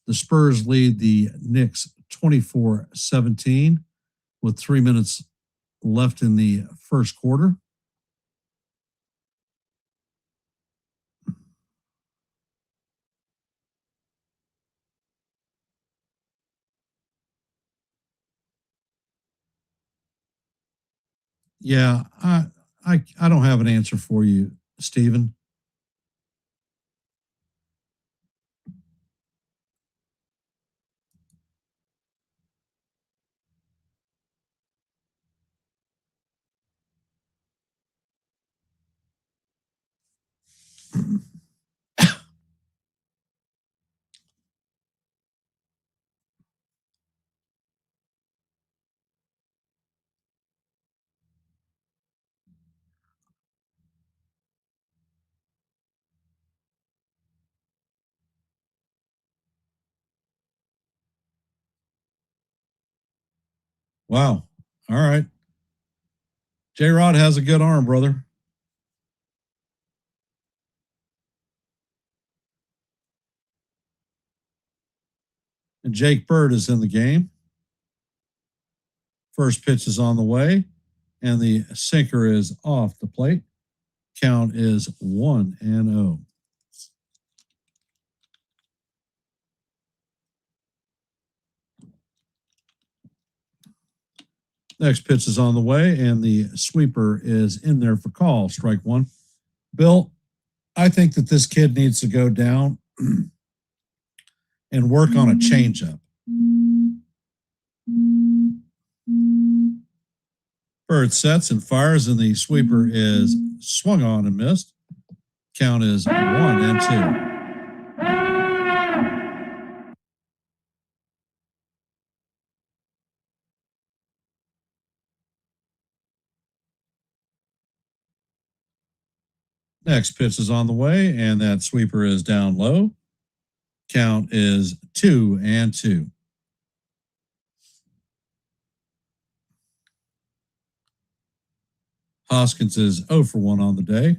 the Spurs lead the Knicks 24-17 with 3 minutes left in the first quarter. Yeah, I don't have an answer for you, Stephen. Wow. All right. J Rod has a good arm, brother. And Jake Bird is in the game. First pitch is on the way, and the sinker is off the plate. Count is 1-0. Next pitch is on the way, and the sweeper is in there for call. Strike one. Bill, I think that this kid needs to go down and work on a changeup. Bird sets and fires, and the sweeper is swung on and missed. Count is 1-2. Next pitch is on the way, and that sweeper is down low. Count is 2-2. Hoskins is 0 for 1 on the day.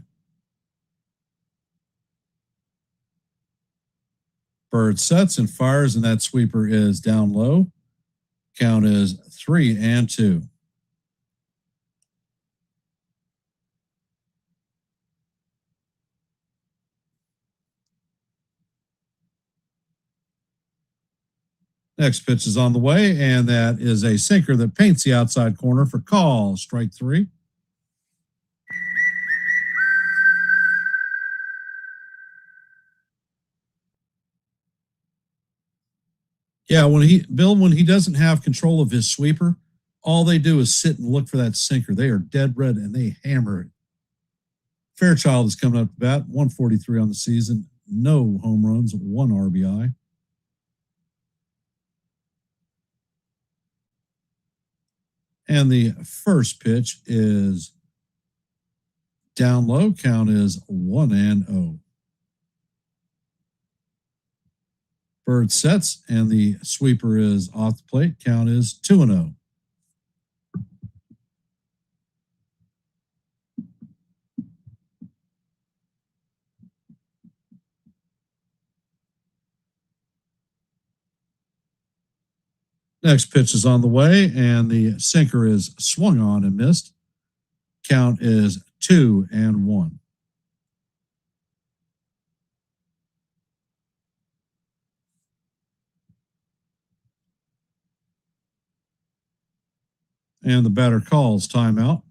Bird sets and fires, and that sweeper is down low. Count is 3-2. Next pitch is on the way, and that is a sinker that paints the outside corner for call. Strike three. Yeah, when he doesn't have control of his sweeper, all they do is sit and look for that sinker. They are dead red and they hammer it. Fairchild is coming up to bat, 143 on the season, no home runs, 1 RBI. And the first pitch is down low. Count is 1-0. Bird sets, and the sweeper is off the plate. Count is 2-0. Next pitch is on the way, and the sinker is swung on and missed. Count is 2-1. And the batter calls timeout.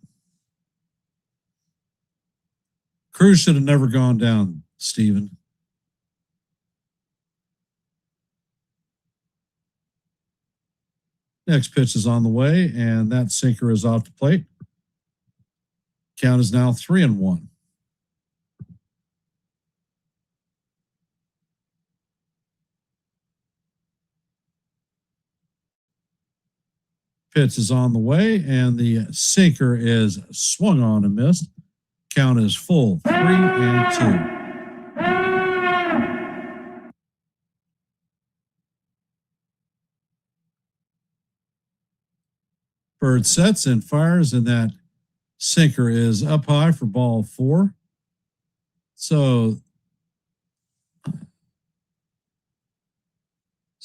Cruz should have never gone down, Steven. Next pitch is on the way, and that sinker is off the plate. Count is now 3-1. Pitch is on the way, and the sinker is swung on and missed. Count is full, 3-2. Bird sets and fires, and that sinker is up high for ball 4. So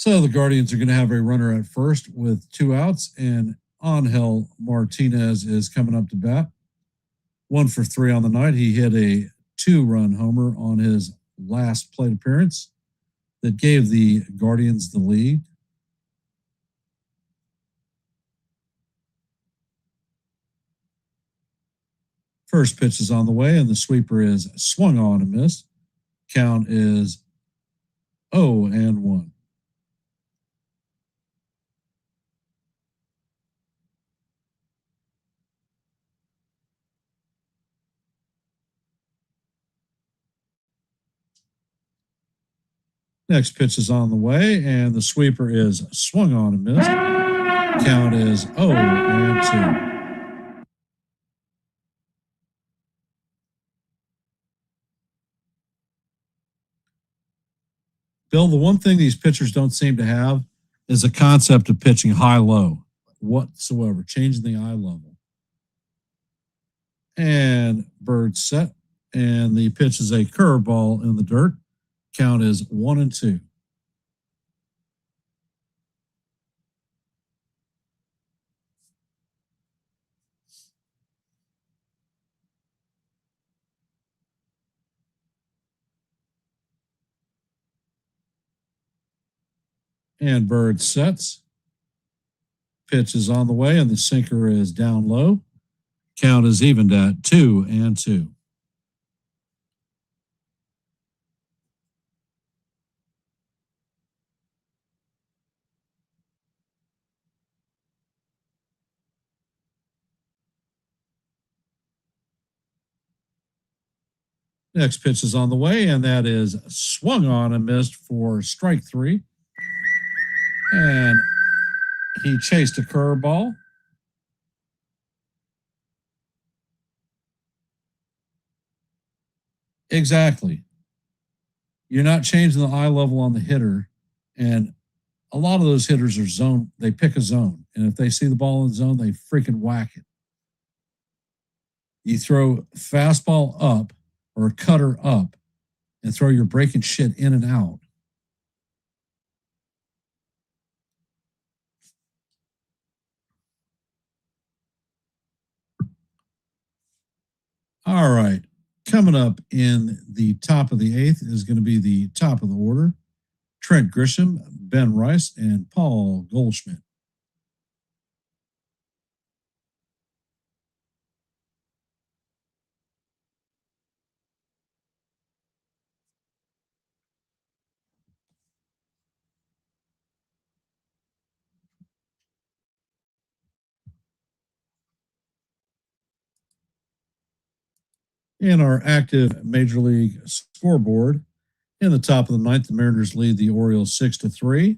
the Guardians are going to have a runner at first with 2 outs, and Angel Martinez is coming up to bat. 1 for 3 on the night. He hit a 2-run homer on his last plate appearance that gave the Guardians the lead. First pitch is on the way, and the sweeper is swung on and missed. Count is 0-1. Next pitch is on the way, and the sweeper is swung on and missed. Count is 0-2. Bill, the one thing these pitchers don't seem to have is a concept of pitching high-low whatsoever, changing the eye level. And Bird set, and the pitch is a curveball in the dirt. Count is 1-2. And Bird sets. Pitch is on the way, and the sinker is down low. Count is evened at 2-2. Next pitch is on the way, and that is swung on and missed for strike 3. And he chased a curveball. Exactly. You're not changing the eye level on the hitter. And a lot of those hitters are zone, they pick a zone. And if they see the ball in the zone, they freaking whack it. You throw fastball up or a cutter up and throw your breaking shit in and out. All right. Coming up in the top of the 8th is going to be the top of the order. Trent Grisham, Ben Rice, and Paul Goldschmidt. In our active Major League scoreboard, in the top of the 9th, the Mariners lead the Orioles 6-3.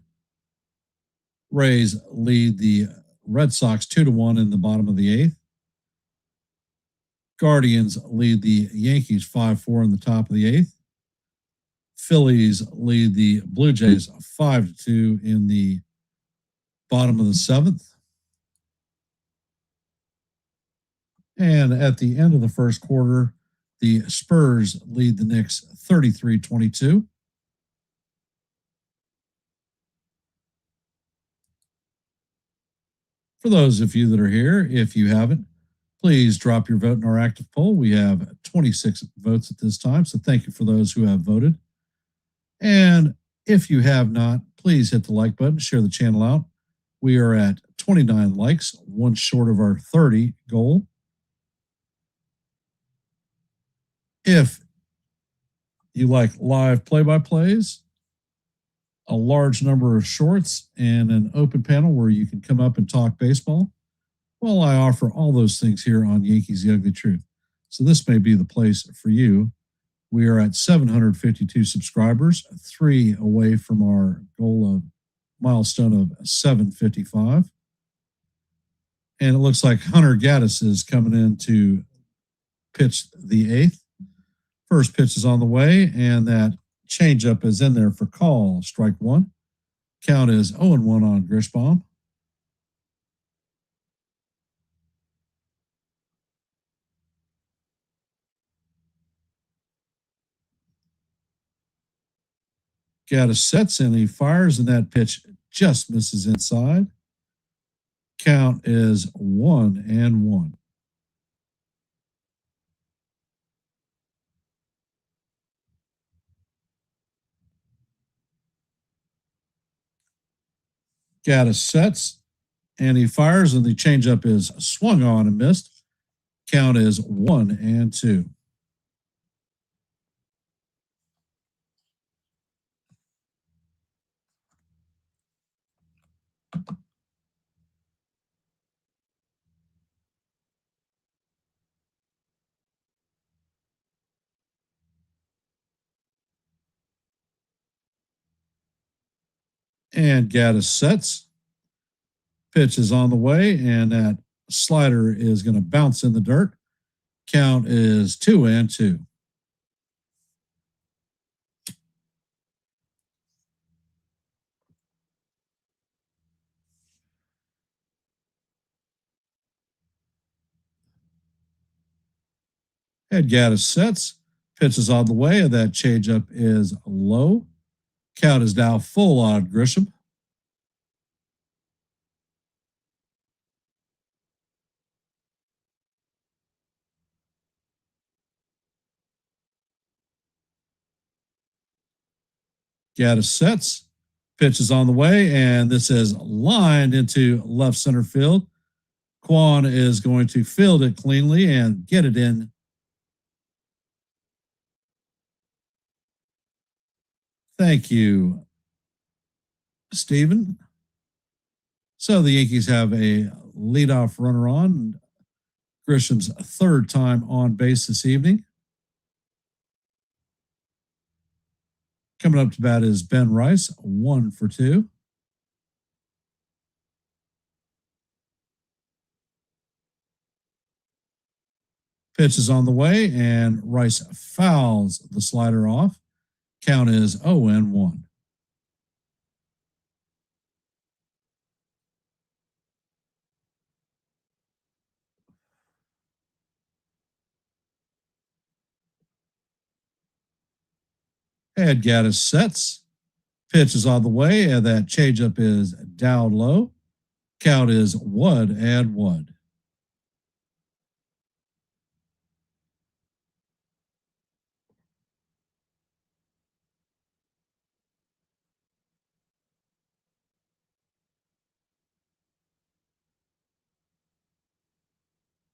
Rays lead the Red Sox 2-1 in the bottom of the 8th. Guardians lead the Yankees 5-4 in the top of the 8th. Phillies lead the Blue Jays 5-2 in the bottom of the 7th. And at the end of the first quarter, the Spurs lead the Knicks 33-22. For those of you that are here, if you haven't, please drop your vote in our active poll. We have 26 votes at this time, so thank you for those who have voted. And if you have not, please hit the like button, share the channel out. We are at 29 likes, one short of our 30 goal. If you like live play-by-plays, a large number of shorts, and an open panel where you can come up and talk baseball, well, I offer all those things here on Yankees The Ugly Truth. So this may be the place for you. We are at 752 subscribers, 3 away from our goal of milestone of 755. And it looks like Hunter Gaddis is coming in to pitch the 8th. First pitch is on the way, and that changeup is in there for call, strike 1. Count is 0-1 on Grishbaum. Gaddis sets and he fires, and that pitch just misses inside. Count is 1-1. Gaddis sets and he fires, and the changeup is swung on and missed. Count is 1-2. And Gaddis sets. Pitch is on the way, and that slider is going to bounce in the dirt. Count is 2-2. And Gaddis sets. Pitch is on the way, and that changeup is low. Count is now full on Grisham. Gaddis sets. Pitch is on the way, and this is lined into left center field. Quan is going to field it cleanly and get it in. Thank you, Stephen. So the Yankees have a leadoff runner on. Grisham's third time on base this evening. Coming up to bat is Ben Rice, 1 for 2. Pitch is on the way, and Rice fouls the slider off. Count is 0-1. And Gaddis sets. Pitch is on the way, and that changeup is down low. Count is 1-1.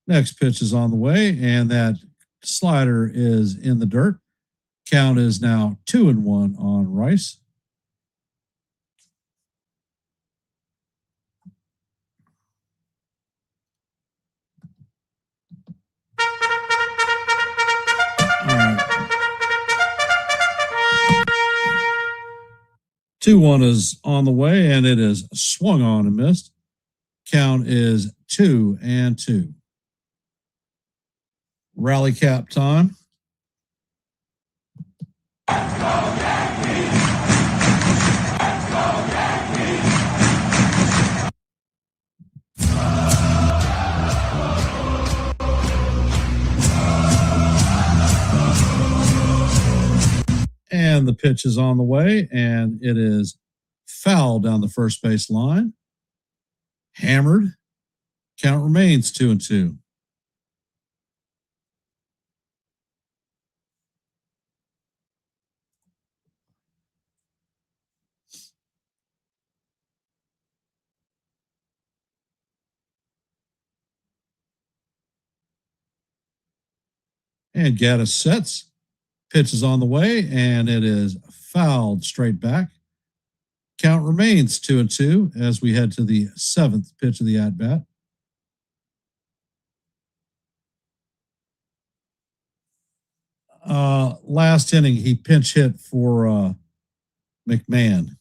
Next pitch is on the way, and that slider is in the dirt. Count is now 2-1 on Rice. All right. 2-1 is on the way, and it is swung on and missed. Count is 2-2. Rally cap time. And the pitch is on the way, and it is foul down the first base line. Hammered. Count remains 2-2. And Gaddis sets. Pitch is on the way, and it is fouled straight back. Count remains 2-2 as we head to the 7th pitch of the at-bat. Last inning, he pinch hit for McMahon.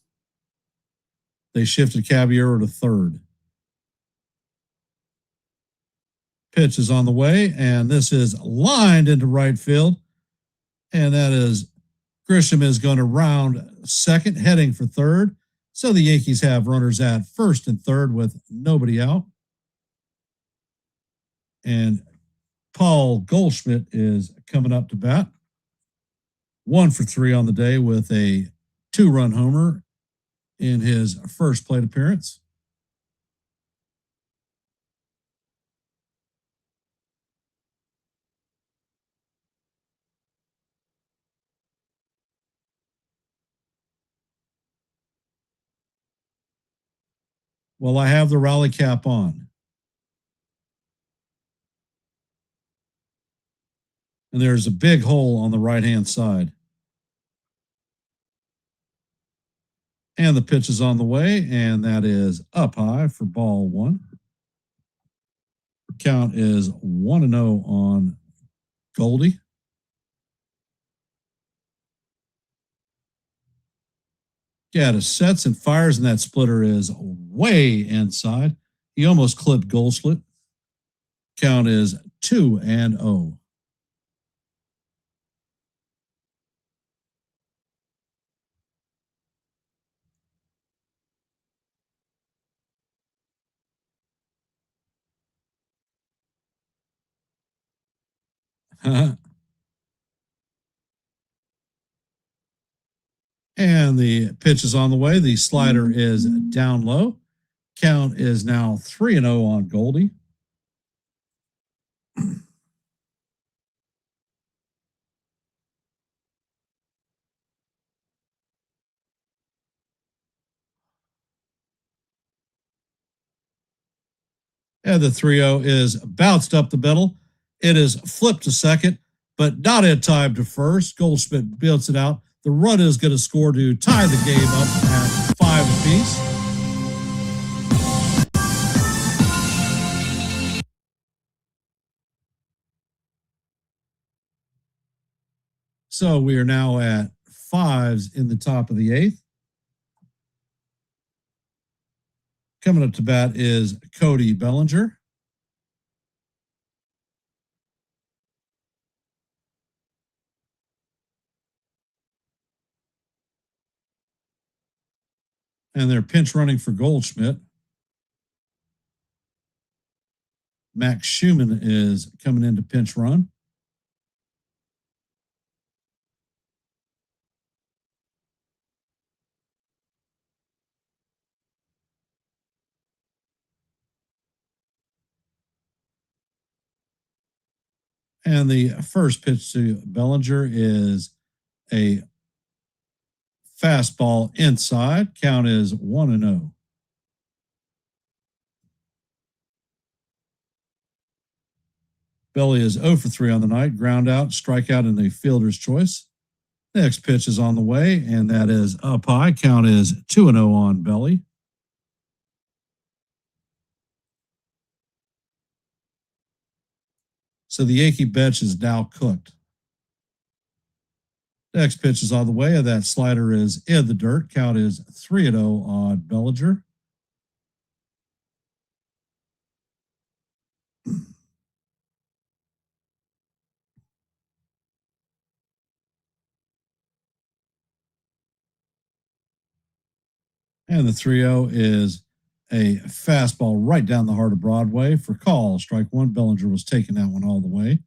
They shifted Caballero to third. Pitch is on the way, and this is lined into right field. And that is Grisham is going to round second, heading for third. So the Yankees have runners at first and third with nobody out. And Paul Goldschmidt is coming up to bat. 1 for 3 on the day with a 2-run homer in his first plate appearance. Well, I have the rally cap on. And there's a big hole on the right-hand side. And the pitch is on the way, and that is up high for ball 1. Count is 1-0 on Goldie. Gaddis sets and fires, and that splitter is way inside. He almost clipped Goldschmidt. Count is 2-0. And the pitch is on the way. The slider is down low. Count is now 3-0 on Goldie. And the 3-0 is bounced up the middle. It is flipped to second, but not in time to first. Goldschmidt builds it out. The run is going to score to tie the game up at 5 apiece. So we are now at 5s in the top of the 8th. Coming up to bat is Cody Bellinger. And they're pinch running for Goldschmidt. Max Schumann is coming in to pinch run. And the first pitch to Bellinger is a fastball inside. Count is 1-0. Belly is 0 for 3 on the night. Ground out, strikeout, and a fielder's choice. Next pitch is on the way, and that is up high. Count is 2-0 on Belly. So the Yankee bench is now cooked. Next pitch is on the way, and that slider is in the dirt. Count is 3-0 on Bellinger. And the 3-0 is a fastball right down the heart of Broadway for call. Strike one. Bellinger was taking that one all the way.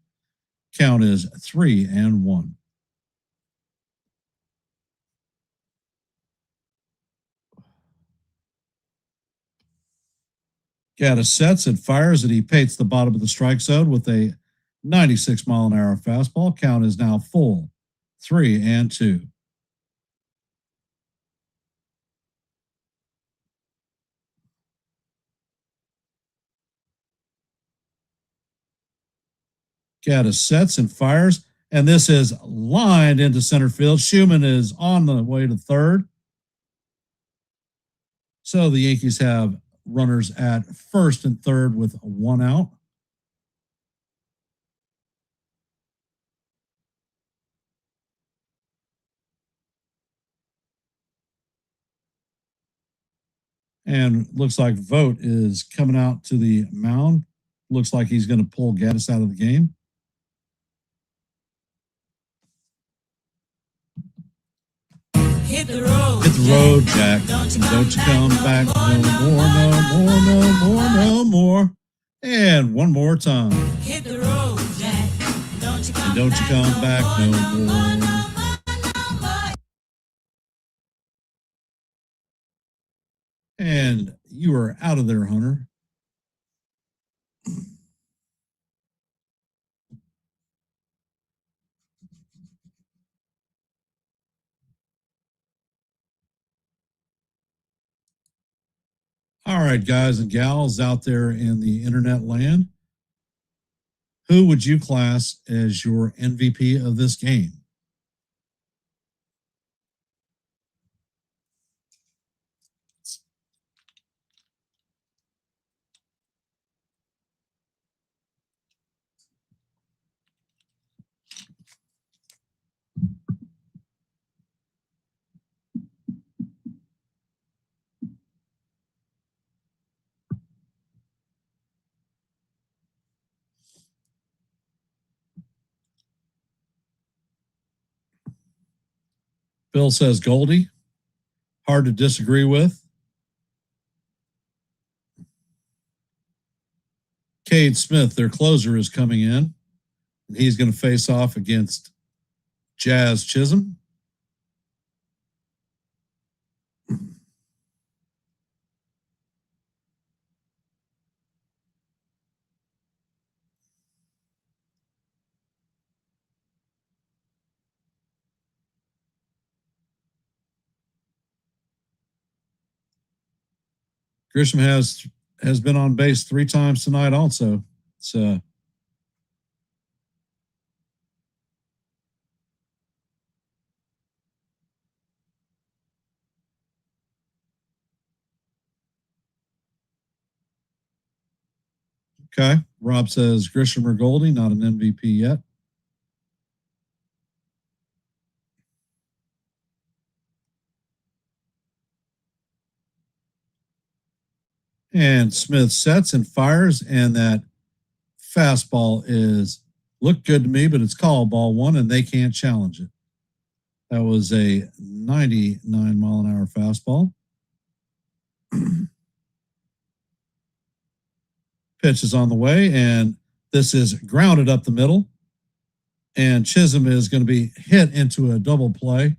Count is 3-1. Gaddis sets and fires, and he paints the bottom of the strike zone with a 96-mile-an-hour fastball. Count is now full, 3-2. Gaddis sets and fires, and this is lined into center field. Schumann is on the way to third. So the Yankees have runners at first and third with 1 out. And looks like Vogt is coming out to the mound. Looks like he's going to pull Gaddis out of the game. Hit the road, Jack. Don't you come back no more. And one more time. Hit the road, Jack. Don't you come back no more. And you are out of there, Hunter. All right, guys and gals out there in the internet land, who would you class as your MVP of this game? Bill says Goldie. Hard to disagree with. Cade Smith, their closer, is coming in. He's going to face off against Jazz Chisholm. Grisham has has been on base 3 times tonight also. It's okay. Rob says Grisham or Goldie, not an MVP yet. And Smith sets and fires, and that fastball is looked good to me, but it's called ball 1, and they can't challenge it. That was a 99 mile an hour fastball. Pitch is on the way, and this is grounded up the middle. And Chisholm is going to be hit into a double play.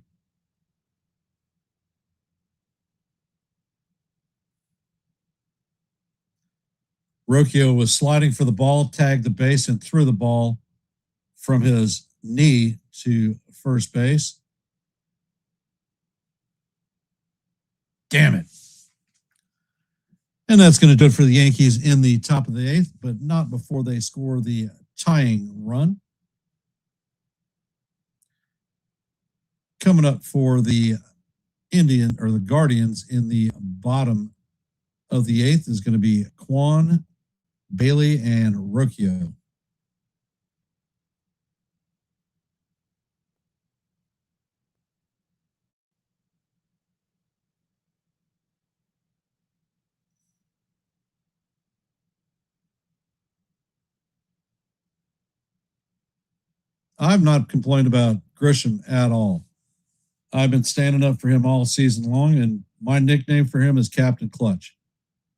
Rocchio was sliding for the ball, tagged the base, and threw the ball from his knee to first base. Damn it. And that's going to do it for the Yankees in the top of the 8th, but not before they score the tying run. Coming up for the Guardians in the bottom of the 8th is going to be Quan, Bailey, and Rocchio. I've not complained about Grisham at all. I've been standing up for him all season long, and my nickname for him is Captain Clutch.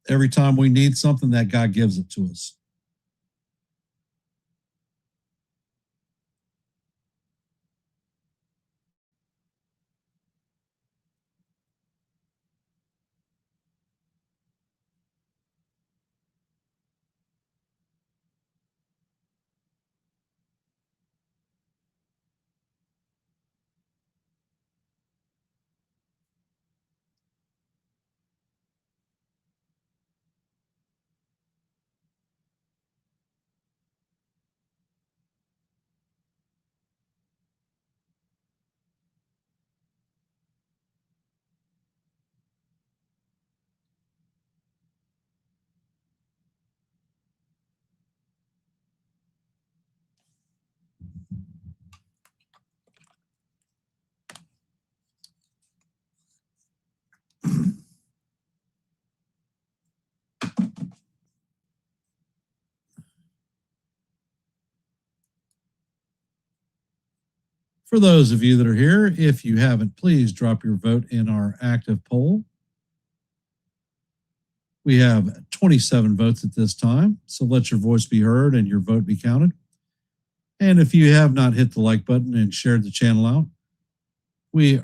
Every time we need something, that guy gives it to us. For those of you that are here, if you haven't, please drop your vote in our active poll. We have 27 votes at this time, so let your voice be heard and your vote be counted. And if you have not hit the like button and shared the channel out,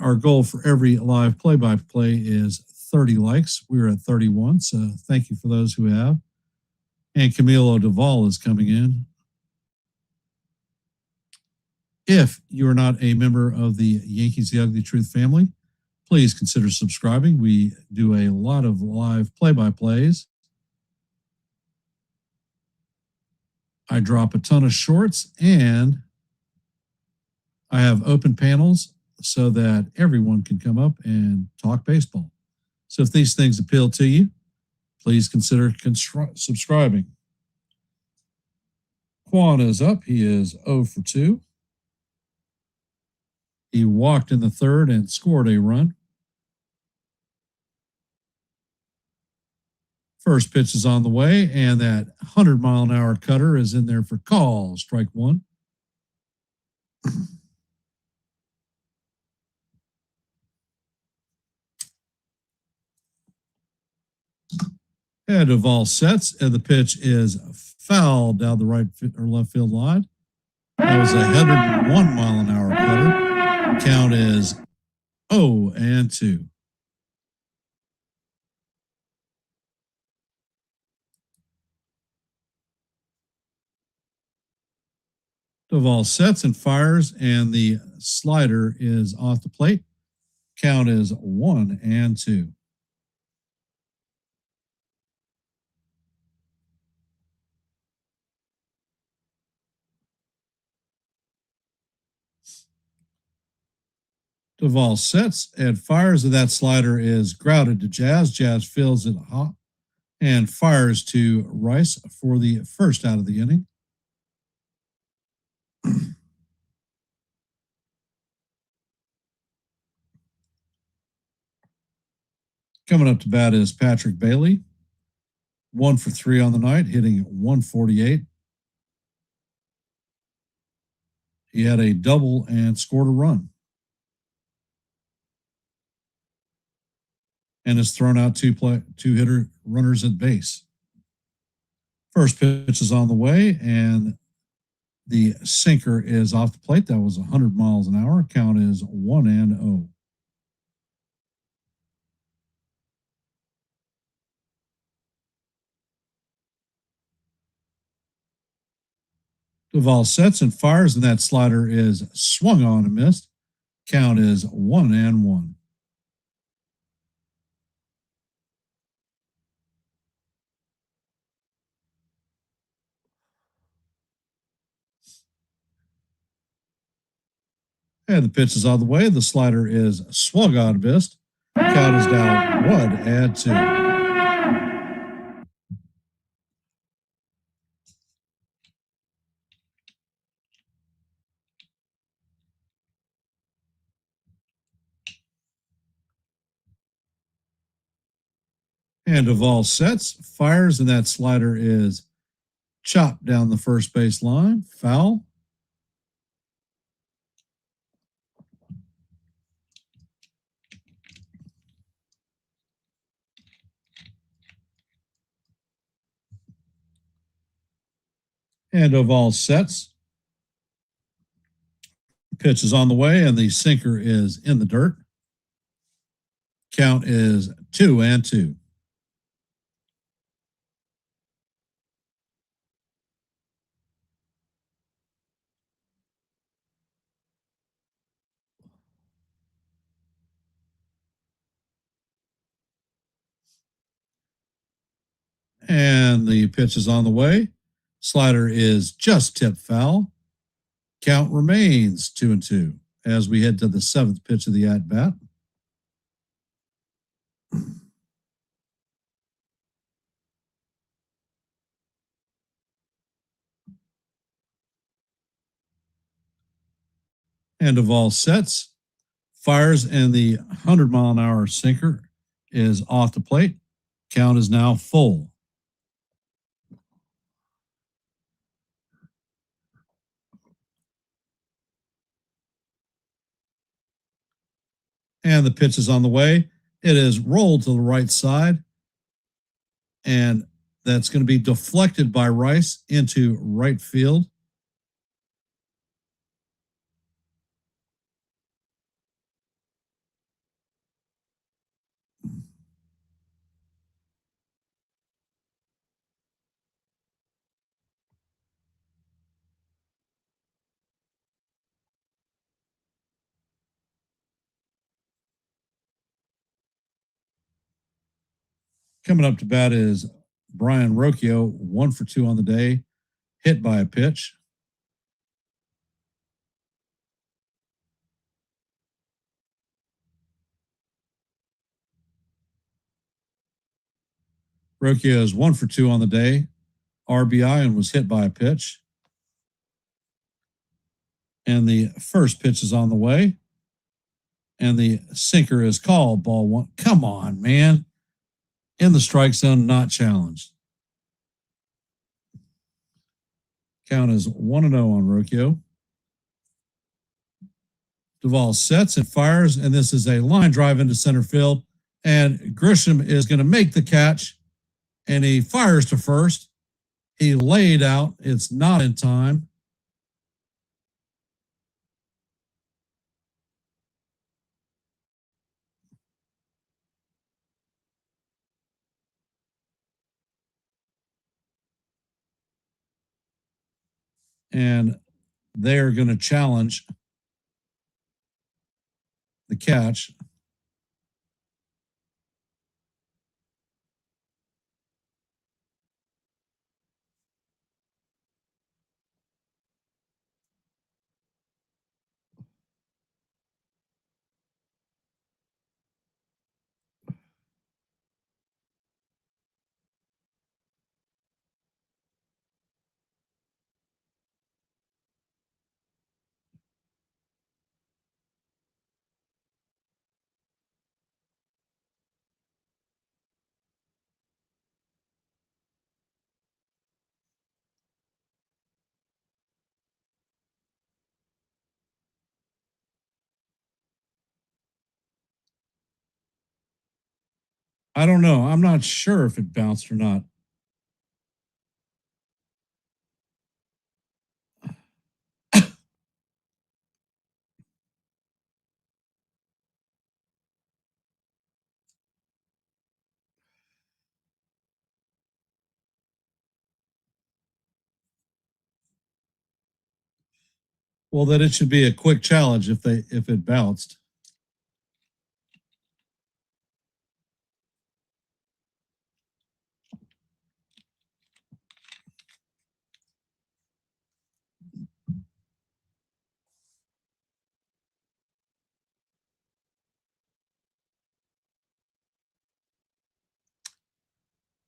our goal for every live play-by-play is 30 likes. We're at 31, so thank you for those who have. And Camilo Duvall is coming in. If you are not a member of the Yankees The Ugly Truth family, please consider subscribing. We do a lot of live play-by-plays. I drop a ton of shorts, and I have open panels so that everyone can come up and talk baseball. So if these things appeal to you, please consider subscribing. Quan is up. He is 0 for 2. He walked in the 3rd and scored a run. First pitch is on the way, and that 100-mile-an-hour cutter is in there for call, strike 1. And Duvall sets, and the pitch is fouled down the right or left field line. That was a 101-mile-an-hour cutter. Count is 0-2. Duvall sets and fires, and the slider is off the plate. Count is 1-2. Duvall sets and fires, and that slider is grounded to Jazz. Jazz fills it hot and fires to Rice for the first out of the inning. Coming up to bat is Patrick Bailey. 1 for 3 on the night, hitting 148. He had a double and scored a run. And has thrown out two hitter runners at base. First pitch is on the way, and the sinker is off the plate. That was 100 miles an hour. Count is 1-0. Duvall sets and fires, and that slider is swung on and missed. Count is 1-1. And the pitch is on the way. The slider is swung on and missed. Count is now 1-2. And Duvall sets, fires, and that slider is chopped down the first base line. Foul. And Duvall sets. Pitch is on the way, and the sinker is in the dirt. Count is 2-2. And the pitch is on the way. Slider is just tipped foul. Count remains 2-2 as we head to the seventh pitch of the at bat. And Duvall sets, fires, and the 100-mile-an-hour sinker is off the plate. Count is now full. And the pitch is on the way. It is rolled to the right side, and that's going to be deflected by Rice into right field. Coming up to bat is Brian Rocchio, 1 for 2 on the day, hit by a pitch. Rocchio is 1 for 2 on the day, RBI, and was hit by a pitch. And the first pitch is on the way. And the sinker is called ball one. Come on, man. In the strike zone, not challenged. Count is 1-0 on Rocchio. Duvall sets and fires, and this is a line drive into center field. And Grisham is going to make the catch, and he fires to first. He laid out. It's not in time. And they're going to challenge the catch. I don't know. I'm not sure if it bounced or not. Well, then it should be a quick challenge if it bounced.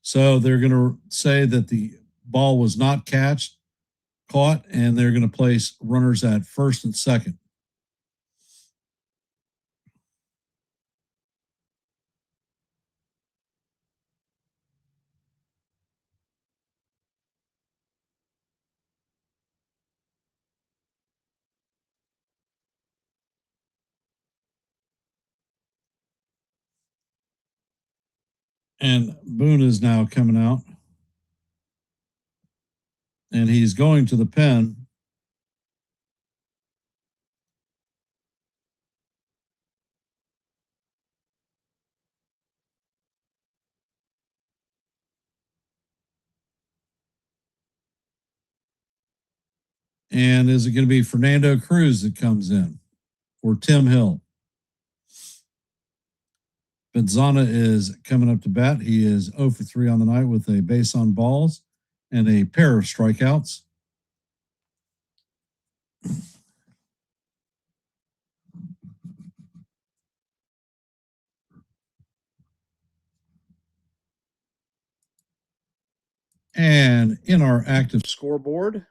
So they're going to say that the ball was not caught, and they're going to place runners at first and second. And Boone is now coming out. And he's going to the pen. And is it going to be Fernando Cruz that comes in or Tim Hill? Benzana is coming up to bat. He is 0 for 3 on the night with a base on balls and a pair of strikeouts. And in our active scoreboard,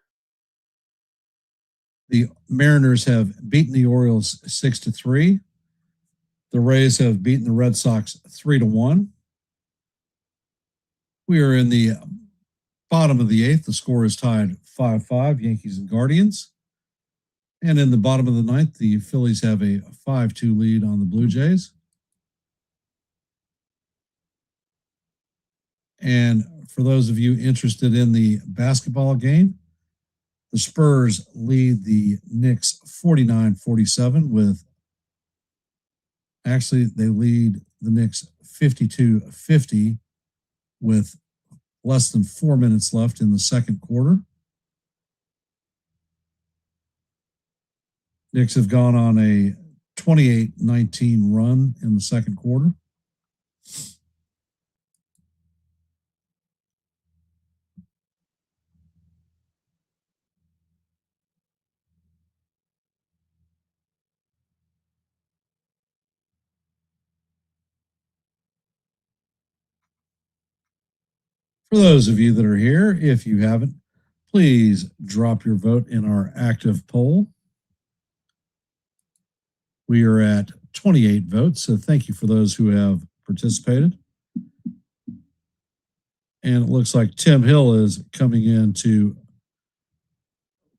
the Mariners have beaten the Orioles 6-3. The Rays have beaten the Red Sox 3-1. We are in the bottom of the eighth. The score is tied 5-5, Yankees and Guardians. And in the bottom of the ninth, the Phillies have a 5-2 lead on the Blue Jays. And for those of you interested in the basketball game, the Spurs lead the Knicks 49-47 with, actually, they lead the Knicks 52-50 with less than 4 minutes left in the second quarter. Knicks have gone on a 28-19 run in the second quarter. For those of you that are here, if you haven't, please drop your vote in our active poll. We are at 28 votes, so thank you for those who have participated. And it looks like Tim Hill is coming in to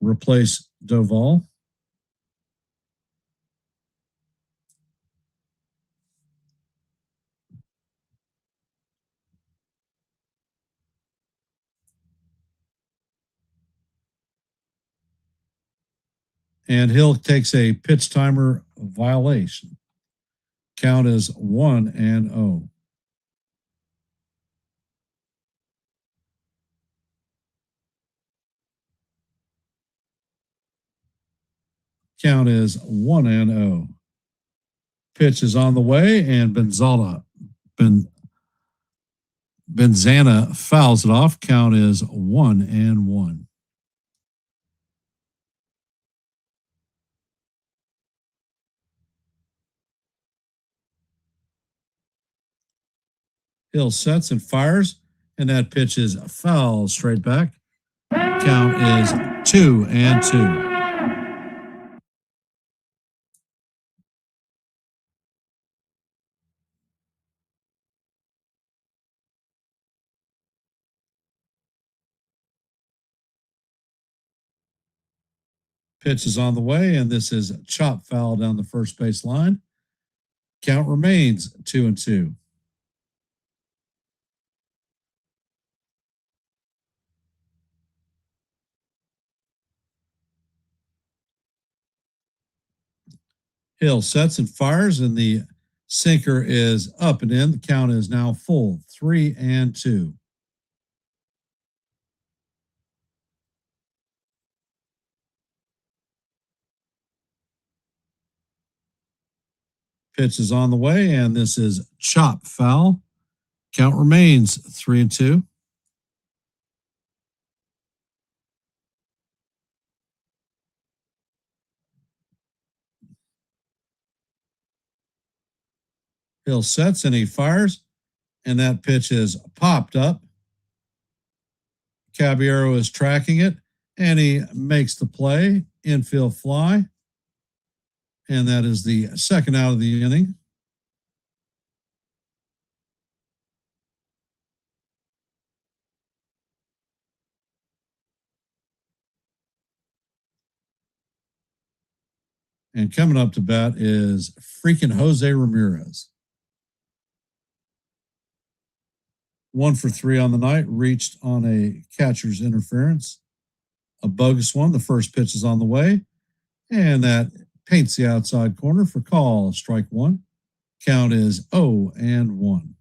replace Doval. And Hill takes a pitch timer violation. Count is 1-0. Count is 1-0. Pitch is on the way, and Benzana fouls it off. Count is 1-1. Hill sets and fires, and that pitch is foul straight back. Count is 2-2. Pitch is on the way, and this is chop foul down the first base line. Count remains 2-2. Hill sets and fires, and the sinker is up and in. The count is now full, 3-2. Pitch is on the way, and this is chop foul. Count remains 3-2. Hill sets and he fires, and that pitch is popped up. Caballero is tracking it, and he makes the play, infield fly, and that is the second out of the inning. And coming up to bat is freaking Jose Ramirez. 1 for 3 on the night, reached on a catcher's interference. A bogus one. The first pitch is on the way, and that paints the outside corner for call. Strike one. Count is 0-1.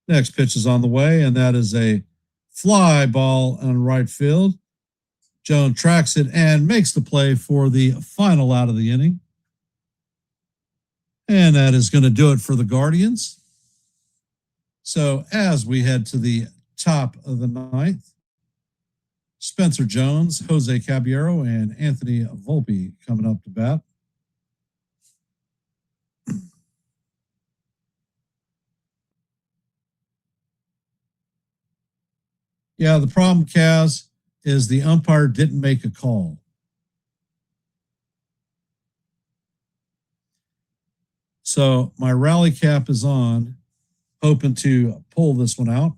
Next pitch is on the way, and that is a fly ball on right field. Jones tracks it and makes the play for the final out of the inning. And that is going to do it for the Guardians. So as we head to the top of the ninth, Spencer Jones, Jose Caballero, and Anthony Volpe coming up to bat. Yeah, the problem, Kaz, is the umpire didn't make a call. So my rally cap is on, hoping to pull this one out.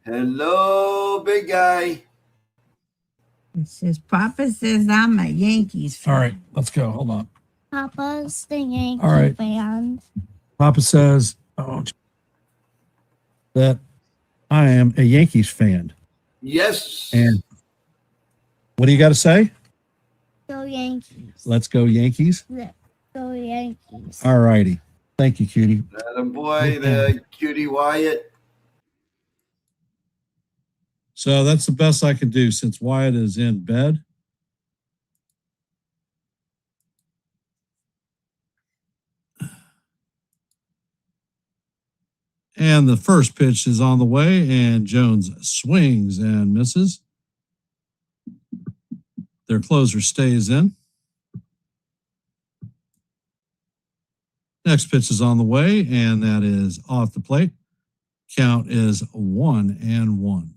Hello, big guy. It says, Papa says I'm a Yankees fan. All right, let's go. Hold on. Papa's the Yankee All right. fan. Papa says that I am a Yankees fan. Yes. And what do you got to say? Go Yankees. Let's go Yankees. Let's go Yankees. All righty. Thank you, cutie. Atta boy, the cutie Wyatt. So that's the best I can do since Wyatt is in bed. And the first pitch is on the way, and Jones swings and misses. Their closer stays in. Next pitch is on the way, and that is off the plate. Count is 1-1.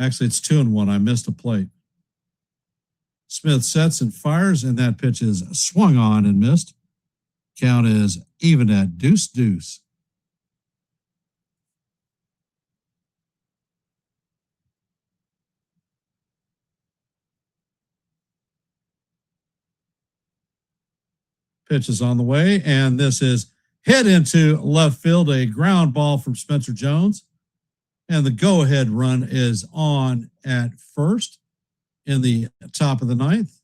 Actually, it's 2-1. I missed a plate. Smith sets and fires, and that pitch is swung on and missed. Count is even at 2-2. Pitch is on the way, and this is hit into left field, a ground ball from Spencer Jones. And the go-ahead run is on at first in the top of the ninth.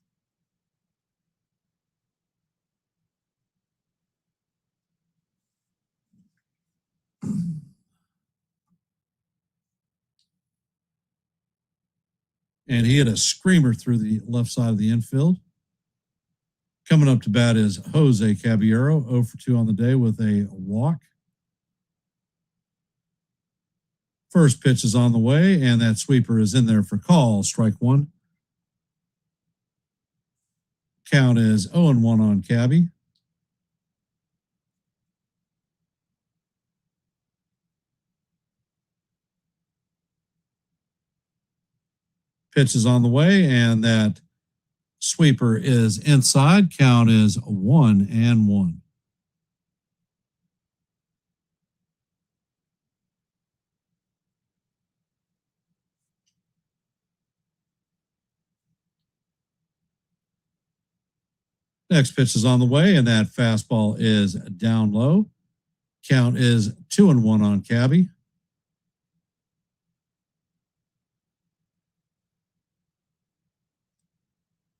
And he hit a screamer through the left side of the infield. Coming up to bat is Jose Caballero, 0 for 2 on the day with a walk. First pitch is on the way, and that sweeper is in there for call. Strike one. Count is 0-1 on Cabby. Pitch is on the way, and that sweeper is inside. Count is 1-1. Next pitch is on the way, and that fastball is down low. Count is 2-1 on Cabby.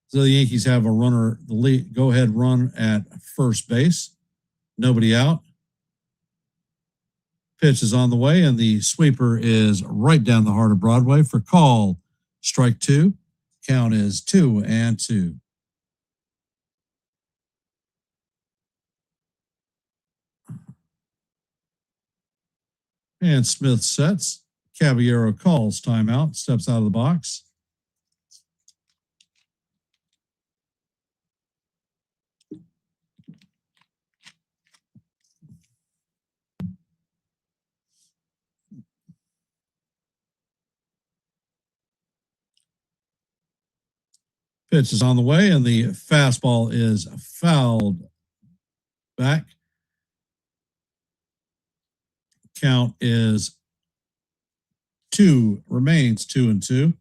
So the Yankees have a runner, the lead, go-ahead run at first base. Nobody out. Pitch is on the way, and the sweeper is right down the heart of Broadway for call. Strike two. Count is 2-2. And Smith sets. Caballero calls timeout, steps out of the box. Pitch is on the way, and the fastball is fouled back. Count is remains 2-2.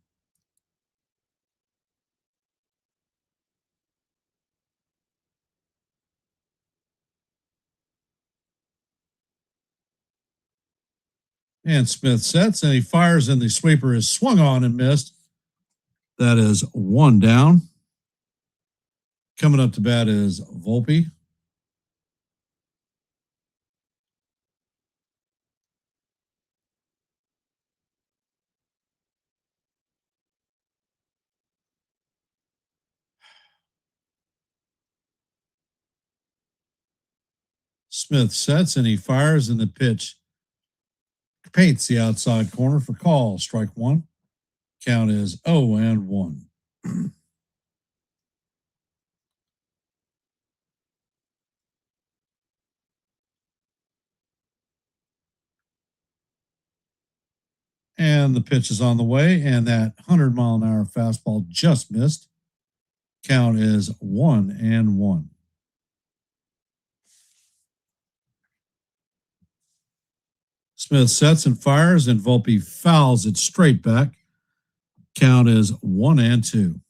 And Smith sets, and he fires, and the sweeper is swung on and missed. That is one down. Coming up to bat is Volpe. Smith sets, and he fires, and the pitch paints the outside corner for call. Strike one. Count is 0-1. And the pitch is on the way, and that 100-mile-an-hour fastball just missed. Count is 1-1. Smith sets and fires, and Volpe fouls it straight back. Count is 1-2.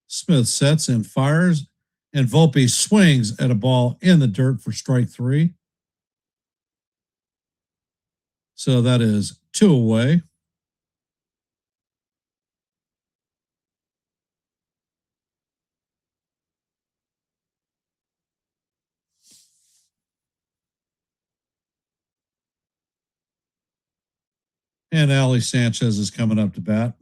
Smith sets and fires, and Volpe swings at a ball in the dirt for strike three. So that is 2 away. And Ali Sanchez is coming up to bat.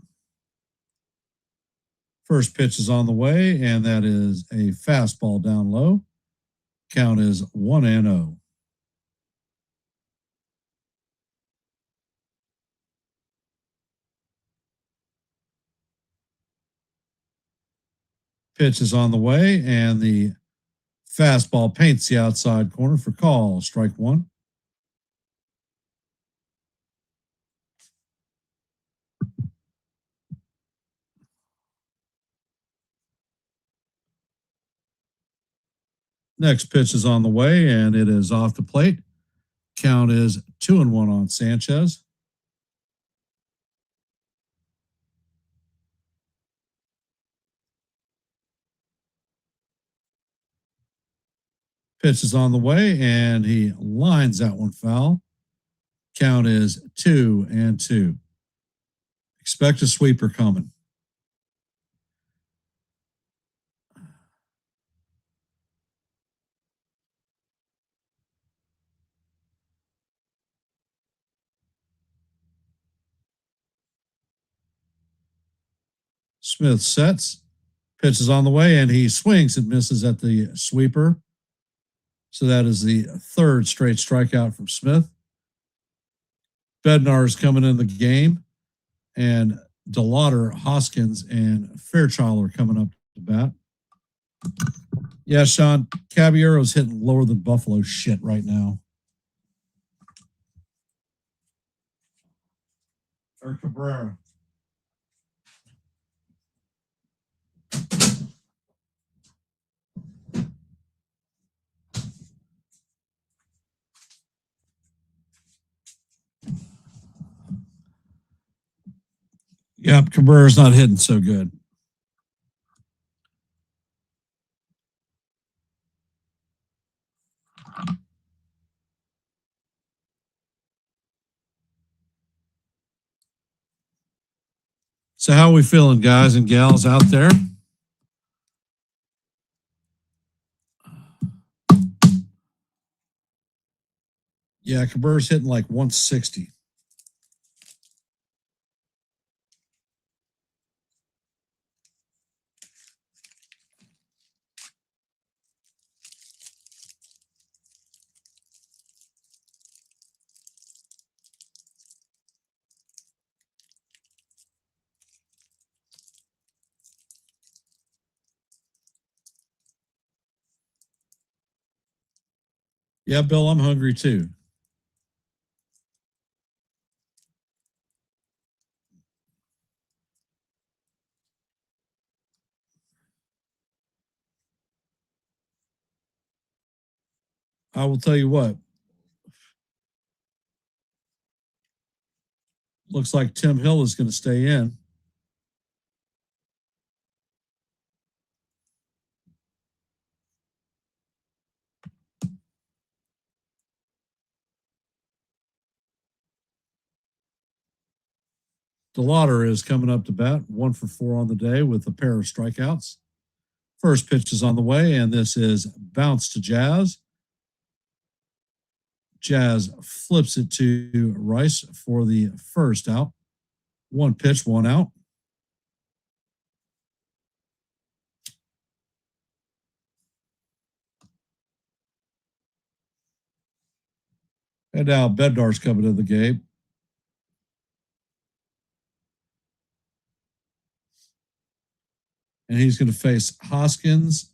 First pitch is on the way, and that is a fastball down low. Count is 1-0. Pitch is on the way, and the fastball paints the outside corner for call. Strike one. Next pitch is on the way, and it is off the plate. Count is 2-1 on Sanchez. Pitch is on the way, and he lines that one foul. Count is 2-2. Expect a sweeper coming. Smith sets, pitches on the way, and he swings and misses at the sweeper. So that is the third straight strikeout from Smith. Bednar's coming in the game, and DeLauder, Hoskins, and Fairchild are coming up to bat. Yeah, Sean, Caballero's hitting lower than Buffalo shit right now. Or Cabrera. Yep, Cabrera's not hitting so good. So how are we feeling, guys and gals out there? Yeah, Cabrera's hitting like 160. Yeah, Bill, I'm hungry too. I will tell you what. Looks like Tim Hill is going to stay in. DeLauder is coming up to bat, 1 for 4 on the day with a pair of strikeouts. First pitch is on the way, and this is bounce to Jazz. Jazz flips it to Rice for the first out. 1 pitch, 1 out. And now Bednar's coming to the game. And he's going to face Hoskins,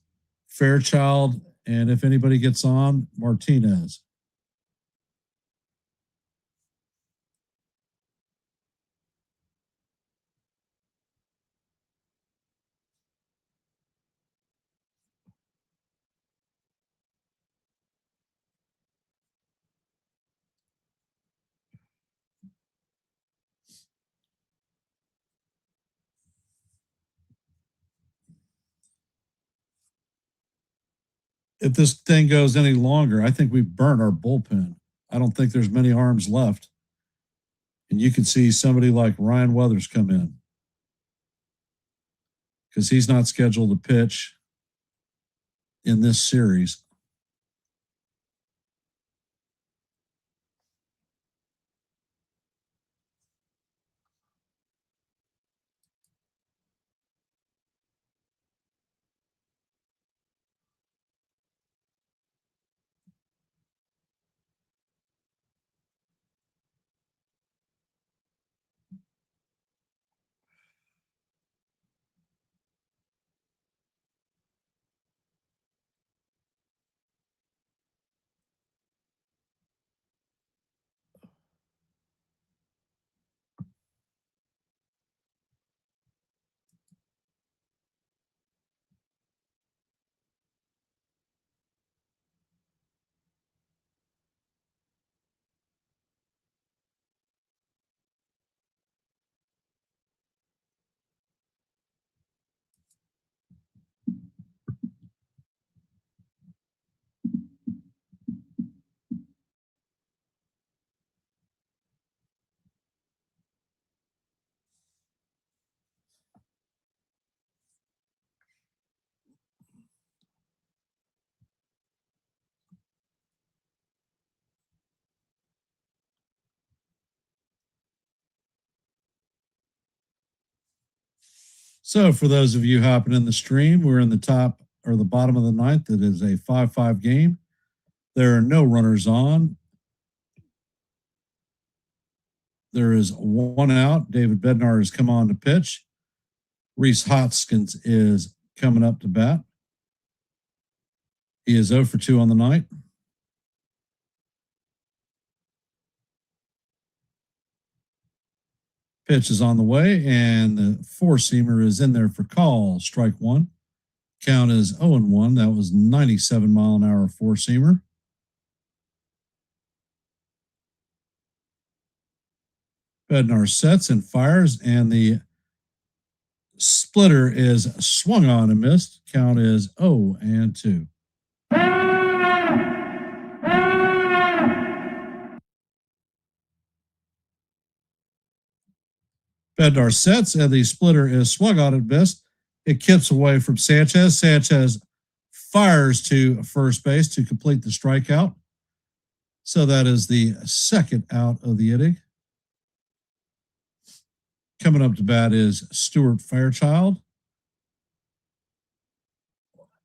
Fairchild, and if anybody gets on, Martinez. If this thing goes any longer, I think we've burnt our bullpen. I don't think there's many arms left. And you can see somebody like Ryan Weathers come in because he's not scheduled to pitch in this series. So for those of you hopping in the stream, we're in the top or the bottom of the ninth. It is a 5-5 game. There are no runners on. There is one out. David Bednar has come on to pitch. Reese Hoskins is coming up to bat. He is 0 for 2 on the night. Pitch is on the way, and the four-seamer is in there for call. Strike one. Count is 0-1. That was 97-mile-an-hour four-seamer. Bednar sets and fires, and the splitter is swung on and missed. Count is 0-2. Bednar sets, and the splitter is swung on and missed. It kips away from Sanchez. Sanchez fires to first base to complete the strikeout. So that is the second out of the inning. Coming up to bat is Stuart Fairchild.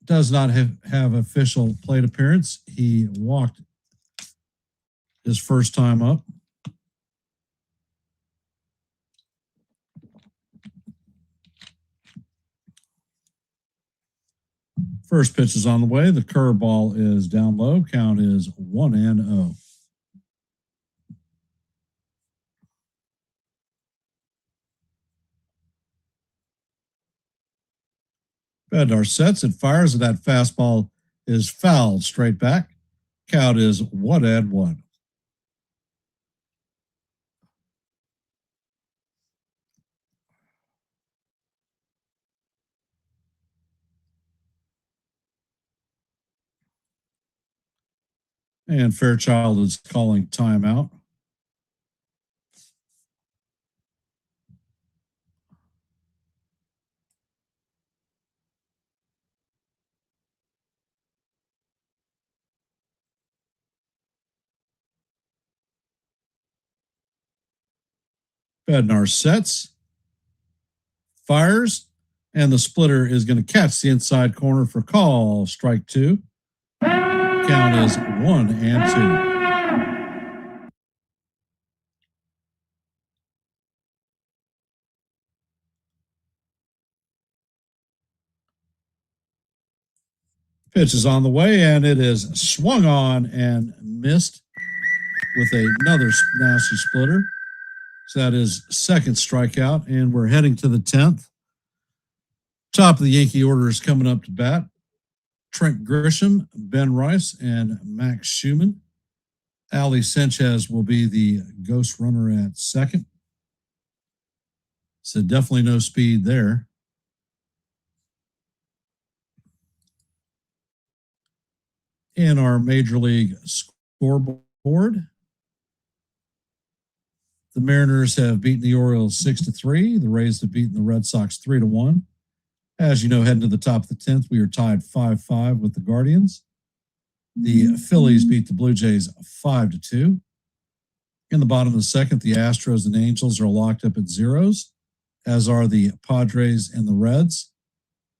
Does not have official plate appearance. He walked his first time up. First pitch is on the way. The curveball is down low. Count is 1-0. Bednar sets and fires, and that fastball is fouled straight back. Count is 1-1. And Fairchild is calling timeout. Bednar sets, fires, and the splitter is going to catch the inside corner for call. Strike two. Count is 1-2. Pitch is on the way, and it is swung on and missed with another nasty splitter. So that is second strikeout, and we're heading to the 10th. Top of the Yankee order is coming up to bat. Trent Grisham, Ben Rice, and Max Schumann. Ali Sanchez will be the ghost runner at second. So definitely no speed there. In our Major League scoreboard, the Mariners have beaten the Orioles 6-3. The Rays have beaten the Red Sox 3-1. As you know, heading to the top of the 10th, we are tied 5-5 with the Guardians. The Phillies beat the Blue Jays 5-2. In the bottom of the second, the Astros and Angels are locked up at zeros, as are the Padres and the Reds.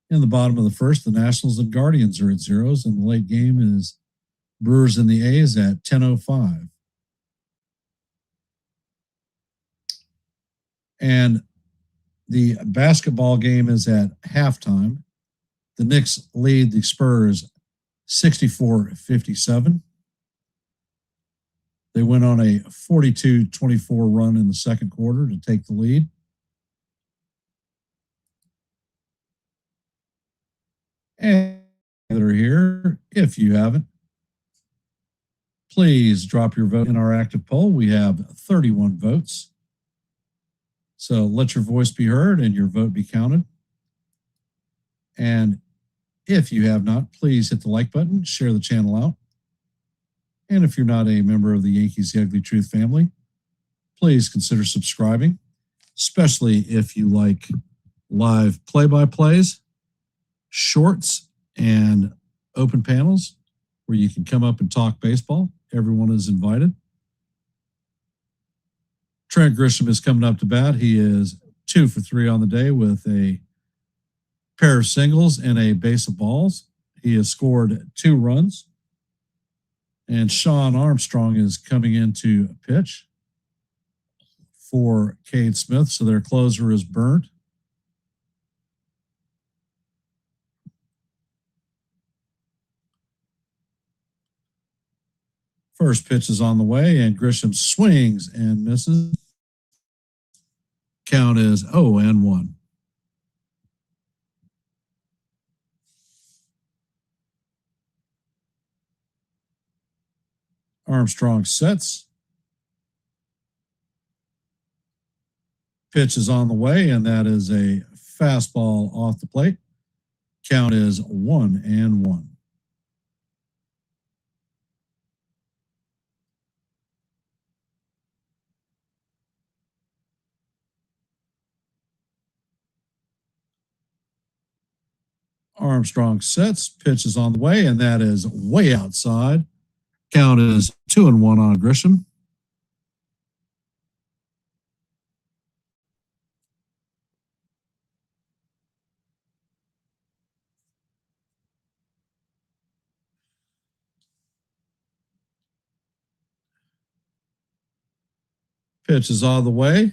In the bottom of the first, the Nationals and Guardians are at zeros, and the late game is Brewers and the A's at 10:05. And the basketball game is at halftime. The Knicks lead the Spurs 64-57. They went on a 42-24 run in the second quarter to take the lead. And that are here, if you haven't, please drop your vote in our active poll. We have 31 votes. So let your voice be heard and your vote be counted. And if you have not, please hit the like button, share the channel out. And if you're not a member of the Yankees The Ugly Truth family, please consider subscribing, especially if you like live play-by-plays, shorts, and open panels where you can come up and talk baseball. Everyone is invited. Trent Grisham is coming up to bat. He is 2 for 3 on the day with a pair of singles and a base of balls. He has scored 2 runs. And Sean Armstrong is coming into pitch for Cade Smith. So their closer is burnt. First pitch is on the way, and Grisham swings and misses. Count is 0-1. Armstrong sets. Pitch is on the way, and that is a fastball off the plate. Count is 1-1. Armstrong sets. Pitch is on the way, and that is way outside. Count is 2-1 on Grisham. Pitch is on the way,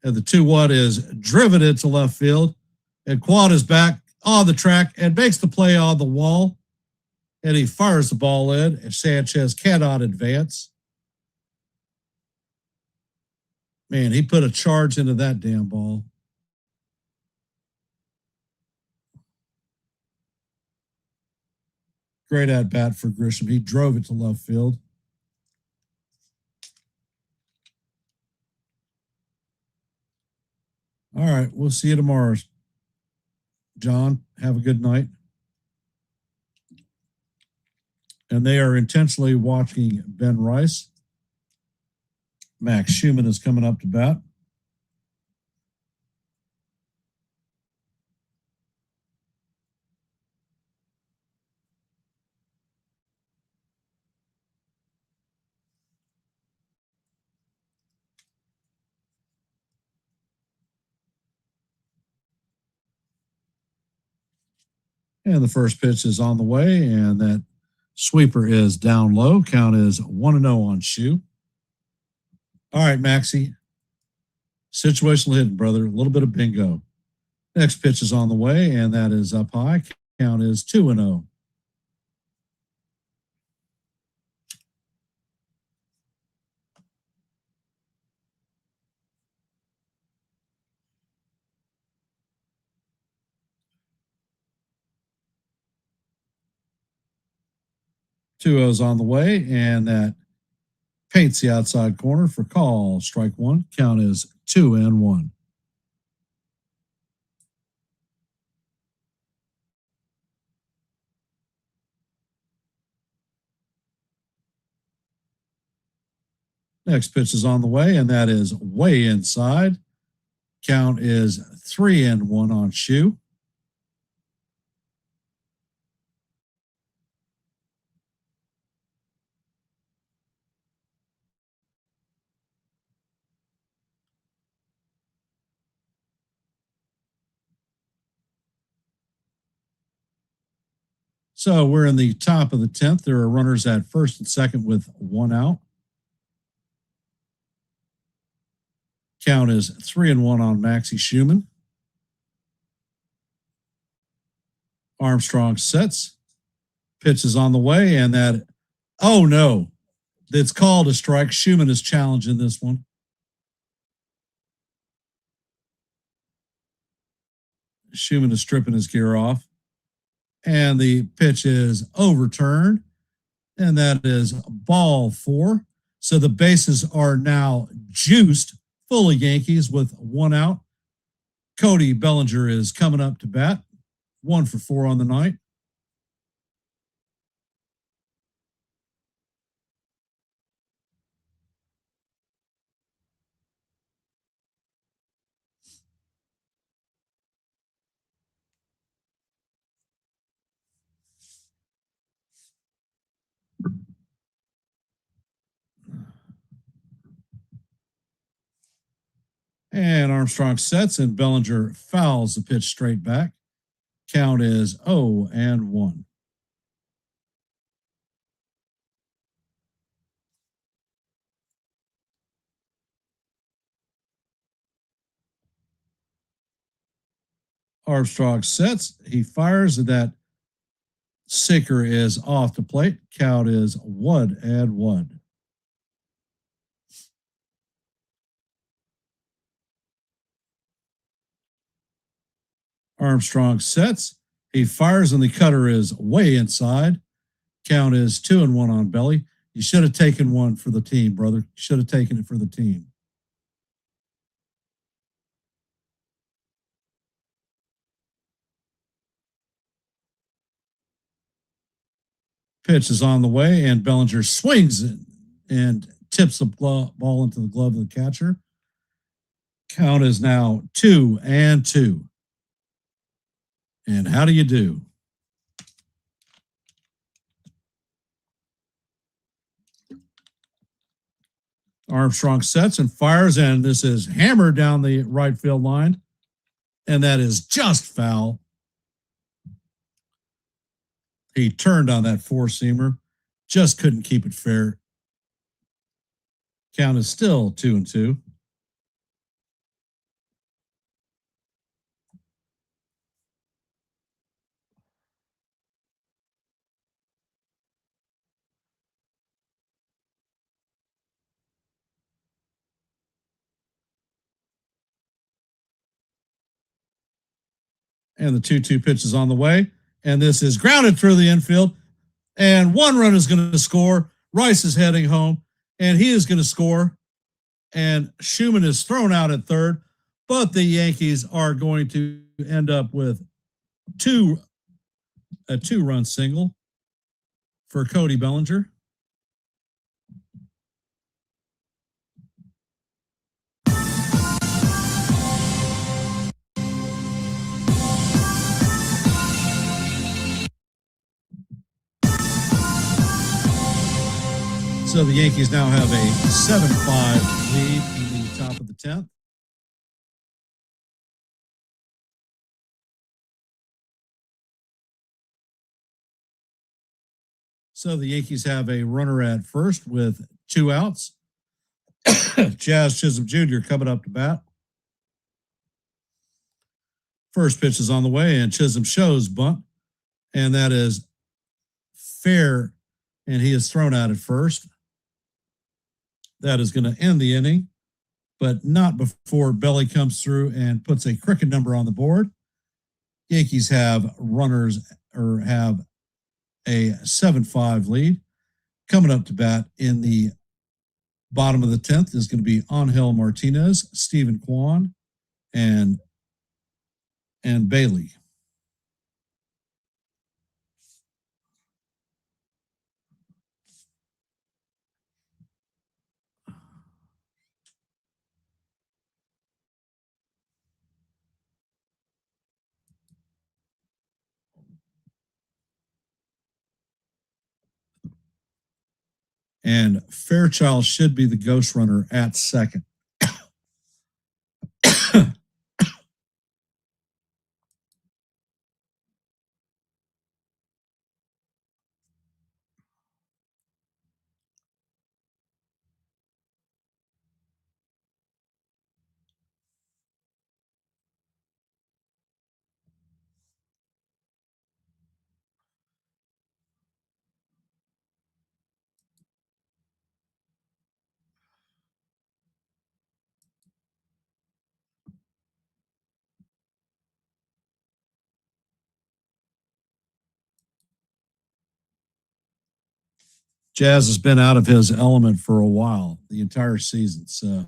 and the 2-1 is driven into left field. And Quad is back on the track and makes the play on the wall. And he fires the ball in, and Sanchez cannot advance. Man, he put a charge into that damn ball. Great at bat for Grisham. He drove it to left field. All right, we'll see you tomorrow. John, have a good night. And they are intentionally watching Ben Rice. Max Schumann is coming up to bat. And the first pitch is on the way, and that sweeper is down low. Count is 1-0 on Shu. All right, Maxie. Situational hitting, brother. A little bit of bingo. Next pitch is on the way, and that is up high. Count is 2-0. Two O's on the way, and that paints the outside corner for call. Strike 1. Count is 2-1. Next pitch is on the way, and that is way inside. Count is 3-1 on Shu. So we're in the top of the 10th. There are runners at first and second with 1 out. Count is 3-1 on Maxie Schumann. Armstrong sets. Pitch is on the way, and that, oh no, it's called a strike. Schumann is challenging this one. Schumann is stripping his gear off. And the pitch is overturned, and that is ball 4. So the bases are now juiced, fully Yankees with 1 out. Cody Bellinger is coming up to bat, 1 for 4 on the night. And Armstrong sets, and Bellinger fouls the pitch straight back. Count is 0-1. Armstrong sets. He fires. That sinker is off the plate. Count is 1-1. Armstrong sets. He fires, and the cutter is way inside. Count is 2-1 on Belly. You should have taken one for the team, brother. You should have taken it for the team. Pitch is on the way, and Bellinger swings it and tips the ball into the glove of the catcher. Count is now 2-2. And how do you do? Armstrong sets and fires, and this is hammered down the right field line, and that is just foul. He turned on that four-seamer, just couldn't keep it fair. Count is still 2-2. And the 2-2 pitch is on the way, and this is grounded through the infield, and one run is going to score. Rice is heading home, and he is going to score, and Schumann is thrown out at third, but the Yankees are going to end up with a two-run single for Cody Bellinger. So the Yankees now have a 7-5 lead in the top of the 10th. So the Yankees have a runner at first with 2 outs. Jazz Chisholm Jr. coming up to bat. First pitch is on the way, and Chisholm shows bunt, and that is fair, and he is thrown out at first. That is going to end the inning, but not before Belly comes through and puts a cricket number on the board. Yankees have runners, or have a 7-5 lead. Coming up to bat in the bottom of the 10th is going to be Angel Martinez, Stephen Kwan, and Bailey. And Fairchild should be the ghost runner at second. Jazz has been out of his element for a while, the entire season. So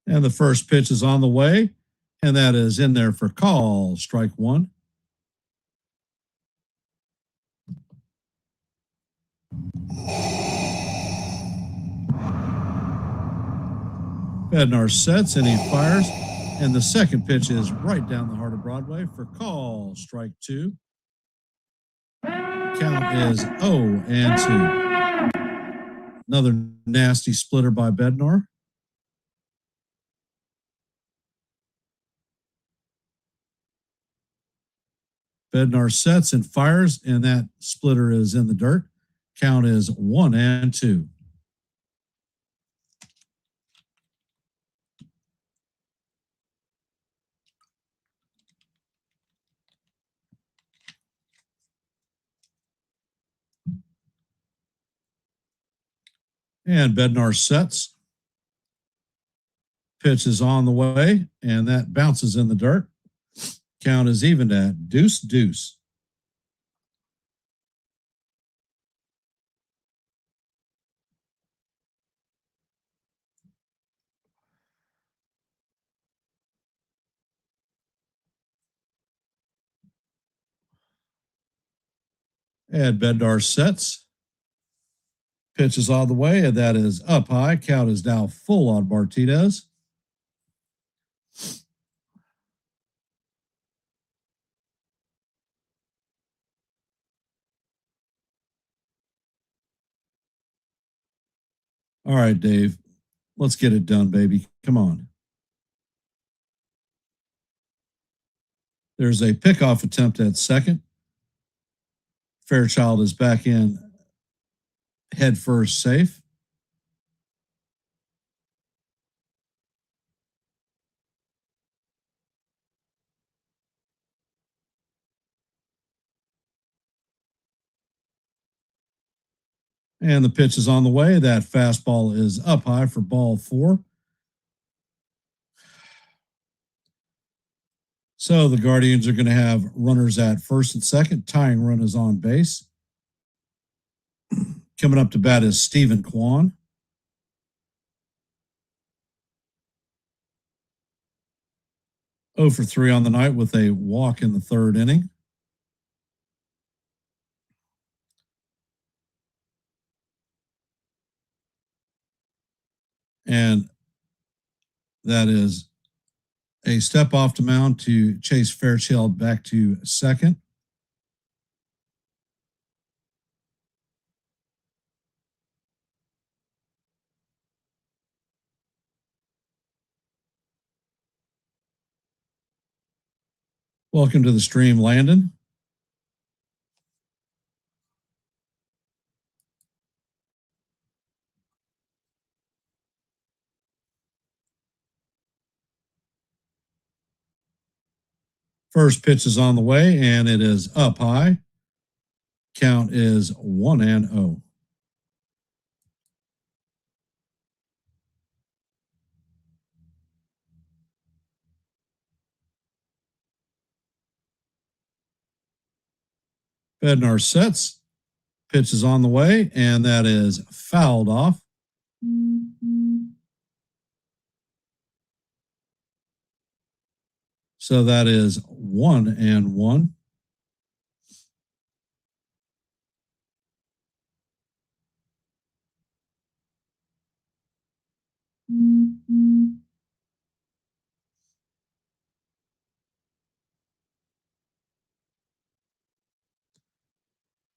And the first pitch is on the way, and that is in there for call, strike one. Bednar sets and he fires, and the second pitch is right down the heart of Broadway for call, strike two. Count is 0-2. Another nasty splitter by Bednar. Bednar sets and fires, and that splitter is in the dirt. Count is 1-2. And Bednar sets. Pitch is on the way, and that bounces in the dirt. Count is even at 2-2. And Bednar sets. Pitch is on the way, and that is up high. Count is now full on Martinez. All right, Dave. Let's get it done, baby. Come on. There's a pickoff attempt at second. Fairchild is back in head first safe. And the pitch is on the way. That fastball is up high for ball four. So the Guardians are going to have runners at first and second. Tying run is on base. Coming up to bat is Stephen Kwan. Oh for 3 on the night with a walk in the third inning. And that is a step off the mound to chase Fairchild back to second. Welcome to the stream, Landon. First pitch is on the way, and it is up high. Count is 1-0. Bednar sets. Pitch is on the way, and that is fouled off. So that is 1-1.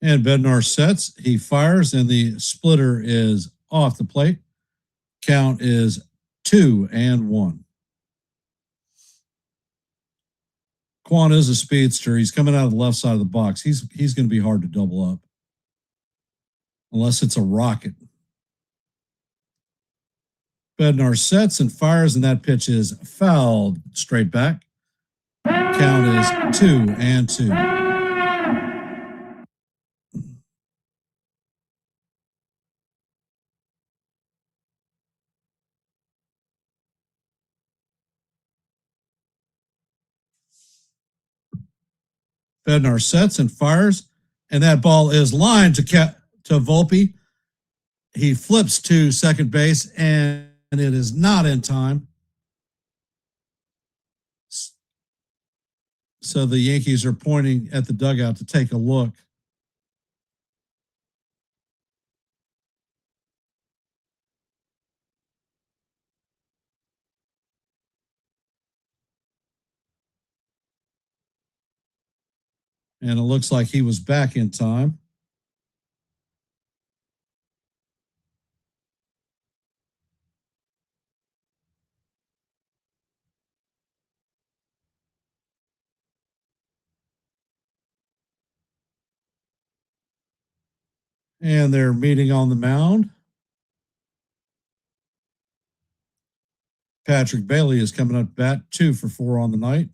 And Bednar sets. He fires, and the splitter is off the plate. Count is 2-1. Quan is a speedster. He's coming out of the left side of the box. He's going to be hard to double up unless it's a rocket. Bednar sets and fires, and that pitch is fouled straight back. Count is 2-2. Bednar sets and fires, and that ball is lined to Volpe. He flips to second base, and it is not in time. So the Yankees are pointing at the dugout to take a look. And it looks like he was back in time. And they're meeting on the mound. Patrick Bailey is coming up to bat, 2 for 4 on the night.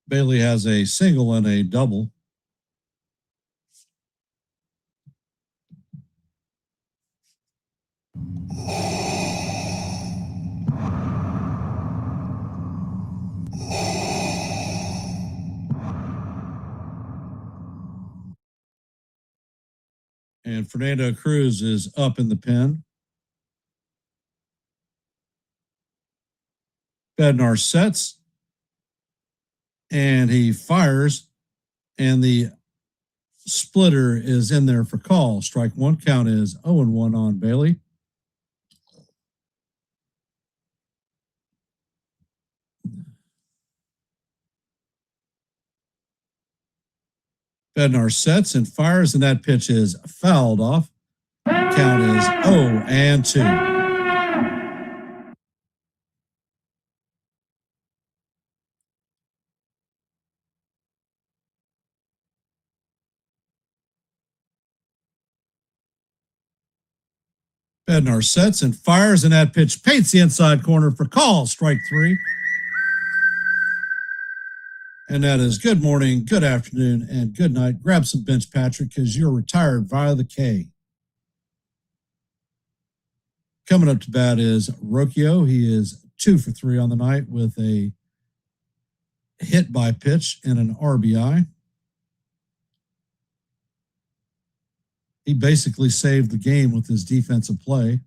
Bailey has a single and a double. And Fernando Cruz is up in the pen. Bednar sets. And he fires. And the splitter is in there for call. Strike one. Count is 0-1 on Bailey. Bednar sets and fires, and that pitch is fouled off. Count is 0-2. Bednar sets and fires, and that pitch paints the inside corner for call. Strike 3. And that is good morning, good afternoon, and good night. Grab some bench, Patrick, because you're retired via the K. Coming up to bat is Rocchio. He is 2 for 3 on the night with a hit by pitch and an RBI. He basically saved the game with his defensive play.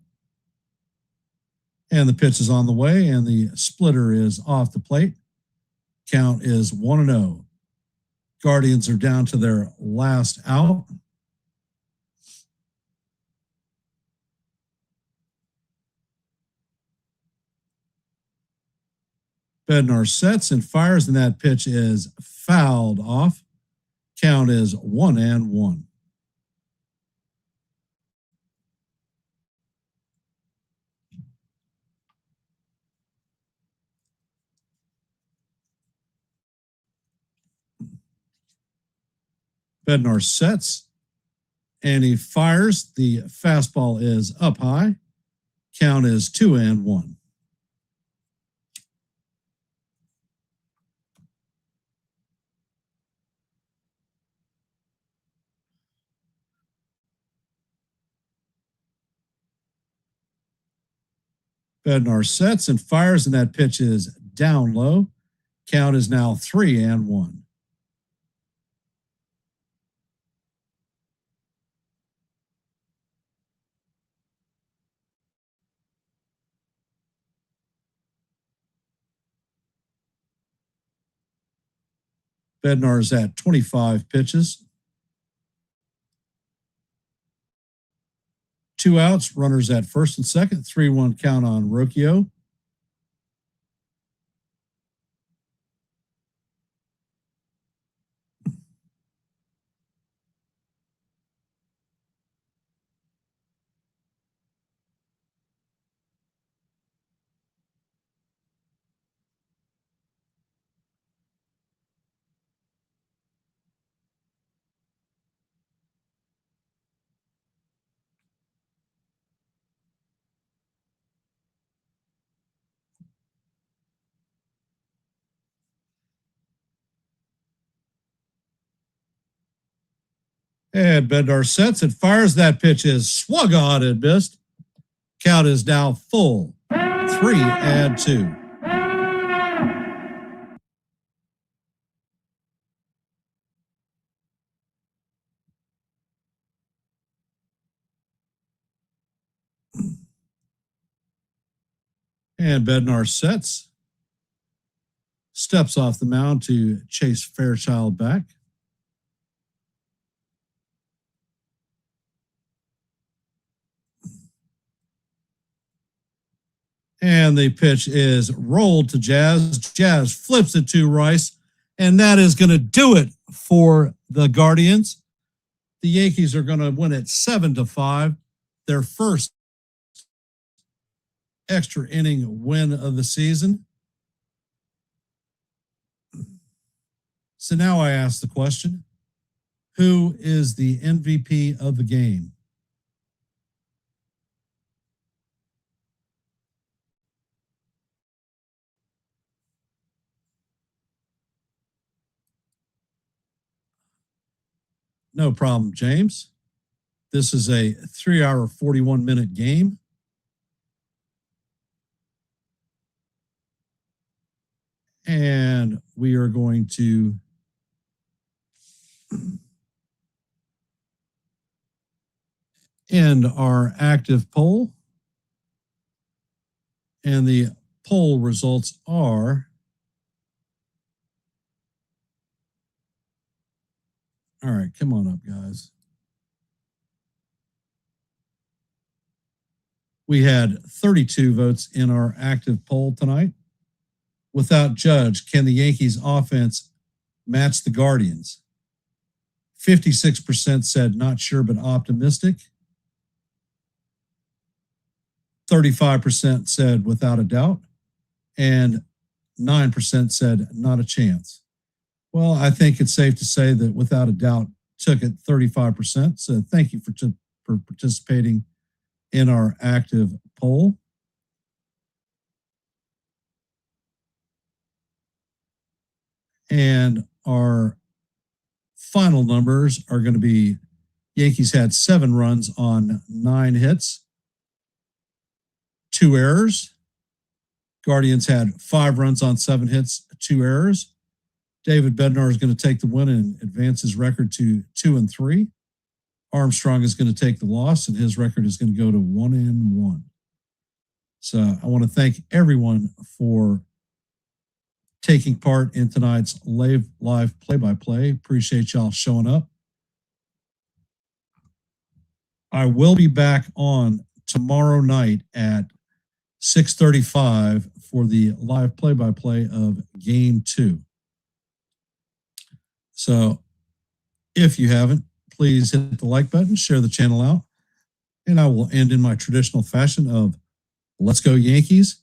And the pitch is on the way, and the splitter is off the plate. Count is 1-0. Guardians are down to their last out. Bednar sets and fires, and that pitch is fouled off. Count is 1-1. Bednar sets and he fires. The fastball is up high. Count is 2-1. Bednar sets and fires, and that pitch is down low. Count is now 3-1. Bednar is at 25 pitches. 2 outs, runners at first and second, 3-1 count on Rocchio. And Bednar sets and fires. That pitch is swung on and missed. Count is now full, 3-2. And Bednar sets. Steps off the mound to chase Fairchild back. And the pitch is rolled to Jazz. Jazz flips it to Rice. And that is going to do it for the Guardians. The Yankees are going to win it 7-5. Their first extra inning win of the season. So now I ask the question, who is the MVP of the game? No problem, James. This is a 3-hour, 41-minute game. And we are going to end our active poll. And the poll results are, all right, come on up, guys. We had 32 votes in our active poll tonight. Without Judge, can the Yankees offense match the Guardians? 56% said not sure but optimistic. 35% said without a doubt. And 9% said not a chance. Well, I think it's safe to say that without a doubt took it 35%. So thank you for participating in our active poll. And our final numbers are going to be Yankees had 7 runs on 9 hits, 2 errors. Guardians had 5 runs on 7 hits, 2 errors. David Bednar is going to take the win and advance his record to 2-3. Armstrong is going to take the loss, and his record is going to go to 1-1. So I want to thank everyone for taking part in tonight's live play-by-play. Appreciate y'all showing up. I will be back on tomorrow night at 6:35 for the live play-by-play of Game 2. So if you haven't, please hit the like button, share the channel out, and I will end in my traditional fashion of let's go Yankees,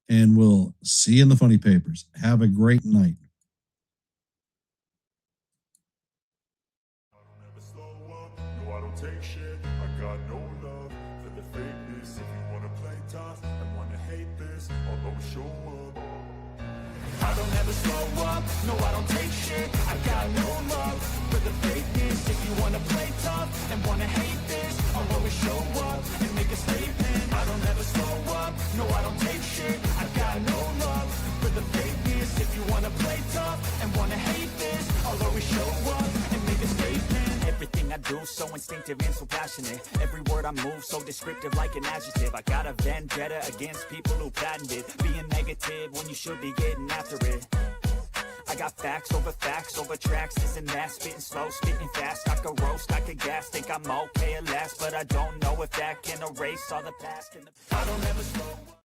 and we'll see you in the funny papers. Have a great night. I don't ever slow up, no I don't take shit. I got no love for the fakeness. If you wanna play tough and wanna hate this, I'll always show up. I don't ever slow up, no I don't take shit. I got no love for the fakeness. If you wanna play tough and wanna hate this, I'll always show up and make a statement. I don't ever slow up, no I don't take shit. I got no love for the fakeness. If you wanna play tough and wanna hate this, I'll always show up and make a statement. Everything I do so instinctive and so passionate. Every word I move so descriptive like an adjective. I got a vendetta against people who patented being negative when you should be getting after it. I got facts over tracks, this and that. Spitting slow, spitting fast. I could roast, I could gas. Think I'm okay at last, but I don't know if that can erase all the past. I don't ever slow up.